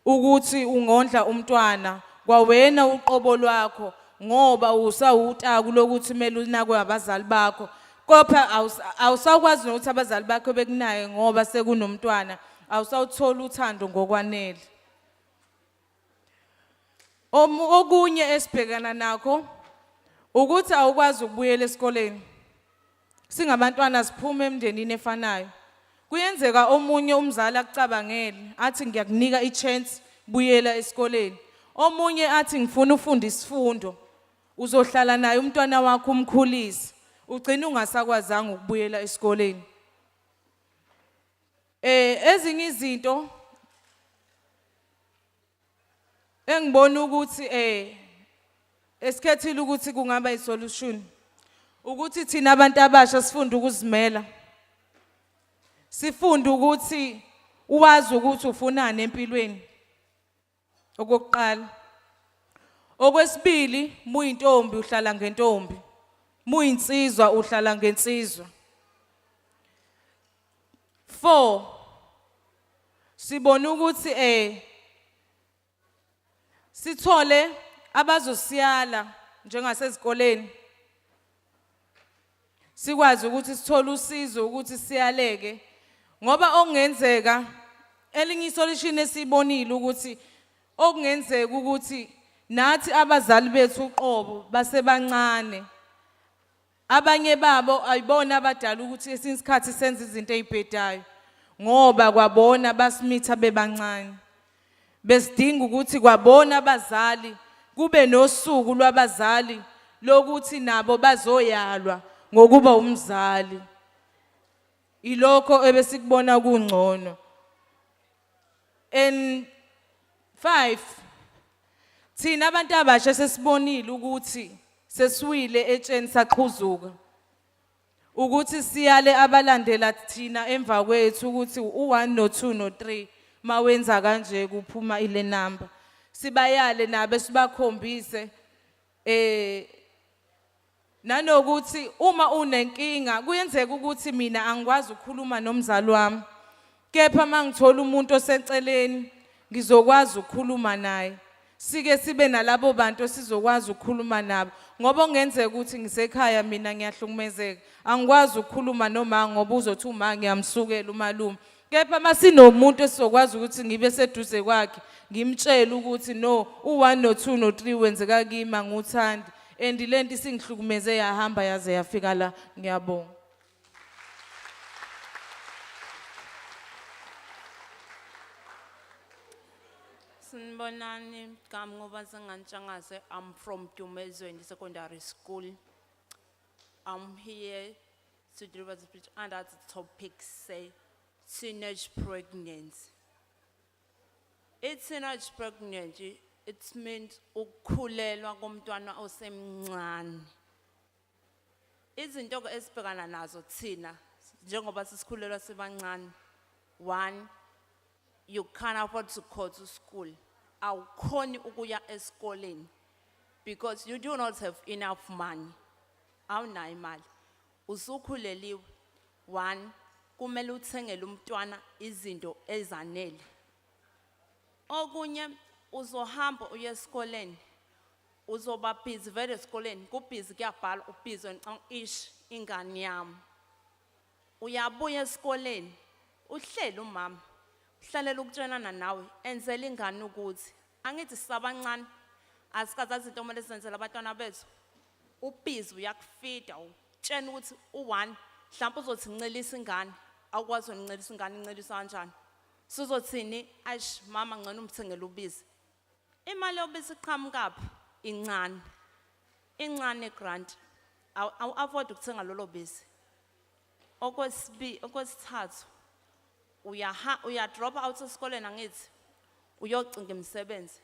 ukuthi ungondla umntwana kwawena uqobo lwakho ngoba usawutaku lokuthi kumele unakwe abazali bakho. Kodwa awusakwazi nokuthi abazali bakho bekunaye ngoba sekunomntwana, awusawuthola uthando ngokwanele. Okunye esibhekana nakho ukuthi awukwazi ukubuyela esikoleni. Singabantwana siphume emndenini efanayo. Kuyenzeka omunye umzali akucabangele athi ngiyakunika i-chance buyela esikoleni. Omunye athi ngifuna ufunda isifundo. Uzohlala naye umntwana wakho umkhulise. Ugcina ungasakwazanga ukubuyela esikoleni. Ezinye izinto engibona ukuthi esikhethile ukuthi kungaba isolution ukuthi thina abantu abasha sifunde ukuzimela. Sifunde ukuthi uwazi ukuthi ufunani empilweni. Okokuqala. Okwesibili, muyintombi uhlala ngentombi. Muyinsizwa uhlala ngensizwa. 4, sibona ukuthi sithole abazosiyala njengasezikoleni sikwazi ukuthi sithole usizo ukuthi siyaleke ngoba okungenzeka elinye isolution esibonile ukuthi okungenzeka ukuthi nathi abazali bethu uqobo basebancane abanye babo ayibona abadala ukuthi esinye isikhathi senza izinto ezibhedayo ngoba kwabona basimitha bebancane besidinga ukuthi kwabona abazali kube nosuku lwabazali lokuthi nabo bazoyalwa ngokuba umzali ilokho ebesikubona kungcono and 5 thina abantu abasha sesibonile ukuthi sesiwile etsheni saqhuzuka ukuthi siyale abalandela thina emva kwethu ukuthi u1 no2 no3 mawenza kanje kuphuma ile number sibayale nabe sibakhombise nanokuthi uma unenkinga kuyenzeka ukuthi mina angikwazi ukukhuluma nomzali wami kepha mangithola umuntu oseceleni ngizokwazi ukukhuluma naye sike sibe nalabo bantu sizokwazi ukukhuluma nabo ngoba ongenzeka ukuthi ngisekhaya mina ngiyahlukumezeka angikwazi ukukhuluma noma ngoba uzothi uma ngiyamsukela umalume kepha masinomuntu esizokwazi ukuthi ngibe seduze kwakhe ngimtshela ukuthi no u1 no2 no3 wenzeka kimi nguthandi and lento isingihlukumeze yahamba yaze yafika la ngiyabonga Sanibonani gama ngoba sengantshangaze I'm from Dumezweni Secondary School. I'm here to deliver the speech under the topic say teenage pregnancy. Teenage pregnancy it means ukukhulelwa komntwana osemncane. Izinto esibhekana nazo thina njengoba sisikhulelwa sibancane 1 you can't afford to go to school. Awukhoni ukuya esikoleni because you do not have enough money. Awunayo imali. Usukhuleliwe 1 kumele uthengele umntwana izinto ezanele. Okunye uzohamba uye esikoleni uzoba busy vele esikoleni kubhizi kuyabhala ubhizi ish ingane yami. Uyabuya esikoleni uhleli umama uhlalela ukutshelana nawe enzela ingane ukuthi angithi sisabancane asikazazi into omele senzele abantwana bethu ubhizi uyakufida utshena ukuthi u1 mhlawumbe uzothi ngicelisa ingane awukwazi ukuncelisa ingane incelisa kanjani sizothini ash mama ngcono umthengele ubisi imali yobisi iqhamukapi incane grant awu afford ukuthenga lolo bisi okwesithathu uya drop out esikoleni angithi uyocinga imisebenzi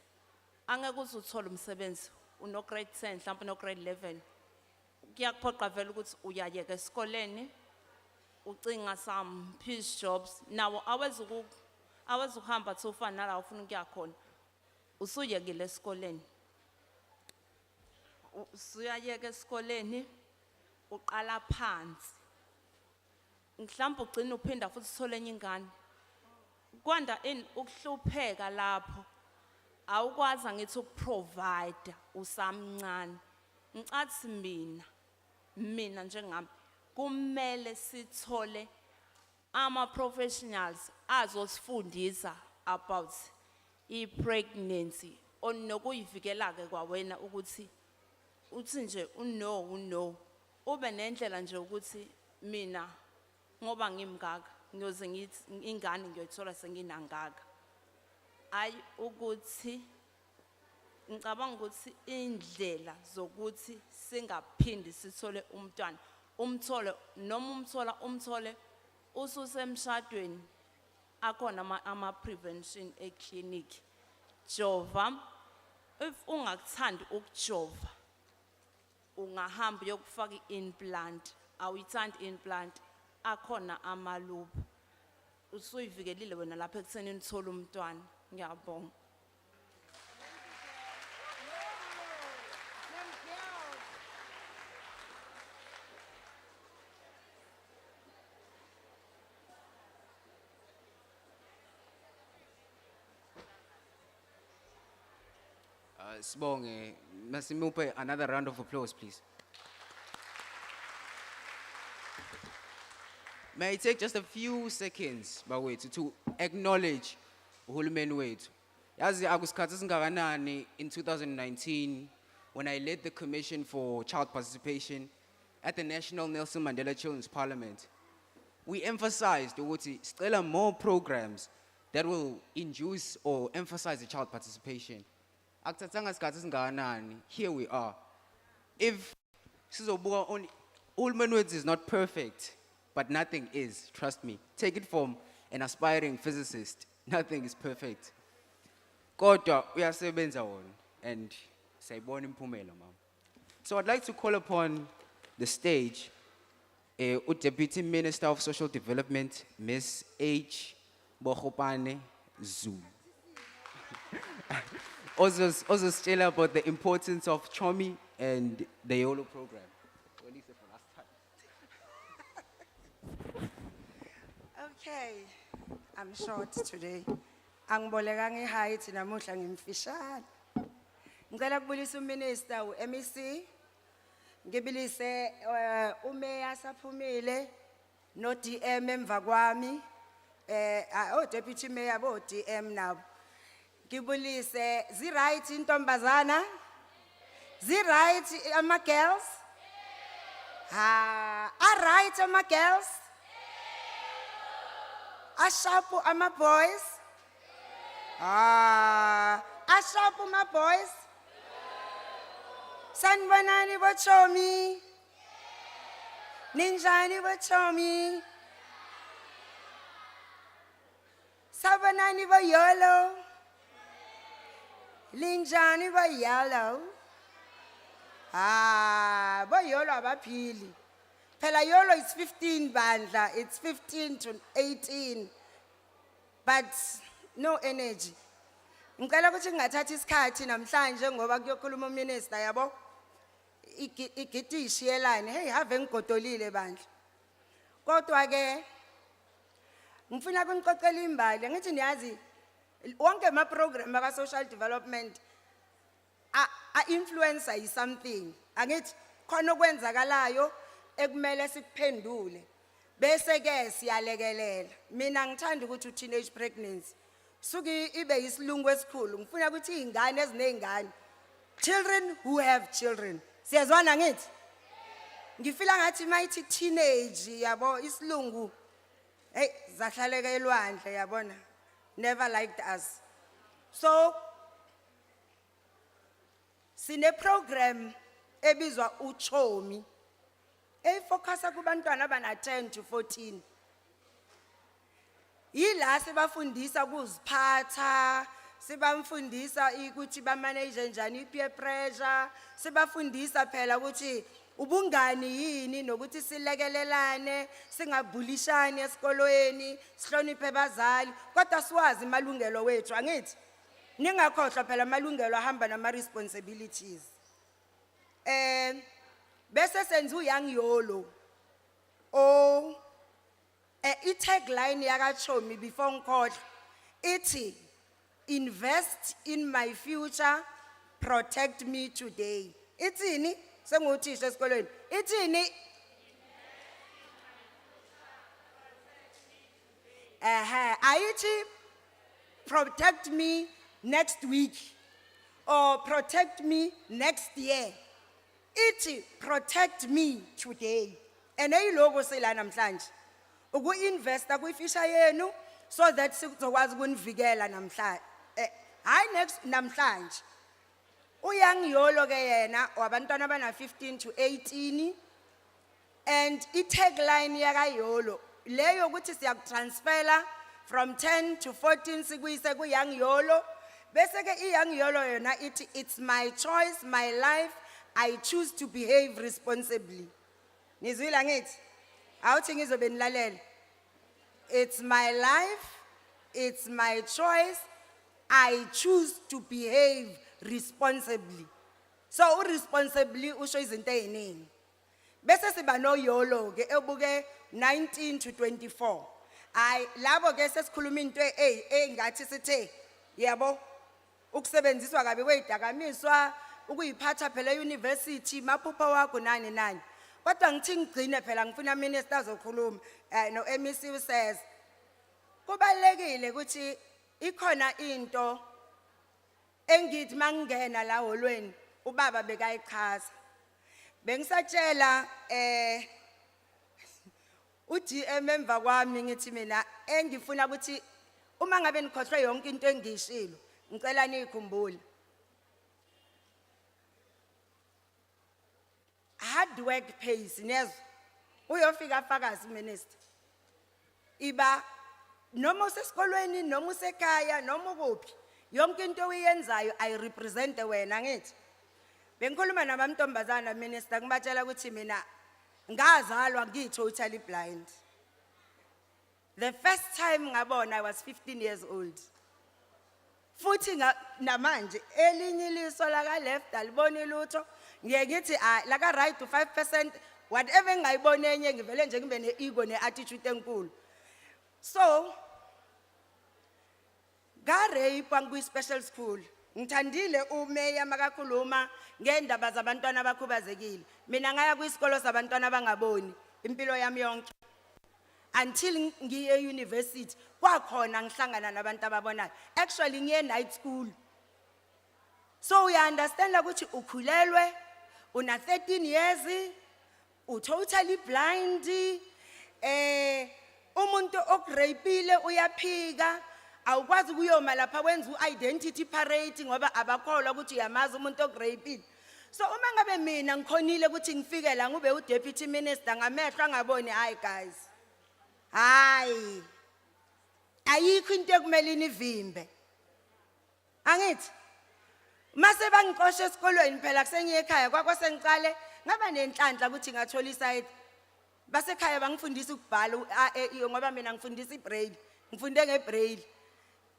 angeke uzuthola umsebenzi uno grade 10 mhlawumbe no grade 11 kuyakuphoqa vele ukuthi uyayeka esikoleni ucinga some piece jobs nawo awezukuhamba thufana nala ufuna ukuya khona usuyekile esikoleni usuyayeka esikoleni uqala phansi mhlawumbe ugcina uphinda futhi sithole enye ingane kwanda ukuhlupheka lapho awukwazi ngithi ukuprovide usamncane ngicathi mina njengami kumele sithole ama professionals azosifundisa about i-pregnancy onokuyivikela ke kwawena ukuthi uthi nje uno ube nendlela nje ukuthi mina ngoba ngimngaka ngiyoze ngithi ingane ngiyoyithola senginangaka ayi ukuthi ngicabanga ukuthi indlela zokuthi singaphindi sithole umntwana umthole ususemshadweni akhona ama prevention eclinic jova if ungakuthandi ukujova ungahamba yokufaka implant awuyithandi implant akhona amalubu usuyivikelile wena lapha ekutheni nithola umntwana ngiyabonga Sibonge, masimupe another round of applause, please. May I take just a few seconds, bawethu, to acknowledge uhulumeni wethu. Yazi akusikhathi singakanani in 2019 when I led the Commission for Child Participation at the National Nelson Mandela Children's Parliament. We emphasized ukuthi sicela more programs that will induce or emphasize the child participation. Akuthathanga isikhathi singakanani, here we are. If sizobuka only, uhulumeni wethu is not perfect, but nothing is, trust me. Take it from an aspiring physicist, nothing is perfect. Kodwa uyasebenza wona and sayibona impumela mama. So I'd like to call upon the stage Deputy Minister of Social Development, Ms. H. Bohopane Zulu. Also tell about the importance of CHOMI and the YOLO program. Or at least for last time. Okay, I'm short today. Angboleka nge-height namuhla ngimfishane. Ngicela ukubulisa uMinister uMEC. Ngibilise uMayor saphumile no DM emva kwami. Deputy Mayor bo DM nabo. Ngibulise zi right intombazana? Zi right ama girls? Are right ama girls? Ashapu ama boys? Ashapu ama boys? Sanbanani bo chomi? Ninjani bo chomi? Sabanani bo yolo? Linjani bo yellow? Bo yolo abaphili. Phela yolo is 15 bandla, it's 15 to 18. But no energy. Ngicela ukuthi ngingathatha isikhathi namhlanje ngoba kuyokhuluma uMinister yabo. Igidi ishiyelane, hey have ngigodolile bandla. Kodwa ke ngifuna ukuniqoqela imbali, ngithi niyazi wonke ama program aba social development a influencer is something. Angithi khona okwenzakalayo ekumele sikuphendule. Bese ke siyalekelela. Mina ngithanda ukuthi teenage pregnancy suki ibe isilungu esikhulu. Ngifuna ukuthi izingane ezinezingane. Children who have children. Siyazwana ngithi? Ngifila ngathi mayithi teenage yabo isilungu. Hey, zahlaleka elwandle yabona. Never liked us. So sine program ebizwa uCHOMI. Focusa kubantwana abana 10 to 14. Yila sebafundisa ukuziphatha, sebamfundisa ukuthi ba manage njani peer pressure, sebafundisa phela ukuthi ubungani yini nokuthi silekelelane, singabhulishani esikolweni, sihloniphe abazali, kodwa siwazi malungelo wethu, angithi? Ningakhohlwa phela malungelo ahamba nama responsibilities. Bese senza uYoung Yolo. I-tagline yakaCHOMI before ngikhohlwa ithi invest in my future, protect me today. Ithini? Senguthisha esikolweni. Ithini? Ayithi protect me next week or protect me next year. Ithi protect me today. And eyilogo sela namhlanje. Uku-investa kwifisha yenu so that sizokwazi ukunivikela namhlanje. Hayi next namhlanje. Uyoung Yolo ke yena wabantwana abana 15 to 18 and i-tagline yaka Yolo leyo ukuthi siyakutransfera from 10 to 14 sikuyise kuYoung Yolo. Bese ke iYoung Yolo yona ithi it's my choice, my life, I choose to behave responsibly. Nizwile ngithi? Awuthi ngizobe nilalela. It's my life, it's my choice, I choose to behave responsibly. So responsibly usho izinto eziningi. Bese siba no Yolo ke ebuke 19 to 24. Labo ke sesikhuluma into engathi sithe yabo ukusebenziswa kabi kwezidakamizwa, ukuyiphatha phela e-university, maphupha wakho nani nani. Kodwa ngithi ngigcine phela ngifuna minister azokhuluma no MEC says kubalekile ukuthi ikhona into engithi mangena la holweni ubaba bekayichaza. Bengisatshela uGM emva kwami ngithi mina engifuna ukuthi uma ngabe nikhohlwe yonke into engishilo ngicela nikhumbule. Hard work pays nezo. Uyofika afakazi minister. Iba noma usesikolweni noma usekhaya noma ukuphi yonke into oyenzayo I represent wena ngithi. Bengikhuluma nabantombazana minister ngibatshela ukuthi mina ngazalwa ngiyi-totally blind. The first time ngabona I was 15 years old. Futhi namanje elinye iliso laka left aliboni lutho ngiye ngithi laka right to 5% whatever engayibona enye ngivele nje ngibe ne-ego ne-attitude enkulu. So ga-rape ngikwi-special school. Ngithandile umeya makakhuluma ngendaba zabantwana abakhubazekile. Mina ngaya kwisikolo sabantwana abangaboni impilo yami yonke. Until ngiye university kwakhona ngihlangana nabantu ababonayo. Actually ngiye night school. So you understand ukuthi ukhulelwe una 13 years totally blind umuntu okurapile uyaphika awukwazi kuyoma lapha wenza u-identity parade ngoba abakholwa ukuthi uyamazi umuntu okurapile. So uma ngabe mina ngikhonile ukuthi ngifike la ngube u-deputy minister ngamehlo angaboni hayi guys hayi ayikho into ekumele inivimbe angithi mase bangixosha esikolweni phela kusengiye ekhaya kwakwasengiqale ngaba nenhlanhla ukuthi ngathola iside basekhaya bangifundisa ukubhala ngoba mina ngifundisa ibraille ngifunde ngebraille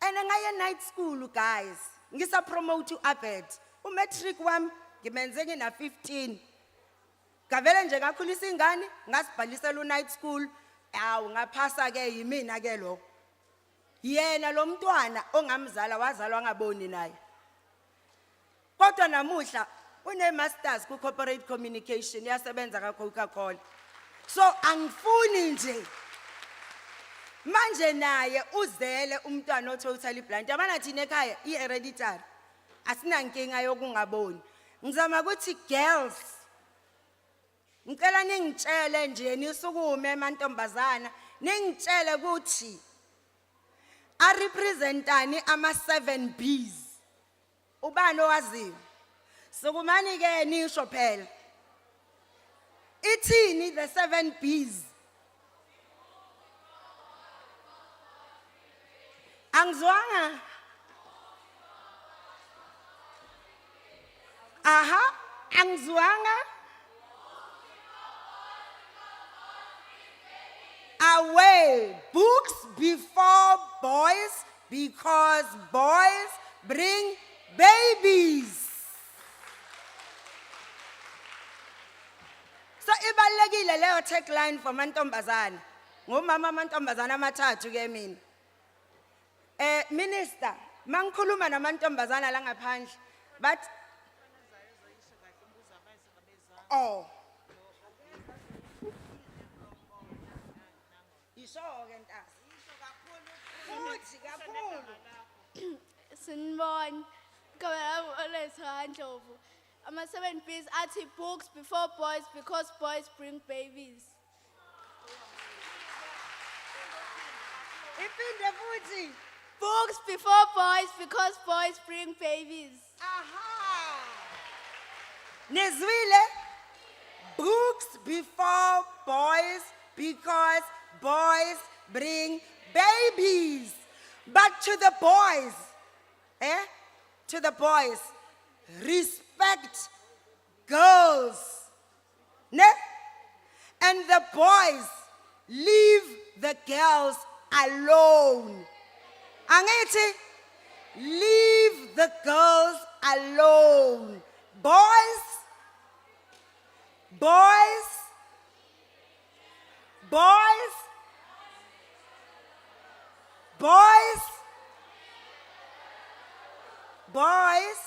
and ngaye night school guys ngisa promote uAbed umatric wami ngimenze ngina 15 ngavele nje ngakhulisa ingane ngasibhalisela night school awu ngaphasa ke yimina ke lo yena lo mntwana ongamzala wazalwa ngaboni naye kodwa namuhla une masters ku corporate communication yasebenza ka Coca-Cola. So angifuni nje manje naye uzele umntwana ototally blind yabana thina ekhaya i-hereditary asinankinga yokungaboni. Ngizama ukuthi girls ngicela ningitshele nje nisukume emantombazana ningitshele ukuthi a representani ama 7 Bs ubani owaziyo sukumani ke nisho phela ithini the 7 Bs angizwanga aha angizwanga away books before boys because boys bring babies. So ibalekile leyo tagline for mantombazana ngomama amantombazana amathathu ke mina minister mangikhuluma namantombazana la ngaphandle but oh ishoke ntasi futhi kakhulu Sinbon Kamela Ndlovu. Ama 7 Bs athi books before boys because boys bring babies. Iphinde futhi books before boys because boys bring babies. Aha. Nezwile books before boys because boys bring babies. But to the boys, to the boys, respect girls. Ne? And the boys, leave the girls alone. Angithi, leave the girls alone. Boys, boys, boys, boys, boys,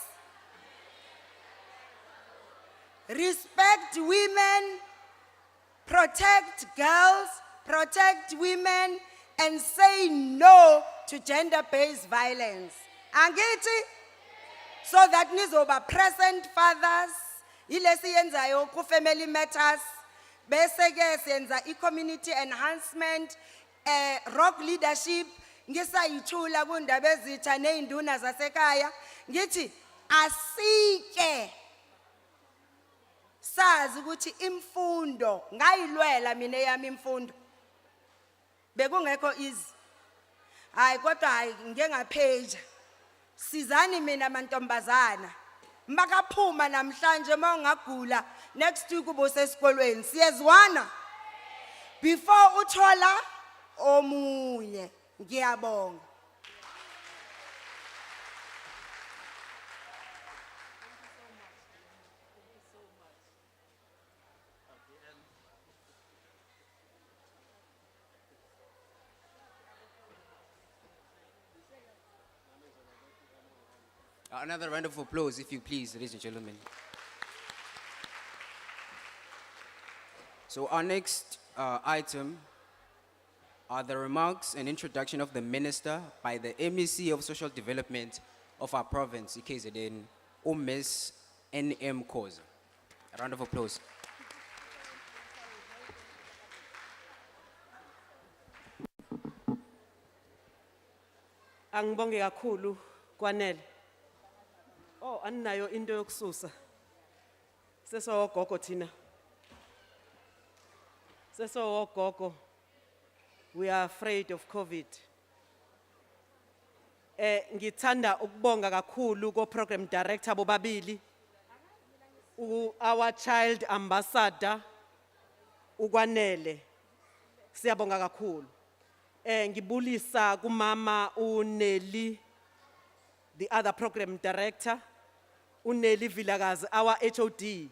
respect women, protect girls, protect women, and say no to gender-based violence. Angithi? So that nizoba present fathers, ilesi yenzayo ku family matters, bese ke siyenza i-community enhancement, rock leadership, ngisayithula kundaba ezitha nezinduna zasekhaya, ngithi asike sazi ukuthi imfundo ngayilwela mina eyami imfundo bekungekho easy. Hayi kodwa hayi ngeke ngapheja. Sizani mina mantombazana. Makaphuma namhlanje mawungagula next week ubose esikolweni. Siyezwana? Before uthola omunye. Ngiyabonga. Another round of applause, if you please, ladies and gentlemen. So our next item are the remarks and introduction of the Minister by the MEC of Social Development of our province, KZN, Ms. uMkhanyakude. A round of applause. Angibonge kakhulu kwanele. Oh, aninayo into yokususa. Sesogogo thina. Sesogogo. We are afraid of COVID. Ngithanda ukubonga kakhulu ko program director bobabili. Our child ambassador ukwanele. Siyabonga kakhulu. Ngibulisa kumama uNelly, the other program director, uNelly Vilakazi, our HOD,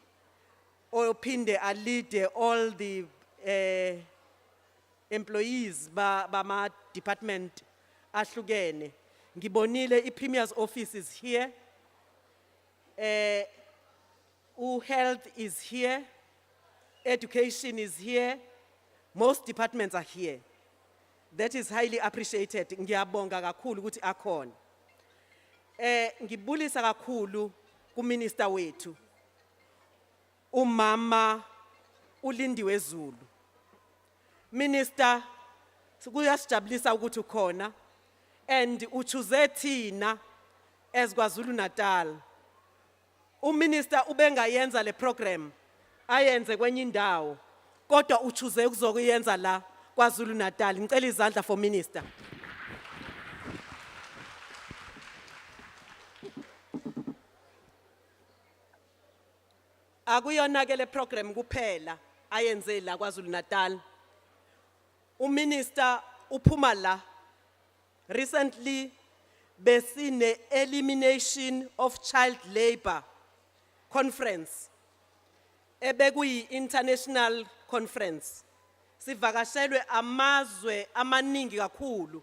ophinde a lead all the employees ba ma department ahlukene. Ngibonile i-Premier's office is here. Health is here. Education is here. Most departments are here. That is highly appreciated. Ngiyabonga kakhulu ukuthi akhona. Ngibulisa kakhulu ku minister wethu. Umama uLindiwe Zulu. Minister, kuyasijabulisa ukuthi ukhona and uchoose thina as Kwazulu-Natal. Minister ubengayenza le program ayenze kwenye indawo kodwa uchoose ukuzokuyenza la Kwazulu-Natal. Ngicela izandla for minister. Akuyona ke le program kuphela ayenze la KwaZulu-Natal. Minister uphuma la recently besine elimination of child labor conference ebekuyi international conference. Sivakashelwe amazwe amaningi kakhulu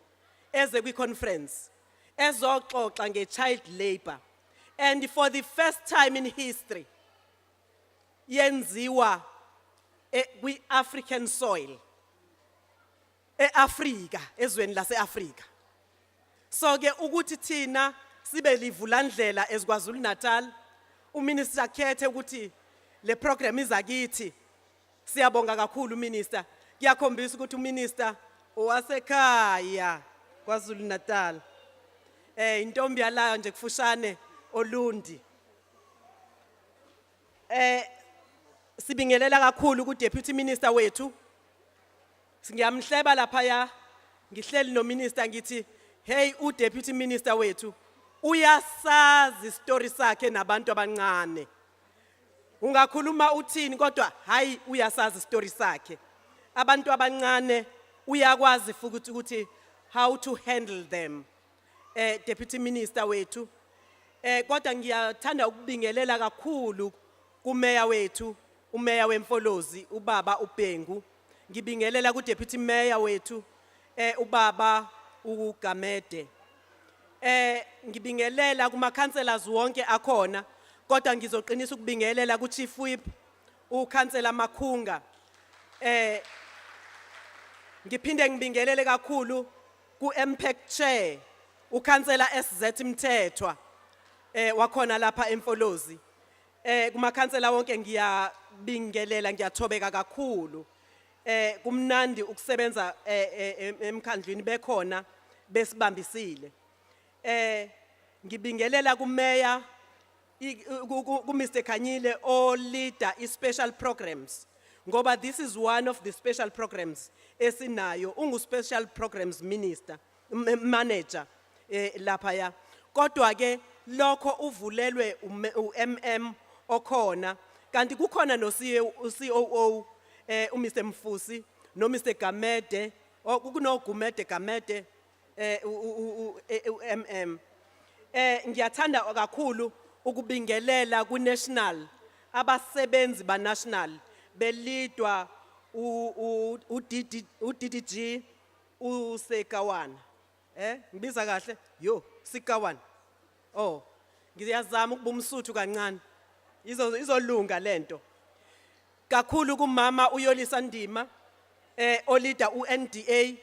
eze kwi conference ezoxoxa nge child labor, and for the first time in history yenziwa kwi African soil, Africa, ezweni lase Africa. So ke ukuthi thina sibe livulandlela eZKwaZulu-Natal, uMinister khethe ukuthi le program izakithi. Siyabonga kakhulu minister. Kuyakhombisa ukuthi uMinister owasekhaya KwaZulu-Natal. Intombi yalayo nje kufushane Olundi. Sibingelela kakhulu ku Deputy Minister wethu. Ngiyamhleba lapha ya ngihleli no minister ngithi hey uDeputy Minister wethu uyasazi story sakhe nabantu abancane. Ungakhuluma uthini kodwa hayi uyasazi story sakhe. Abantu abancane uyakwazi futhi ukuthi how to handle them. Deputy Minister wethu kodwa ngiyathanda ukubingelela kakhulu kumeya wethu, umeya weMfolozi ubaba uBhengu. Ngibingelela ku Deputy Mayor wethu ubaba uGamede. ngibingelela kuma councillors wonke akhona kodwa ngizoqinisa ukubingelela ku Chief Whip uKhansela Makhunga ngiphinde ngibingelele kakhulu ku Impact Chair uKhansela SZ Mthethwa wakhona lapha eMfolozi kuma councillor wonke ngiyabingelela ngiyathobeka kakhulu kumnandi ukusebenza emkhandlwini bekhona besibambisile ngibingelela kumeya ku Mr Khanyile o leader I special programs ngoba this is one of the special programs esinayo ungu special programs minister manager lapha ya kodwa ke lokho uvulelwe uMM okhona kanti kukhona no COO uMr Mfusi no Mr Gamede kuno Gumede Gamede uMM ngiyathanda kakhulu ukubingelela ku national abasebenzi ba national belidwa uDDG uSekawana ngibiza kahle yo Sikawana oh ngiyazama ukubumsuthu kancane izolunga lento kakhulu kumama uyolisa ndima olida uNDA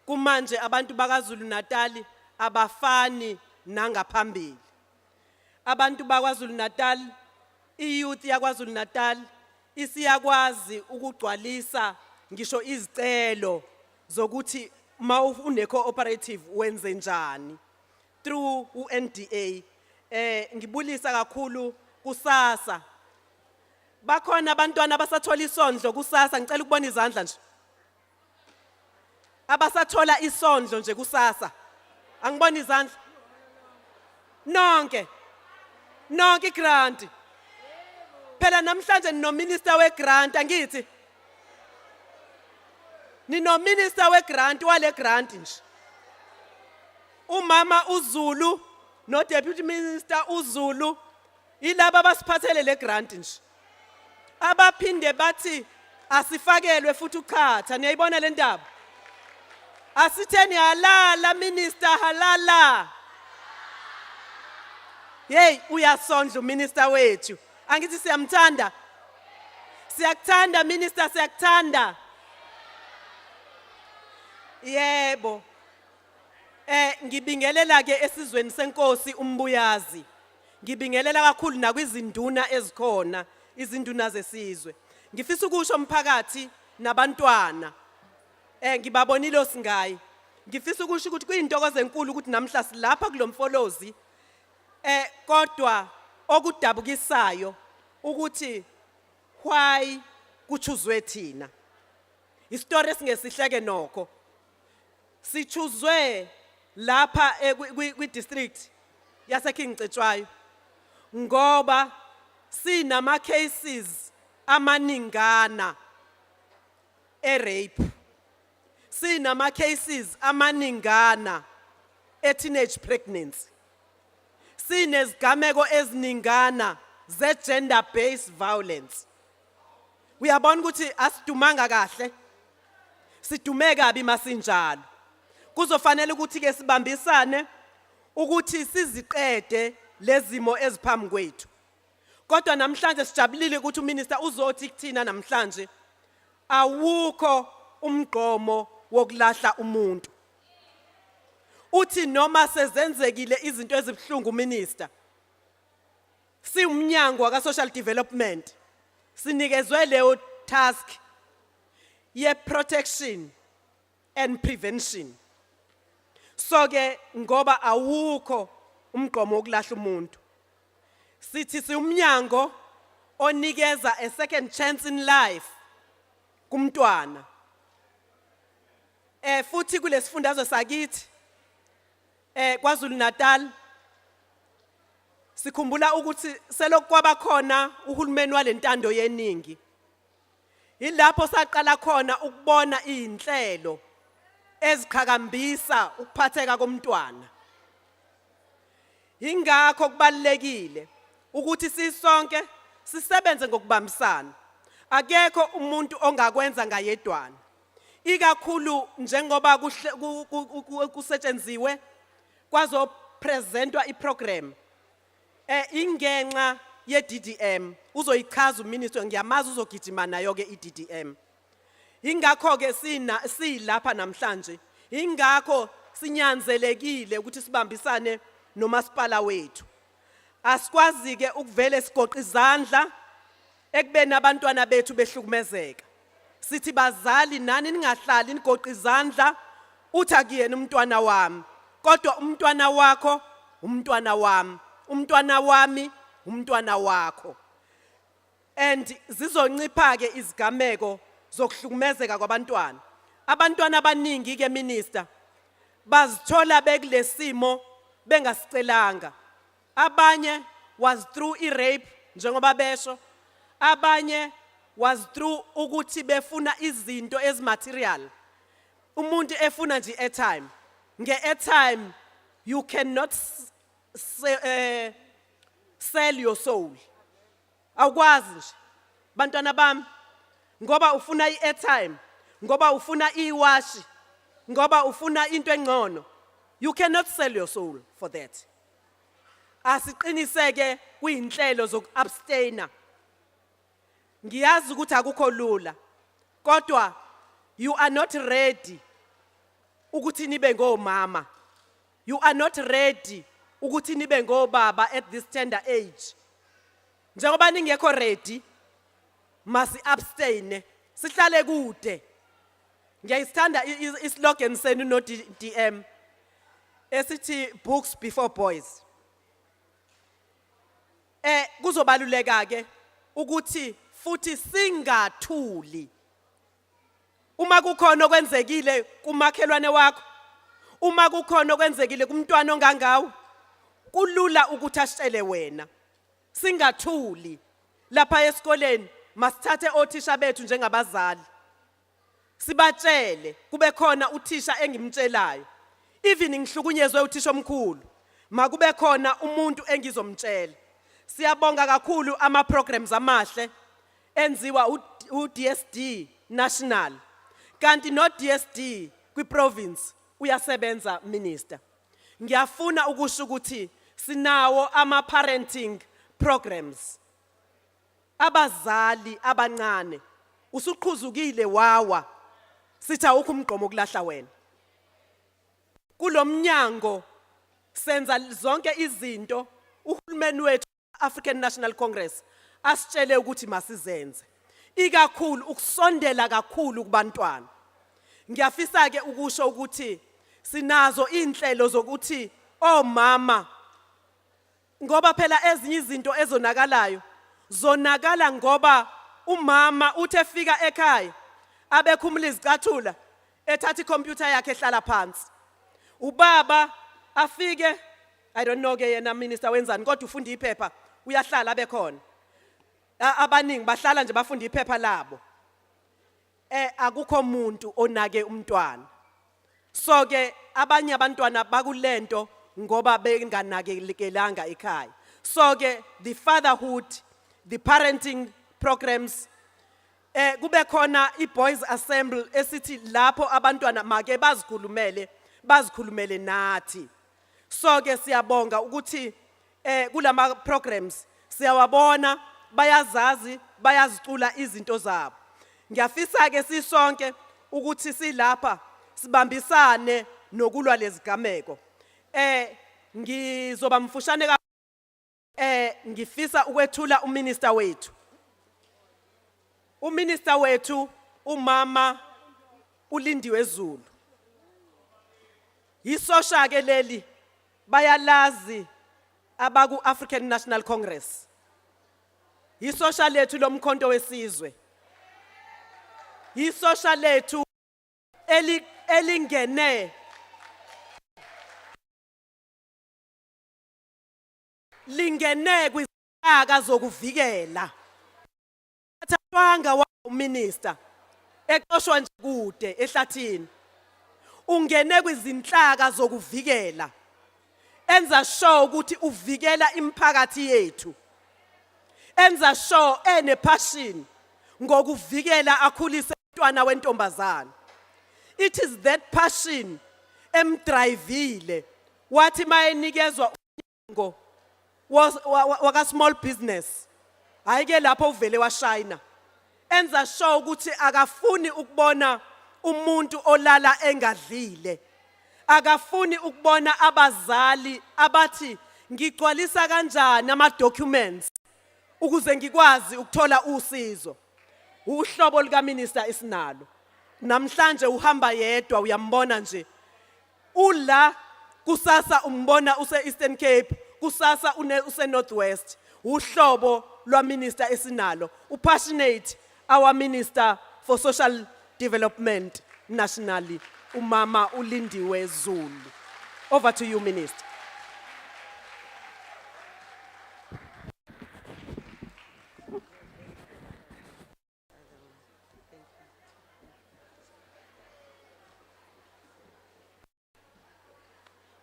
kumanje abantu bakaZulu-Natal abafani nangaphambili abantu bakwaZulu-Natal iyouth yakwaZulu-Natal isiyakwazi ukugcwalisa ngisho izicelo zokuthi mawune cooperative wenze njani through uNDA ngibulisa kakhulu kusasa bakhona abantwana abasathola isondlo kusasa ngicela ukubona izandla nje abasathola isondlo nje kusasa angibona izandla nonke grant phela namhlanje no minister we grant angithi nino minister we grant wale grant nje umama uZulu no deputy minister uZulu ilaba basiphathele le grant nje abaphinde bathi asifakelwe futhi ukhatha niyayibona le ndaba asitheni halala minister halala hey uyasondla uminister wethu angithi siyamthanda siyakuthanda minister siyakuthanda yebo ngibingelela ke esizweni senkosi umbuyazi ngibingelela kakhulu nakwizinduna ezikhona izinduna zesizwe ngifisa ukusho umphakathi nabantwana ngibabonile osingayi ngifisa ukusho ukuthi kuyintokozo enkulu ukuthi namhla silapha kulomfolozi kodwa okudabukisayo ukuthi why kuchuzwe thina istory esingesihleke nokho sichuzwe lapha kwi district yaseKingcetshwayo ngoba sinama cases amaningana rape sinama cases amaningana teenage pregnancy sinezigameko eziningana ze gender based violence uyabona ukuthi asidumanga kahle sidume kabi masinjalo kuzofanele ukuthi ke sibambisane ukuthi siziqede lezimo eziphambi kwethu kodwa namhlanje sijabulile ukuthi uminister uzothi kuthina namhlanje awukho umgqomo wokulahla umuntu uthi noma sezenzekile izinto ezibhlungu minister siumnyango waka social development sinikezwe leyo task ye protection and prevention so ke ngoba awukho umgqomo wokulahla umuntu sithi siumnyango onikeza a second chance in life kumntwana futhi kulesifundazwe sakithi KwaZulu-Natal sikhumbula ukuthi selokwaba khona uhulumeni walentando yeningi ilapho saqala khona ukubona izinhlelo eziqhakambisa ukuphatheka komntwana ingakho kubalekile ukuthi sisonke sisebenze ngokubambisana akekho umuntu ongakwenza ngayedwana ikakhulu njengoba kusetshenziwe kwazo presentwa iprogram ingenxa ye DDM uzoyichaza uminister ngiyamazi uzogijima nayo ke iDDM. Ingakho ke silapha namhlanje. Ingakho sinyanzelekile ukuthi sibambisane nomasipala wethu. Asikwazi ke ukuvele sigoqa izandla ekubeni abantwana bethu behlukumezeka. Sithi bazali nani ningahlali nigoqa izandla uthi akuyena umntwana wami. Kodwa umntwana wakho umntwana wami. Umntwana wami umntwana wakho. And zizoncipha ke izigameko zokuhlukumezeka kwabantwana. Abantwana abaningi ke minister bazithola bekulesimo bengasicelanga. Abanye was through rape njengoba besho. Abanye was through ukuthi befuna izinto ezimaterial. Umuntu efuna nje airtime. Nge-airtime you cannot sell your soul. Awukwazi nje. Bantwana bami ngoba ufuna i-airtime, ngoba ufuna iwashi, ngoba ufuna into engcono. You cannot sell your soul for that. Asiqiniseke kuyinhlelo zoku-abstainer. Ngiyazi ukuthi akukho lula. Kodwa you are not ready ukuthi nibe ngomama. You are not ready ukuthi nibe ngobaba at this tender age. Njengoba ningekho ready masi abstain sihlale kude. Ngiyayithanda islogan senu no DM esithi books before boys. Kuzobaluleka ke ukuthi futhi singathuli. Uma kukhona okwenzekile kumakhelwane wakho, uma kukhona okwenzekile kumntwana ongangawo, kulula ukuthi ashele wena. Singathuli. Lapha esikoleni masithathe othisha bethu njengabazali. Sibatshele kube khona uthisha engimtshelayo. Even ngihlukunyezwe uthisha omkhulu, makube khona umuntu engizomtshela. Siyabonga kakhulu ama programs amahle enziwa uDSD national. Kanti no DSD kwi province uyasebenza minister. Ngiyafuna ukusho ukuthi sinawo ama parenting programs. Abazali abancane usuqhuzukile wawa sithi awukho umgqomo kulahla wena. Kulomnyango senza zonke izinto uhulumeni wethu African National Congress asitshele ukuthi masizenze. Ikakhulu ukusondela kakhulu kubantwana. Ngiyafisa ke ukusho ukuthi sinazo inhlelo zokuthi omama ngoba phela ezinye izinto ezonakalayo zonakala ngoba umama uthe efika ekhaya abekhumula izicathula ethatha icomputer yakhe ehlala phansi. Ubaba afike I don't know ke yena minister wenzani kodwa ufunda iphepha uyahlala abekhona. Abaningi bahlala nje bafunda iphepha labo. Akukho umuntu onake umntwana. So ke abanye abantwana bakulento ngoba benganakekelanga ekhaya. So ke the fatherhood, the parenting programs kube khona i-boys assembly esithi lapho abantwana make bazikhulumele nathi. So ke siyabonga ukuthi kulama programs siyawabona bayazazi bayazicula izinto zabo. Ngiyafisa ke sisonke ukuthi silapha sibambisane nokulwa lezigameko. Ngizoba mfushane ngifisa ukwethula uminister wethu. Uminister wethu umama uLindiwe Zulu. Isosha ke leli bayalazi abaku African National Congress. Isosha lethu lomkhonto wesizwe. Isosha lethu elingene lingene kwizaka zokuvikela. Athathwanga wa minister exoshwa nje kude ehlathini. Ungene kwizinhlaka zokuvikela. Enza sure ukuthi uvikela imphakathi yethu. Enza sure passion ngokuvikela akhulise umntwana wentombazana. It is that passion emdrivile wathi mayenikezwa unyango waka small business ayike lapho uvele washayina enza sure ukuthi akafuni ukubona umuntu olala engadlile akafuni ukubona abazali abathi ngigcwalisa kanjani ama documents ukuze ngikwazi ukuthola usizo uhlobo lika minister isinalo namhlanje uhamba yedwa uyambona nje ula kusasa umbona use Eastern Cape kusasa use Northwest uhlobo lwa minister esinalo upassionate our minister for social development nationally umama uLindiwe Zulu. Over to you, Minister.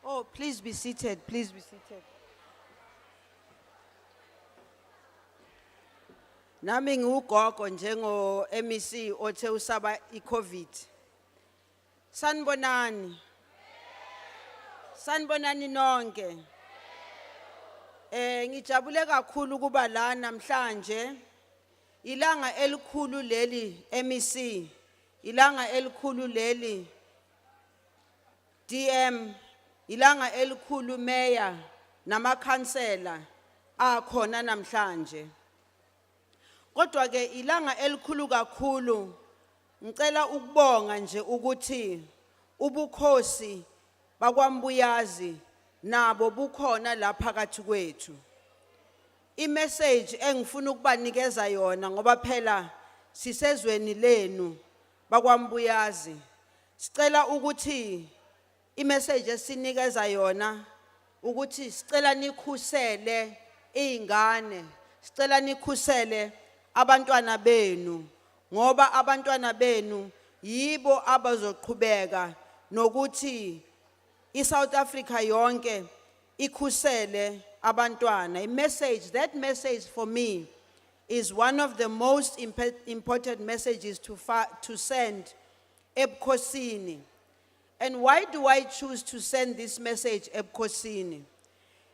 Oh, please be seated, please be seated. Nami ngugogo njengo MEC othe usaba iCovid. Sanibonani. Sanibonani nonke. Ngijabule kakhulu kuba la namhlanje. Ilanga elikhulu leli MEC, ilanga elikhulu leli DM, ilanga elikhulu mayor namakhansela akhona namhlanje. Kodwa ke ilanga elikhulu kakhulu ngicela ukubonga nje ukuthi ubukhosi bakwaMbuyazi nabo bukhona lapha phakathi kwethu. I-message engifuna ukubanikeza yona ngoba phela sisezweni lenu bakwaMbuyazi. Sicela ukuthi i-message esinikeza yona ukuthi sicela nikhusele izingane, sicela nikhusele abantwana benu ngoba abantwana benu yibo abazoqhubeka nokuthi iSouth Africa yonke ikhusele abantwana. That message for me is one of the most important messages to send ebukhosini. And why do I choose to send this message ebukhosini?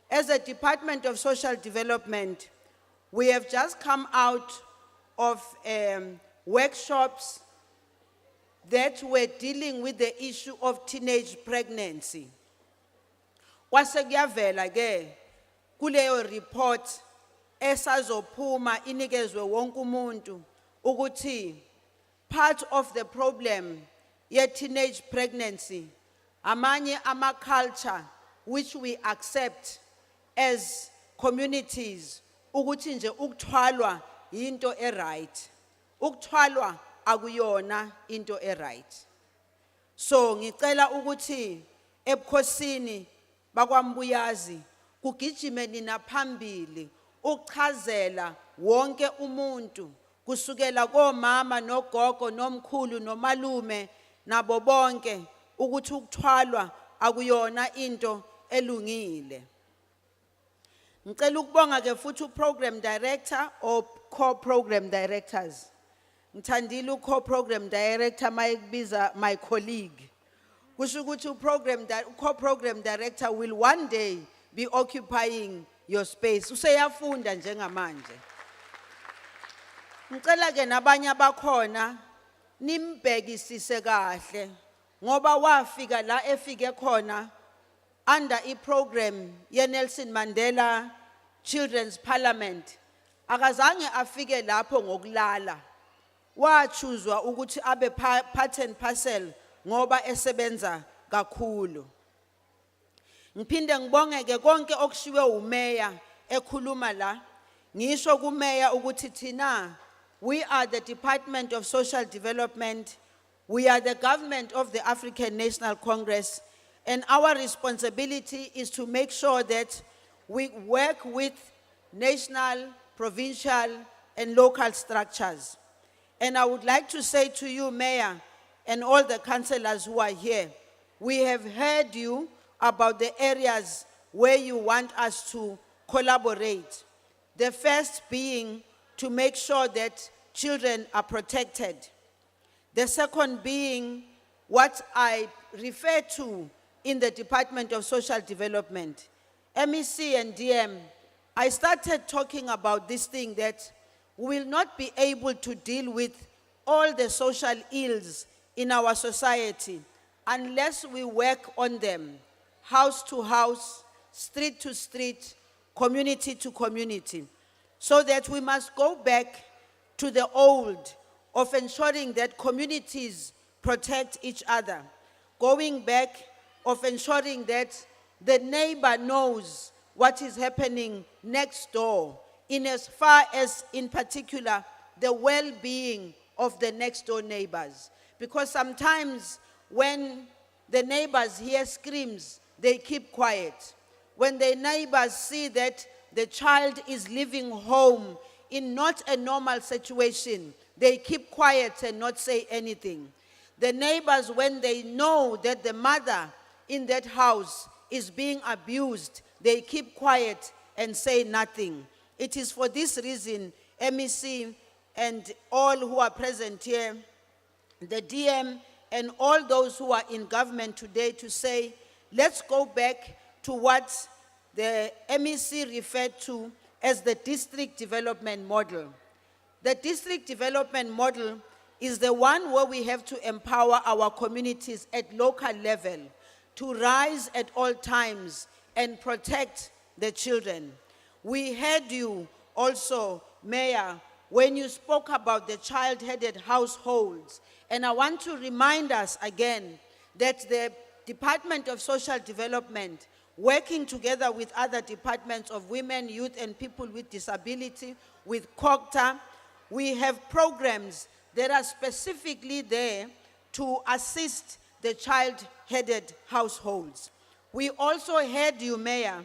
As a Department of Social Development, we have just come out of workshops that were dealing with the issue of teenage pregnancy. Kwase kuyavela ke kuleyo report esazophuma inikezwe wonke umuntu ukuthi part of the problem ye teenage pregnancy amanye ama culture which we accept as communities ukuthi nje ukuthwalwa into right. Ukuthwalwa akuyona into right. So ngicela ukuthi ebukhosini bakwaMbuyazi kugijime nina phambili ukuchazela wonke umuntu kusukela komama nogogo nomkhulu nomalume nabo bonke ukuthi ukuthwalwa akuyona into elungile. Ngicela ukubonga ke futhi uprogram director or co-program directors. Ngithandile uco-program director mayekubiza my colleague. Kusho ukuthi co-program director will one day be occupying your space. Useyafunda njengamanje. Ngicela ke nabanye abakhona nimbhekisise kahle ngoba wafika la efike khona under i-program ye-Nelson Mandela Children's Parliament. Akazange afike lapho ngokulala. Wachuzwa ukuthi abe part and parcel ngoba esebenza kakhulu. Ngiphinde ngibonge ke konke okushiwe umeya ekhuluma la. Ngisho kumeya ukuthi thina we are the Department of Social Development. We are the government of the African National Congress. And our responsibility is to make sure that we work with national, provincial, and local structures. And I would like to say to you, Mayor, and all the councillors who are here, we have heard you about the areas where you want us to collaborate. The first being to make sure that children are protected. The second being what I refer to in the Department of Social Development, MEC and DM, I started talking about this thing that we will not be able to deal with all the social ills in our society unless we work on them, house to house, street to street, community to community. So that we must go back to the old of ensuring that communities protect each other. Going back of ensuring that the neighbor knows what is happening next door, in as far as, in particular, the well-being of the next door neighbors. Because sometimes when the neighbors hear screams, they keep quiet. When the neighbors see that the child is leaving home in not a normal situation, they keep quiet and not say anything. The neighbors, when they know that the mother in that house is being abused, they keep quiet and say nothing. It is for this reason, MEC and all who are present here, the DM and all those who are in government today, to say, let's go back to what the MEC referred to as the district development model. The district development model is the one where we have to empower our communities at local level to rise at all times and protect the children. We heard you also, Mayor, when you spoke about the child-headed households. And I want to remind us again that the Department of Social Development, working together with other departments of women, youth, and people with disability, with COGTA, we have programs that are specifically there to assist the child-headed households. We also heard you, Mayor,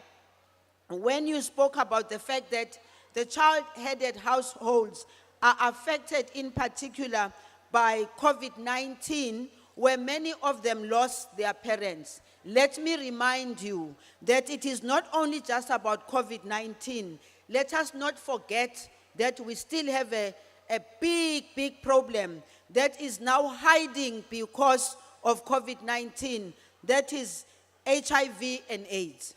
when you spoke about the fact that the child-headed households are affected in particular by COVID-19, where many of them lost their parents. Let me remind you that it is not only just about COVID-19. Let us not forget that we still have a big problem that is now hiding because of COVID-19, that is HIV and AIDS.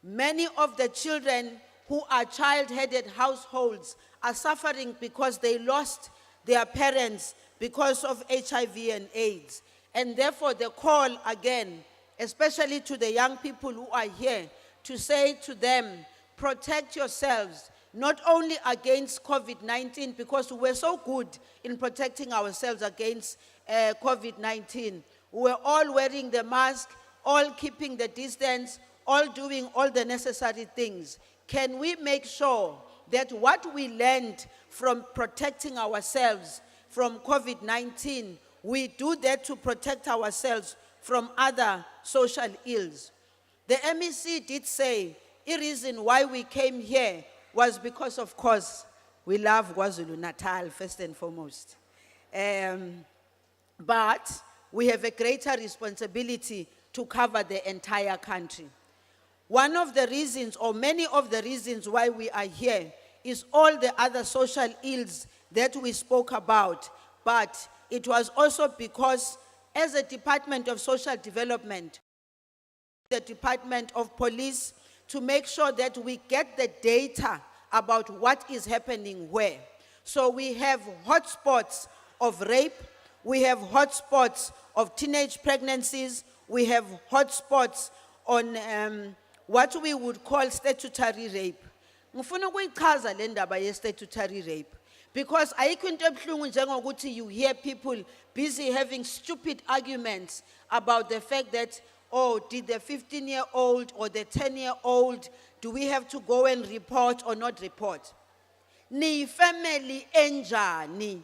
Many of the children who are child-headed households are suffering because they lost their parents because of HIV and AIDS. And therefore the call again, especially to the young people who are here, to say to them, protect yourselves, not only against COVID-19, because we're so good in protecting ourselves against COVID-19. We're all wearing the mask, all keeping the distance, all doing all the necessary things. Can we make sure that what we learned from protecting ourselves from COVID-19, we do that to protect ourselves from other social ills? The MEC did say the reason why we came here was because, of course, we love Kwazulu-Natal first and foremost. But we have a greater responsibility to cover the entire country. One of the reasons, or many of the reasons why we are here, is all the other social ills that we spoke about. But it was also because, as a Department of Social Development, the Department of Police, to make sure that we get the data about what is happening where. So we have hotspots of rape, we have hotspots of teenage pregnancies, we have hotspots on what we would call statutory rape. Ngifuna ukuyichaza le ndaba ye statutory rape, because ayikho into ebuhlungu njengokuthi you hear people busy having stupid arguments about the fact that, oh, did the 15-year-old or the 10-year-old, do we have to go and report or not report? Ni family enjani?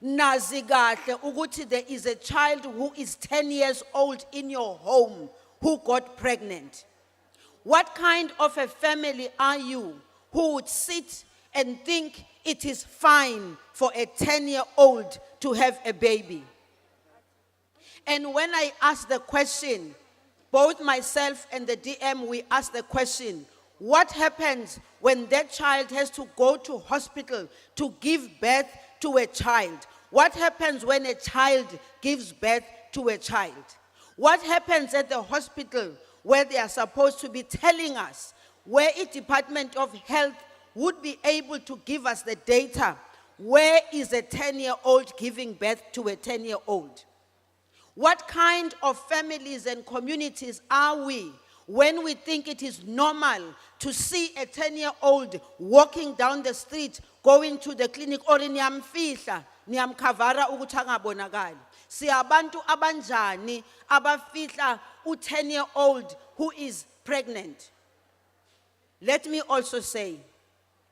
Nazi kahle ukuthi there is a child who is 10 years old in your home who got pregnant. What kind of a family are you who would sit and think it is fine for a 10-year-old to have a baby? And when I asked the question, both myself and the DM, we asked the question, what happens when that child has to go to hospital to give birth to a child? What happens when a child gives birth to a child? What happens at the hospital where they are supposed to be telling us, where a Department of Health would be able to give us the data, where is a 10-year-old giving birth to a 10-year-old? What kind of families and communities are we when we think it is normal to see a 10-year-old walking down the street, going to the clinic, or niyamfihla, niyamkhavara ukuthi angabonakali? Siyabantu abanjani abafihla u-10-year-old who is pregnant? Let me also say,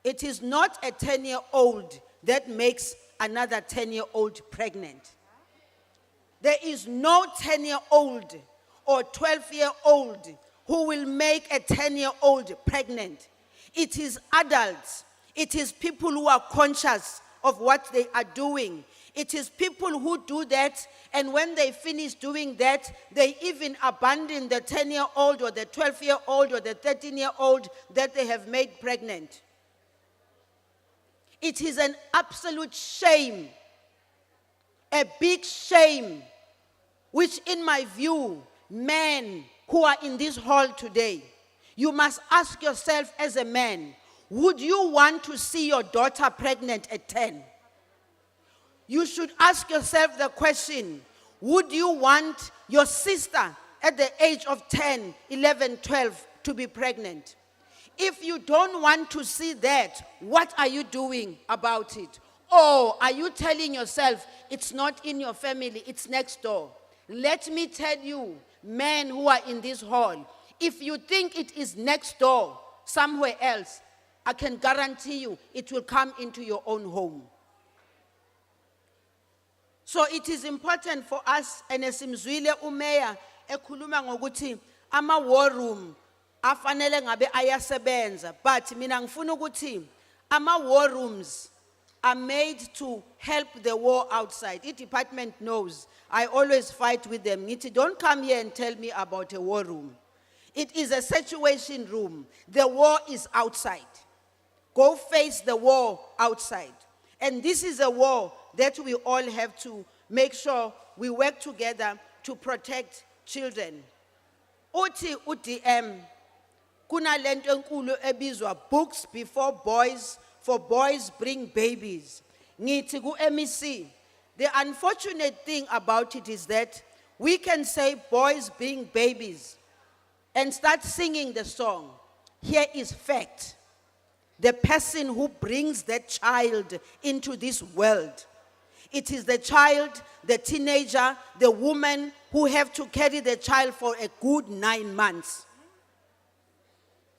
it is not a 10-year-old that makes another 10-year-old pregnant. There is no 10-year-old or 12-year-old who will make a 10-year-old pregnant. It is adults. It is people who are conscious of what they are doing. It is people who do that, and when they finish doing that, they even abandon the 10-year-old or the 12-year-old or the 13-year-old that they have made pregnant. It is an absolute shame, a big shame, which in my view, men who are in this hall today, you must ask yourself as a man, would you want to see your daughter pregnant at 10? You should ask yourself the question, would you want your sister at the age of 10, 11, 12 to be pregnant? If you don't want to see that, what are you doing about it? Or are you telling yourself, it's not in your family, it's next door? Let me tell you, men who are in this hall, if you think it is next door, somewhere else, I can guarantee you it will come into your own home. So it is important for us, and esimzwile umeya ekhuluma ngokuthi ama war room afanele ngabe ayasebenza, but mina ngifuna ukuthi ama war rooms are made to help the war outside. The department knows. I always fight with them. Ngithi, don't come here and tell me about a war room. It is a situation room. The war is outside. Go face the war outside. And this is a war that we all have to make sure we work together to protect children. Uthi UDM kuna lento enkulu ebizwa books before boys, for boys bring babies. Ngithi ku MEC, the unfortunate thing about it is that we can say boys bring babies and start singing the song. Here is fact. The person who brings that child into this world, it is the child, the teenager, the woman who have to carry the child for a good 9 months.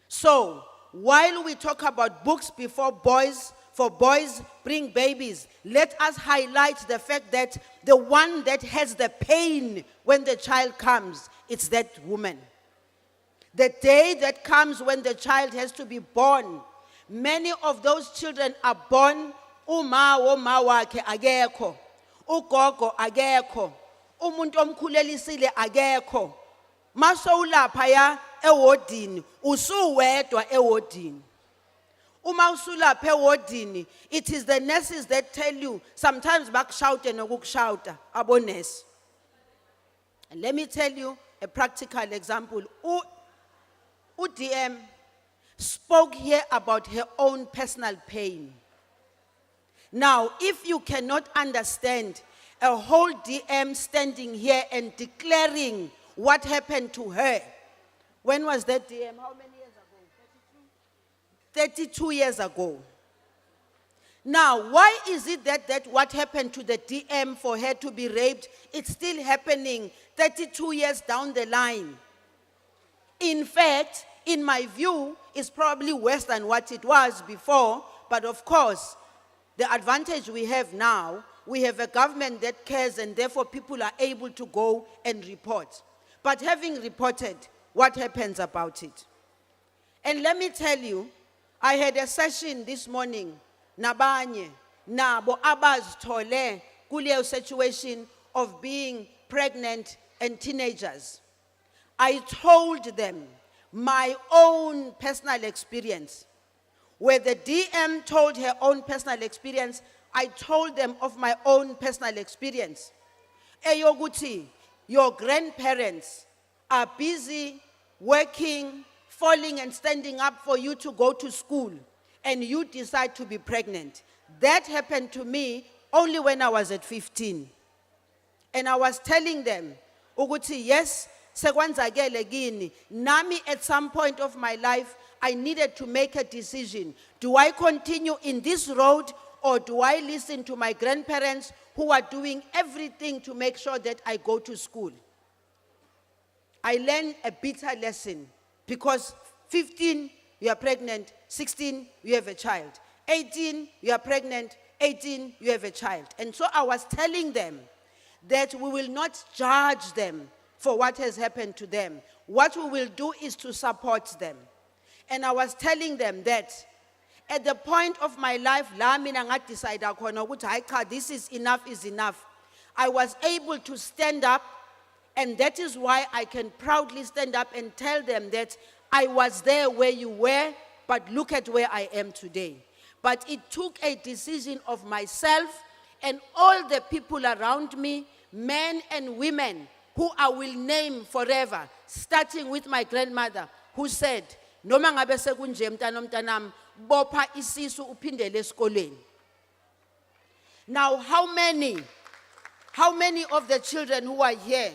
So, while we talk about books before boys, for boys bring babies, let us highlight the fact that the one that has the pain when the child comes, it's that woman. The day that comes when the child has to be born, many of those children are born, uma wakhe akekho, ugogo akekho, umuntu omkhulelisile akekho. Masowulaphaya ewodini, usuwedwa ewodini. Uma usulapha ewodini, it is the nurses that tell you, sometimes bakushawute nokukushawuta, abonesi. And let me tell you a practical example. UDM spoke here about her own personal pain. Now, if you cannot understand a whole DM standing here and declaring what happened to her, when was that DM? How many years ago? 32 years ago. Now, why is it that what happened to the DM for her to be raped, it's still happening 32 years down the line? In fact, in my view, it's probably worse than what it was before, but of course, the advantage we have now, we have a government that cares, and therefore people are able to go and report. But having reported, what happens about it? And let me tell you, I had a session this morning, nabanye, nabo abazithole kuleyo situation of being pregnant and teenagers. I told them my own personal experience. Where the DM told her own personal experience, I told them of my own personal experience. Eyoguti, your grandparents are busy working, falling and standing up for you to go to school, and you decide to be pregnant. That happened to me only when I was at 15. And I was telling them, ukuthi yes, sekwenzakele kini. Nami at some point of my life, I needed to make a decision. Do I continue in this road, or do I listen to my grandparents who are doing everything to make sure that I go to school? I learned a bitter lesson, because 15, you are pregnant, 16, you have a child. 18, you are pregnant, 18, you have a child. And so I was telling them that we will not judge them for what has happened to them. What we will do is to support them. And I was telling them that at the point of my life, la mina ngathi khona ukuthi hayi cha, this is enough. I was able to stand up, and that is why I can proudly stand up and tell them that I was there where you were, but look at where I am today. But it took a decision of myself and all the people around me, men and women, who I will name forever, starting with my grandmother, who said, noma ngabe sekunje mntanam, bopha isisu uphindele esikoleni. Now, how many of the children who are here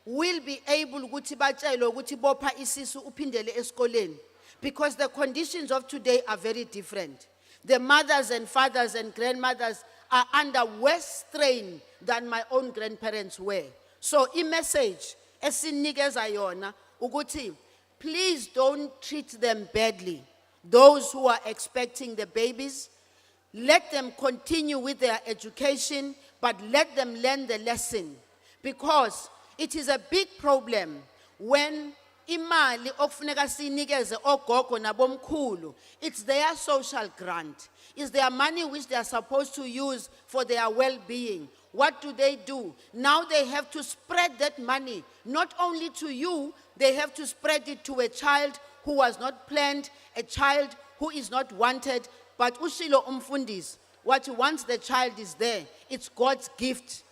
will be able ukuthi batshele ukuthi bopha isisu uphindele esikoleni? Because the conditions of today are very different. The mothers and fathers and grandmothers are under worse strain than my own grandparents were. So, message esinikeza yona ukuthi please don't treat them badly. Those who are expecting the babies, let them continue with their education, but let them learn the lesson. Because it is a big problem when imali okufuneka sinikeze ogogo nabomkhulu, it's their social grant. It's their money which they are supposed to use for their well-being. What do? Now they have to spread that money, not only to you, they have to spread it to a child who was not planned, a child who is not wanted. But ushilo umfundis, what once the child is there, it's God's gift.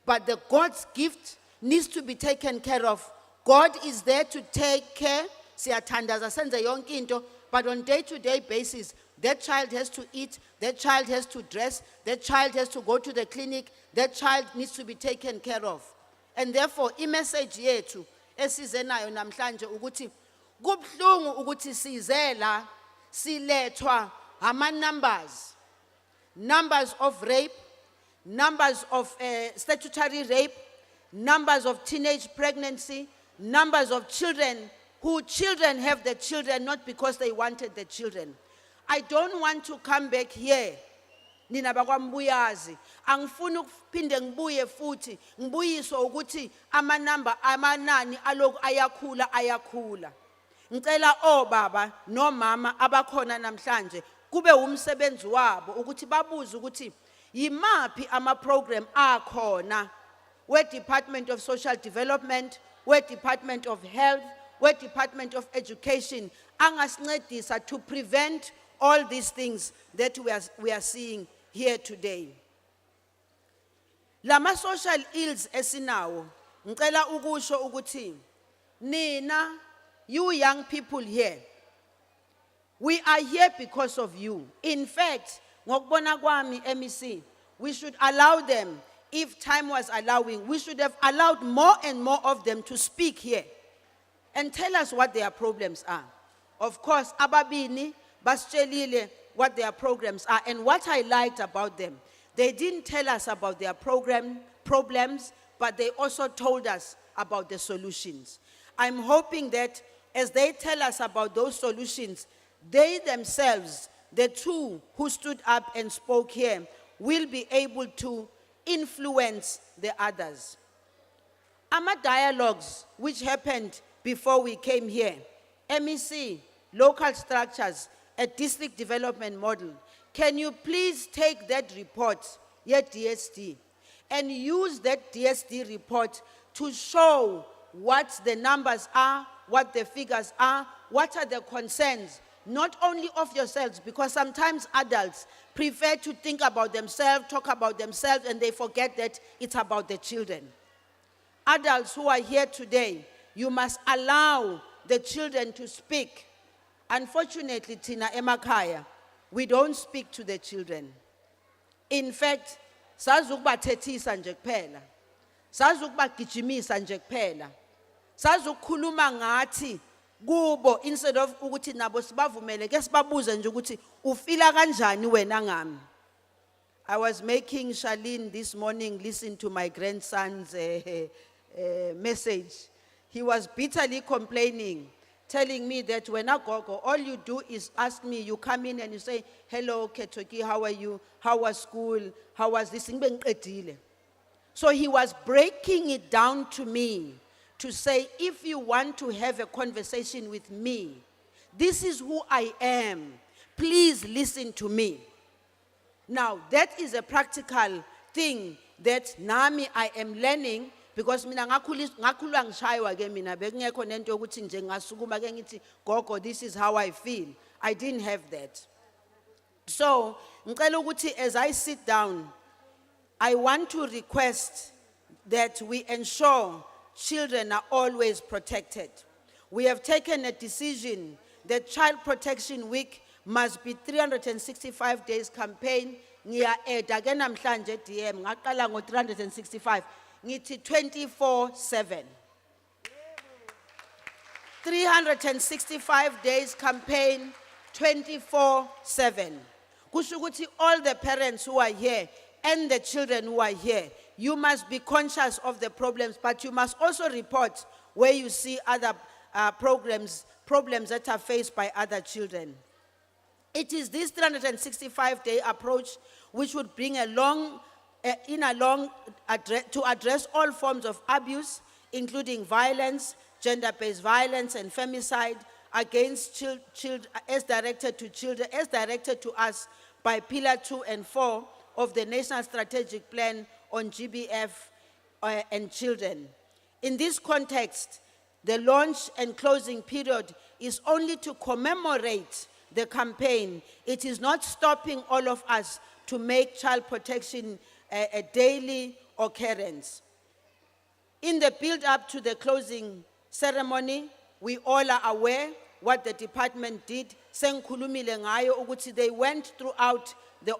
But the God's gift needs to be taken care of. God is there to take care. Siyathandaza senze yonke into, but on day-to-day basis, that child has to eat, that child has to dress, that child has to go to the clinic, that child needs to be taken care of. And therefore, imessage yethu esize nayo namhlanje ukuthi kubhlungu ukuthi sizela silethwa numbers of rape, numbers of statutory rape, numbers of teenage pregnancy, numbers of children have the children not because they wanted the children. I don't want to come back here. Nina bakwambuyazi. Angifuni ukuphinde ngibuye futhi ngibuyiswe ukuthi amanani aloku ayakhula. Ngicela obaba no mama abakhona namhlanje kube umsebenzi wabo ukuthi babuze ukuthi yimaphi ama program akhona we Department of Social Development, we Department of Health, we Department of Education angasincedisa to prevent all these things that we are seeing here today. Lama social ills esinawo ngicela ukusho ukuthi nina, you young people here, we are here because of you. In fact, ngokubona kwami MEC, we should allow them, if time was allowing, we should have allowed more and more of them to speak here and tell us what their problems are. Of course, ababini basitshelile what their programs are, and what I liked about them, they didn't tell us about their problems, but they also told us about the solutions. I'm hoping that as they tell us about those solutions, they themselves, the two who stood up and spoke here, will be able to influence the others. Ama dialogues which happened before we came here, MEC, local structures, a district development model. Can you please take that report, your DSD, and use that DSD report to show what the numbers are, what the figures are, what are the concerns, not only of yourselves, because sometimes adults prefer to think about themselves, talk about themselves, and they forget that it's about the children. adults who are here today, you must allow the children to speak. Unfortunately, Tina emakhaya, we don't speak to the children. In fact, sazukubathethisa nje kuphela. Sazukubagijimisa nje kuphela. Sazukukhuluma ngathi kubo instead of ukuthi nabo sibavumele ke sibabuze nje ukuthi ufila kanjani wena ngami. I was making Charlene this morning listen to my grandson's message. He was bitterly complaining, telling me that when I go, all you do is ask me, you come in and you say, hello, Ketoki, how are you? How was school? How was this? So he was breaking it down to me to say, if you want to have a conversation with me, this is who I am. Please listen to me. Now, that is a practical thing that nami I am learning, because mina ngakhulwa ngishaywa ke mina bekungekho nento yokuthi nje ngasukuma ke ngithi gogo, this is how I feel. I didn't have that. So ngicela ukuthi as I sit down, I want to request that we ensure children are always protected. We have taken a decision that Child Protection Week must be 365 days campaign. Ngiya eda ke namhlanje DM ngaqala ngo 365 ngithi 24/7. 365 days campaign 24/7. Kusho ukuthi all the parents who are here and the children who are here, you must be conscious of the problems, but you must also report where you see other problems that are faced by other children. It is this 365-day approach which would bring to address all forms of abuse, including violence, gender-based violence, and femicide against children, as directed to children, as directed to us by Pillar 2 and 4 of the National Strategic Plan on GBF and Children. In this context, the launch and closing period is only to commemorate the campaign. It is not stopping all of us to make child protection a daily occurrence. In the build-up to the closing ceremony, we all are aware what the department did. Sengikhulumile ngayo ukuthi they went throughout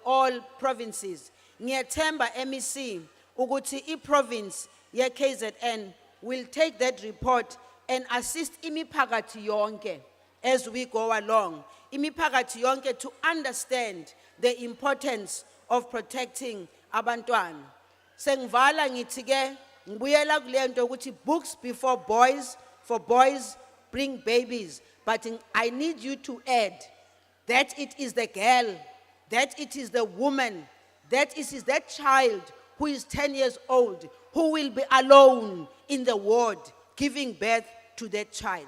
all provinces. Ngiyathemba MEC ukuthi i-province ye-KZN will take that report and assist imiphakathi yonke as we go along. Imiphakathi yonke to understand the importance of protecting abantwana. Sengivala ngithi ke ngibuyela kule nto ukuthi books before boys, for boys bring babies, but I need you to add that it is the girl, that it is the woman, that it is that child who is 10 years old who will be alone in the ward giving birth to that child.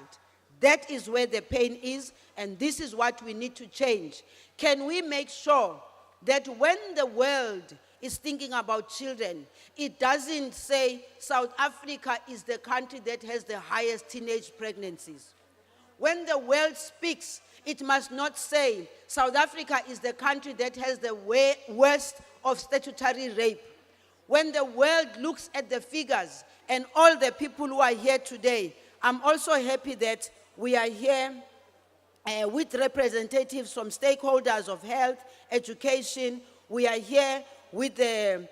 That is where the pain is, and this is what we need to change. Can we make sure that when the world is thinking about children, it doesn't say South Africa is the country that has the highest teenage pregnancies? When the world speaks, it must not say South Africa is the country that has the worst of statutory rape. When the world looks at the figures and all the people who are here today, I'm also happy that we are here with representatives from stakeholders of health, education. We are here with the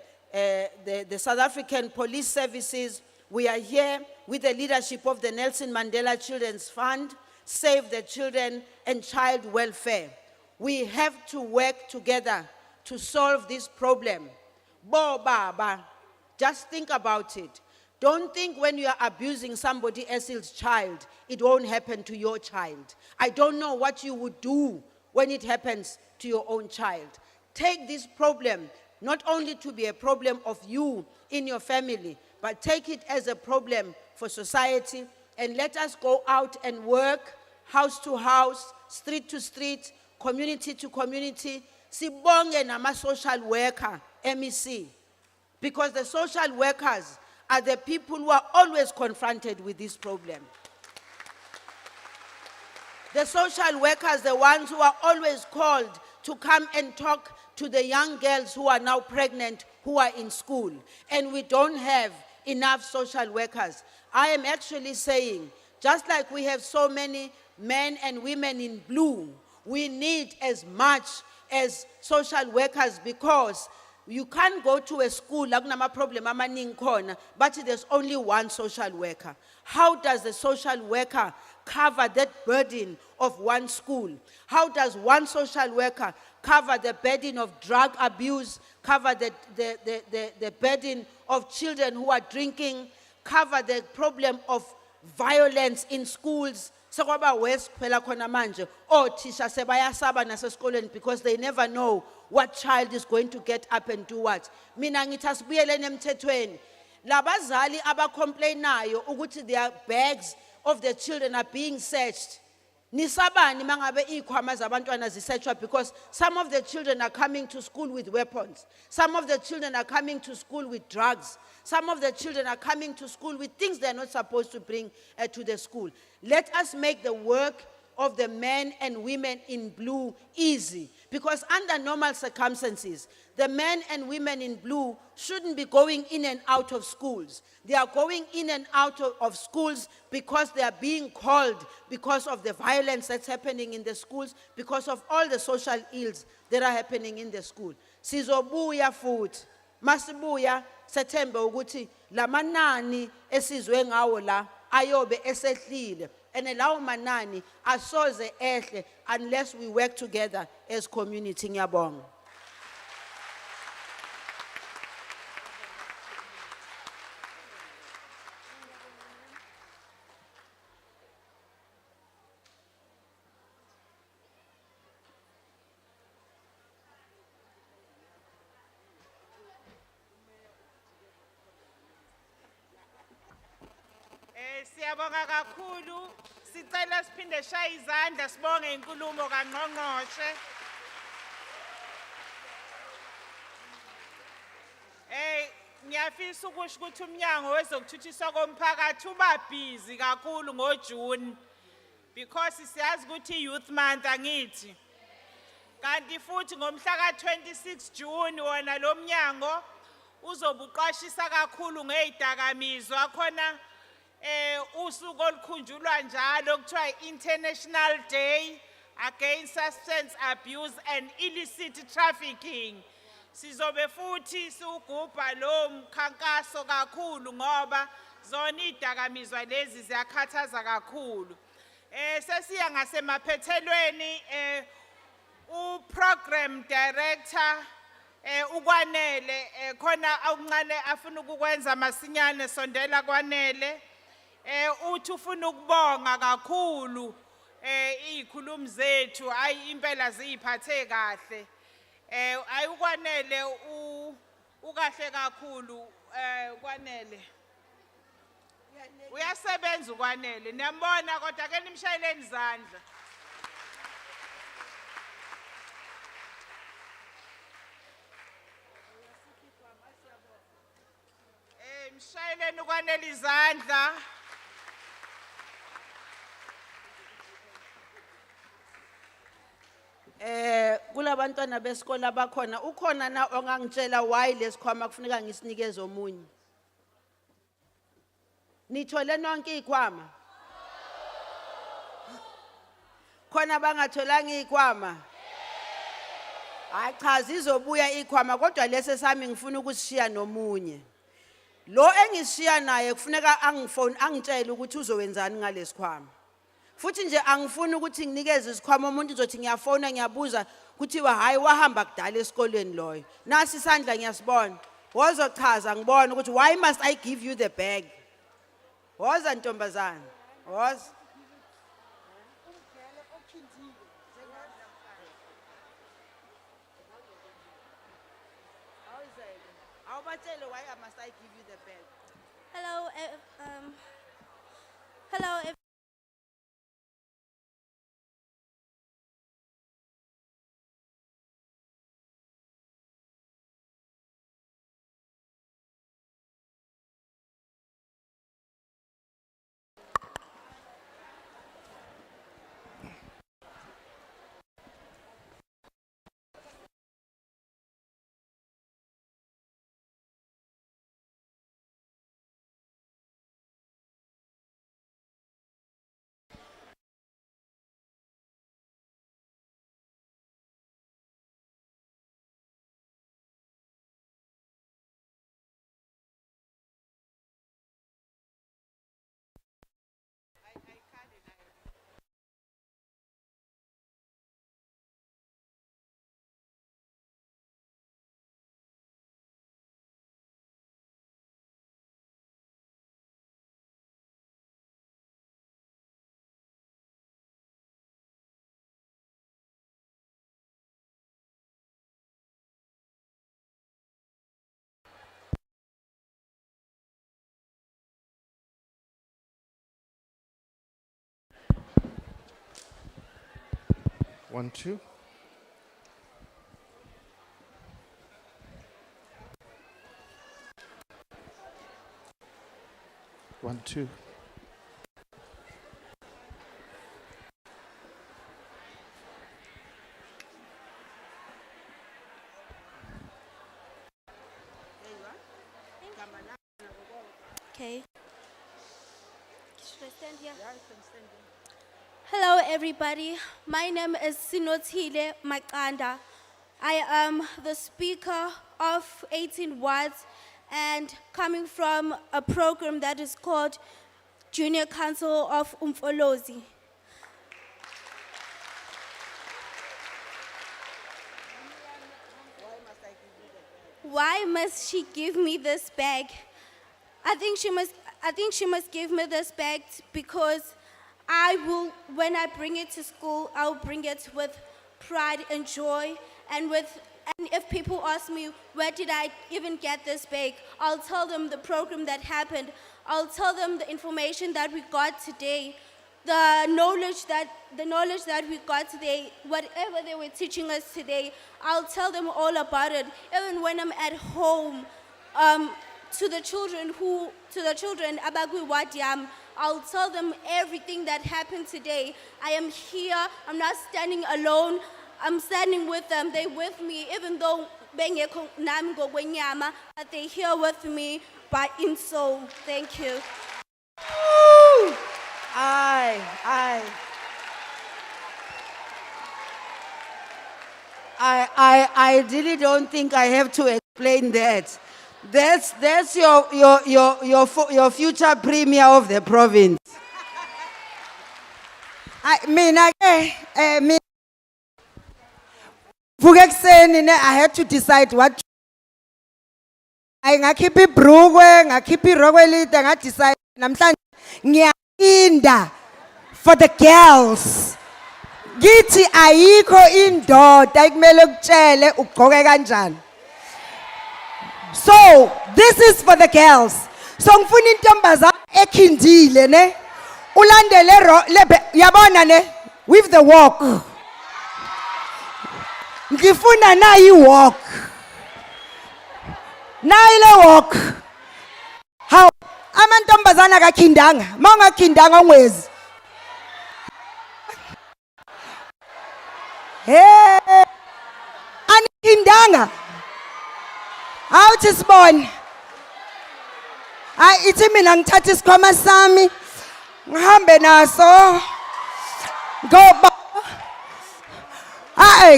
South African Police Services. We are here with the leadership of the Nelson Mandela Children's Fund, Save the Children, and Child Welfare. We have to work together to solve this problem. Bo Baba, just think about it. Don't think when you are abusing somebody else's child, it won't happen to your child. I don't know what you would do when it happens to your own child. Take this problem not only to be a problem of you in your family, but take it as a problem for society, and let us go out and work house to house, street to street, community to community. Sibonge nama social worker, MEC, because the social workers are the people who are always confronted with this problem. The social workers, the ones who are always called to come and talk to the young girls who are now pregnant, who are in school. And we don't have enough social workers. I am actually saying, just like we have so many men and women in blue, we need as much as social workers, because you can't go to a school, akunama problem amaningi khona, but there's only one social worker. How does the social worker cover that burden of one school? How does one social worker cover the burden of drug abuse, cover the burden of children who are drinking, cover the problem of violence in schools? Sekwaba worse phela khona manje, othisha sebayasaba nasesikoleni because they never know what child is going to get up and do what. Mina ngithi asibuyeleni emthethweni. Labazali abacomplainayo ukuthi their bags of the children are being searched. Nisabani mangabe ikhwama zabantwana zisearchwa, because some of the children are coming to school with weapons. Some of the children are coming to school with drugs. Some of the children are coming to school with things they're not supposed to bring to the school. Let us make the work of the men and women in blue easy, because under normal circumstances, the men and women in blue shouldn't be going in and out of schools. They are going in and out of schools because they are being called, because of the violence that's happening in the schools, because of all the social ills that are happening in the school. Sizobuya futhi, masibuya sethembe ukuthi lamanani esizwe ngawo la ayobe esehlile. And lawo manani asoze ehle unless we work together as community. Ngiyabonga. Siyabonga kakhulu. Sicela siphinde shaye izandla sibonge inkulumo kaNgqongqoshe. Ngiyafisa ukusho ukuthi umnyango wezokuthuthiswa komphakathi uba busy kakhulu ngoJune, because siyazi ukuthi youth month angithi. Kanti futhi ngomhla ka-26 June wona lo mnyango uzobuqashisa kakhulu ngeidakamizwa khona usuku olukhunjulwa njalo kuthiwa International Day Against Substance Abuse and Illicit Trafficking. Sizobe futhi siugubha lo mkhankaso kakhulu ngoba zona idakamizwa lezi ziyakhathaza kakhulu. Sesiya ngasemaphethelweni uprogram director uKwanele khona akuncane afuna ukukwenza masinyane sondela Kwanele. Uthi ufuna ukubonga kakhulu izikhulumi zethu ayi impela ziphathe kahle. Ayukwanele ukahle kakhulu Kwanele. Uyasebenza uKwanele. Niyambona kodwa ake nimshayeleni izandla. Mshayeleni uKwanele izandla. Kulabantwana besikole abakhona, ukhona na ongangitshela why lesikhwama kufuneka ngisinikeze omunye? Nithole nonke izikhwama? Khona bangatholanga izikhwama? Hayi cha, zizobuya izikhwama, kodwa lese sami ngifuna ukusishiya nomunye. Lo engishiya naye kufuneka angitshele ukuthi uzowenzani ngalesikhwama. Futhi nje angifuni ukuthi nginikeze isikhwama umuntu uzothi ngiyafona ngiyabuza kuthiwa hayi wahamba kudala esikoleni loyo. Nasi isandla ngiyasibona. Wozochaza ngibona ukuthi why must I give you the bag? Woza ntombazana. Woza. Why must I give you the bag? Hello, 1, 2. One, two. Okay. Should I stand here? Yeah, you can stand here. Hello, everybody. My name is Sinotile Makanda. I am the speaker of 18 Words and coming from a program that is called Junior Council of Umfolozi. Why must she give me this bag? I think she must give me this bag because I will, when I bring it to school, I'll bring it with pride and joy, and if people ask me where did I even get this bag, I'll tell them the program that happened. I'll tell them the information that we got today, the knowledge that we got today, whatever they were teaching us today. I'll tell them all about it. Even when I'm at home, to the children abagwi wadiam, I'll tell them everything that happened today. I am here. I'm not standing alone. I'm standing with them. They're with me, even though bengekho nami ngokwenyama, but they're here with me by in soul. Thank you. I really don't think I have to explain that. That's your future premier of the province. I had to decide what. I keep it brugwe, I keep it rogweli, I decide. Ngiyainda for the girls. Githi ayikho indoda ekumele ukutshele ugqoke kanjani. So this is for the girls. So ngifuna intombazana ekhindile ne ulandele yabona ne with the walk. Ngifuna nayi walk. Nayi walk. How amantombazana akakhindanga mawungakhindanga ongwezi. Hey anikhindanga. Awuthi sibone. Hayi ithi mina ngithatha isikhwama sami ngihambe naso. Ngoba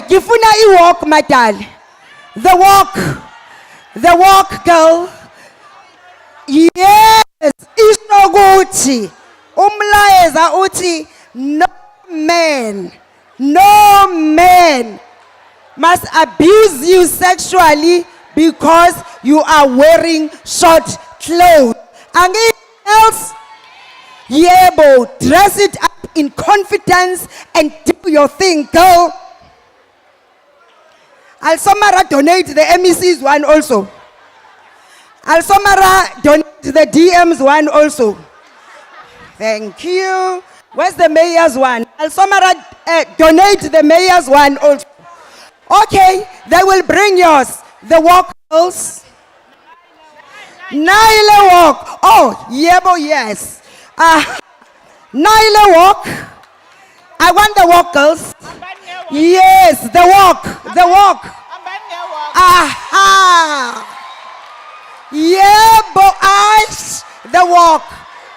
ngifuna i-walk madali. The walk girl. Yes, ishokuthi umlayeza uthi no man must abuse you sexually because you are wearing short clothes. And else, yebo, dress it up in confidence and do your thing, girl. Alsomara donate the MEC's one also. Alsomara donate the DM's one also. Thank you. Where's the mayor's one? Alsomara donate the mayor's one also. Okay, they will bring yours. The walk girls. Naile walk. Oh, yebo, yes. Naile walk. I want the walk girls. Yes, the walk. The walk. Aha. Yebo, eyes. The walk.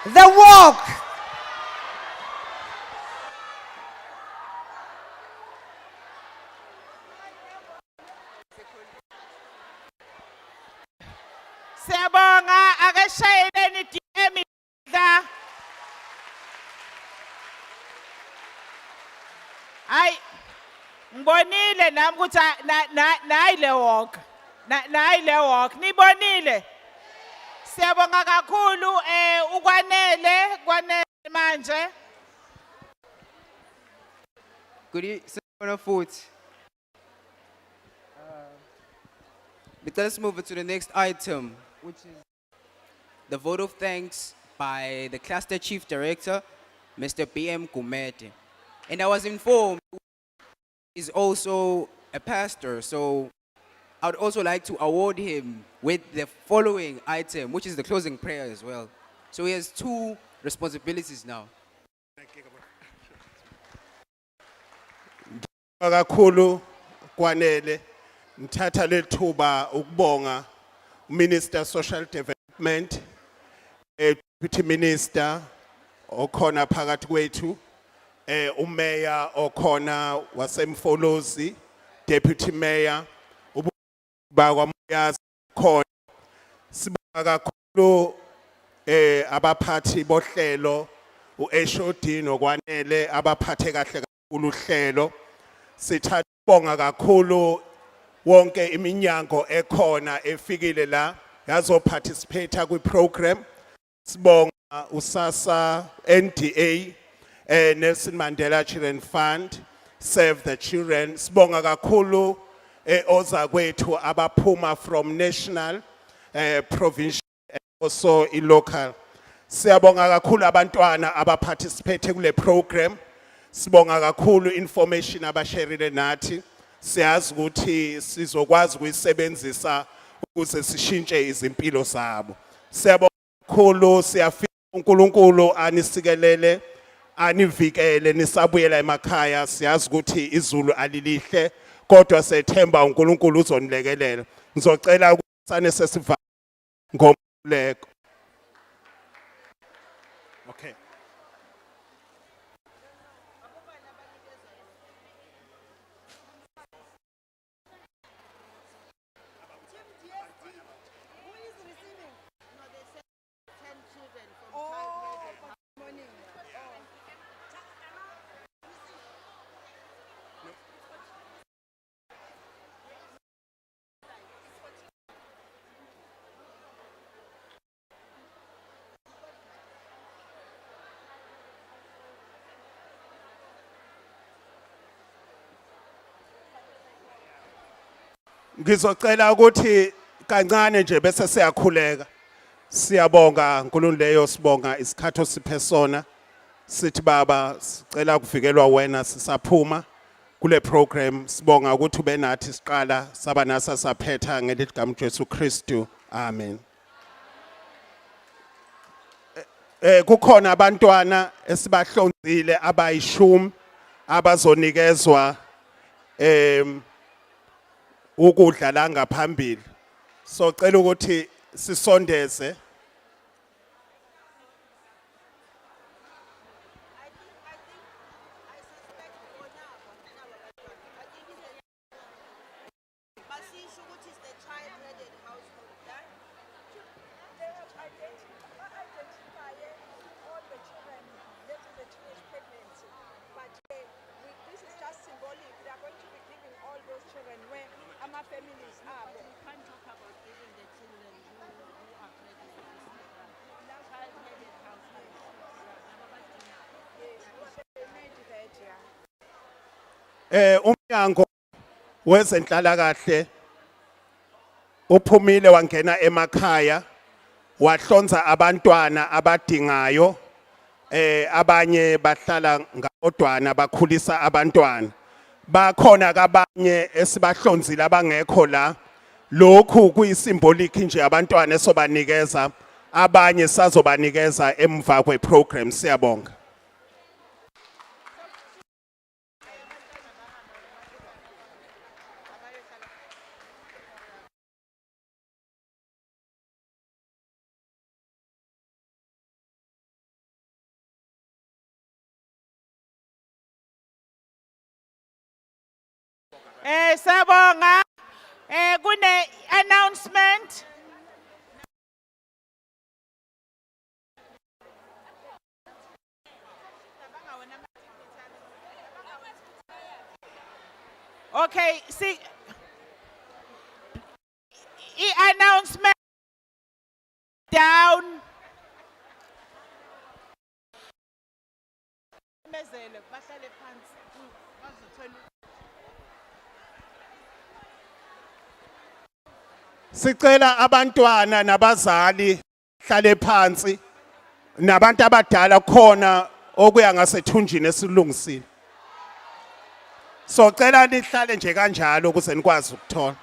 The walk. Siyabonga akashayeleni DM la. Ay ngibonile nami ukuthi nayi le walk. Nayi le walk. Nibonile? Siyabonga kakhulu ukwanele manje. Good evening, folks. Let's move on to the next item, which is the vote of thanks by the Cluster Chief Director, Mr. PM Kumete. And I was informed is also a pastor, so I would also like to award him with the following item, which is the closing prayer as well. So he has 2 responsibilities now. Kakhulu kwanele ngithatha lethuba ukubonga Minister Social Development, Deputy Minister okhona phakathi kwethu, uMayor okhona waseMfolozi, Deputy Mayor bakwaMoyazi khona. Sibonga kakhulu abaphathi bohlelo uEshodi nokwanele abaphathe kahle kakhulu uhlelo. Sithatha ukubonga kakhulu wonke iminyango ekhona efikile la yazoparticipate kwi-program. Sibonga uSASA, NDA, Nelson Mandela Children Fund, Save the Children. Sibonga kakhulu ozakwethu abaphuma from national, provincial, and also local. Siyabonga kakhulu abantwana abaparticipate kule program. Sibonga kakhulu information abasharile nathi. Siyazi ukuthi sizokwazi ukuyisebenzisa ukuze sishintshe izimpilo zabo. Siyabonga kakhulu, siyafika uNkulunkulu anisikelele, anivikele nisabuyela emakhaya. Siyazi ukuthi izulu alilihle, kodwa sethemba uNkulunkulu uzonilekelela. Ngizocela ukuthi sane sesiva ngomleko. Okay. Ngizocela ukuthi kancane nje bese siyakhuleka. Siyabonga uNkulunkulu leyo, sibonga isikhathi osiphe sona. Sithi baba sicela ukuvikelwa wena sisaphuma kule program. Sibonga ukuthi ube nathi siqala saba nasa saphetha ngelithi lika Jesu Kristu. Amen. Kukhona abantwana esibahlonzile abayishumi abazonikezwa ukudla la ngaphambili. So cela ukuthi sisondeze. Umnyango wezenhlalakahle uphumile wangena emakhaya wahlonza abantwana abadingayo, abanye bahlala ngodwana bakhulisa abantwana. Bakhona kabanye esibahlonzile abangekho la. Lokhu kuyisymbolic nje abantwana esobanikeza, abanye sazobanikeza emva kweprogram. Siyabonga. Sabonga. Kune announcement. Okay, see, announcement down. Sicela abantwana nabazali hlale phansi, nabantu abadala khona okuya ngasethunjini esilungisile. So cela nihlale nje kanjalo ukuze nikwazi ukuthola.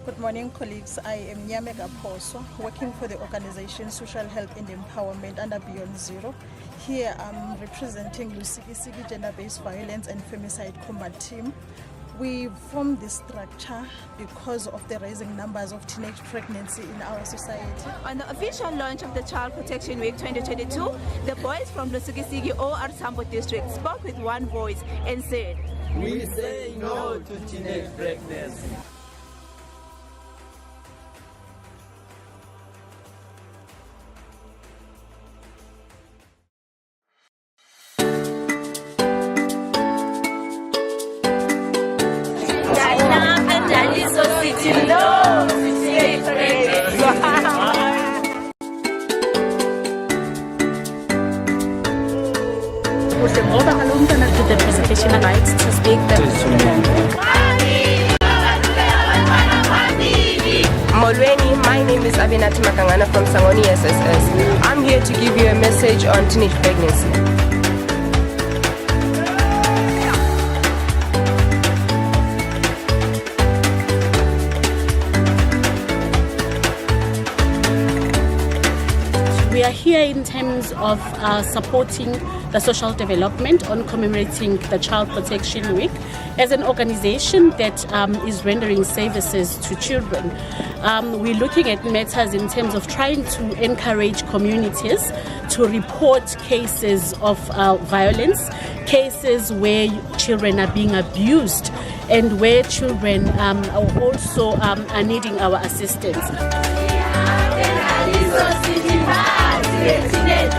Good morning, colleagues. I am uMkhanyakude, working for the organization Social Health and Empowerment under Beyond Zero. Here I'm representing Lusiki Gender-Based Violence and Femicide Combat Team. We formed this structure because of the rising numbers of teenage pregnancy in our society. On the official launch of the Child Protection Week 2022, the boys from Lusiki OR Sambo district spoke with one voice and said, "We say no to teenage pregnancy." The presentation rights to speak Molweni, my name is uMkhanyakude from Sangoni SSS. I'm here to give you a message on teenage pregnancy. We are here in terms of supporting the social development on commemorating the Child Protection Week as an organization that is rendering services to children. We're looking at matters in terms of trying to encourage communities to report cases of violence, cases where children are being abused and where children also are needing our assistance. Teenage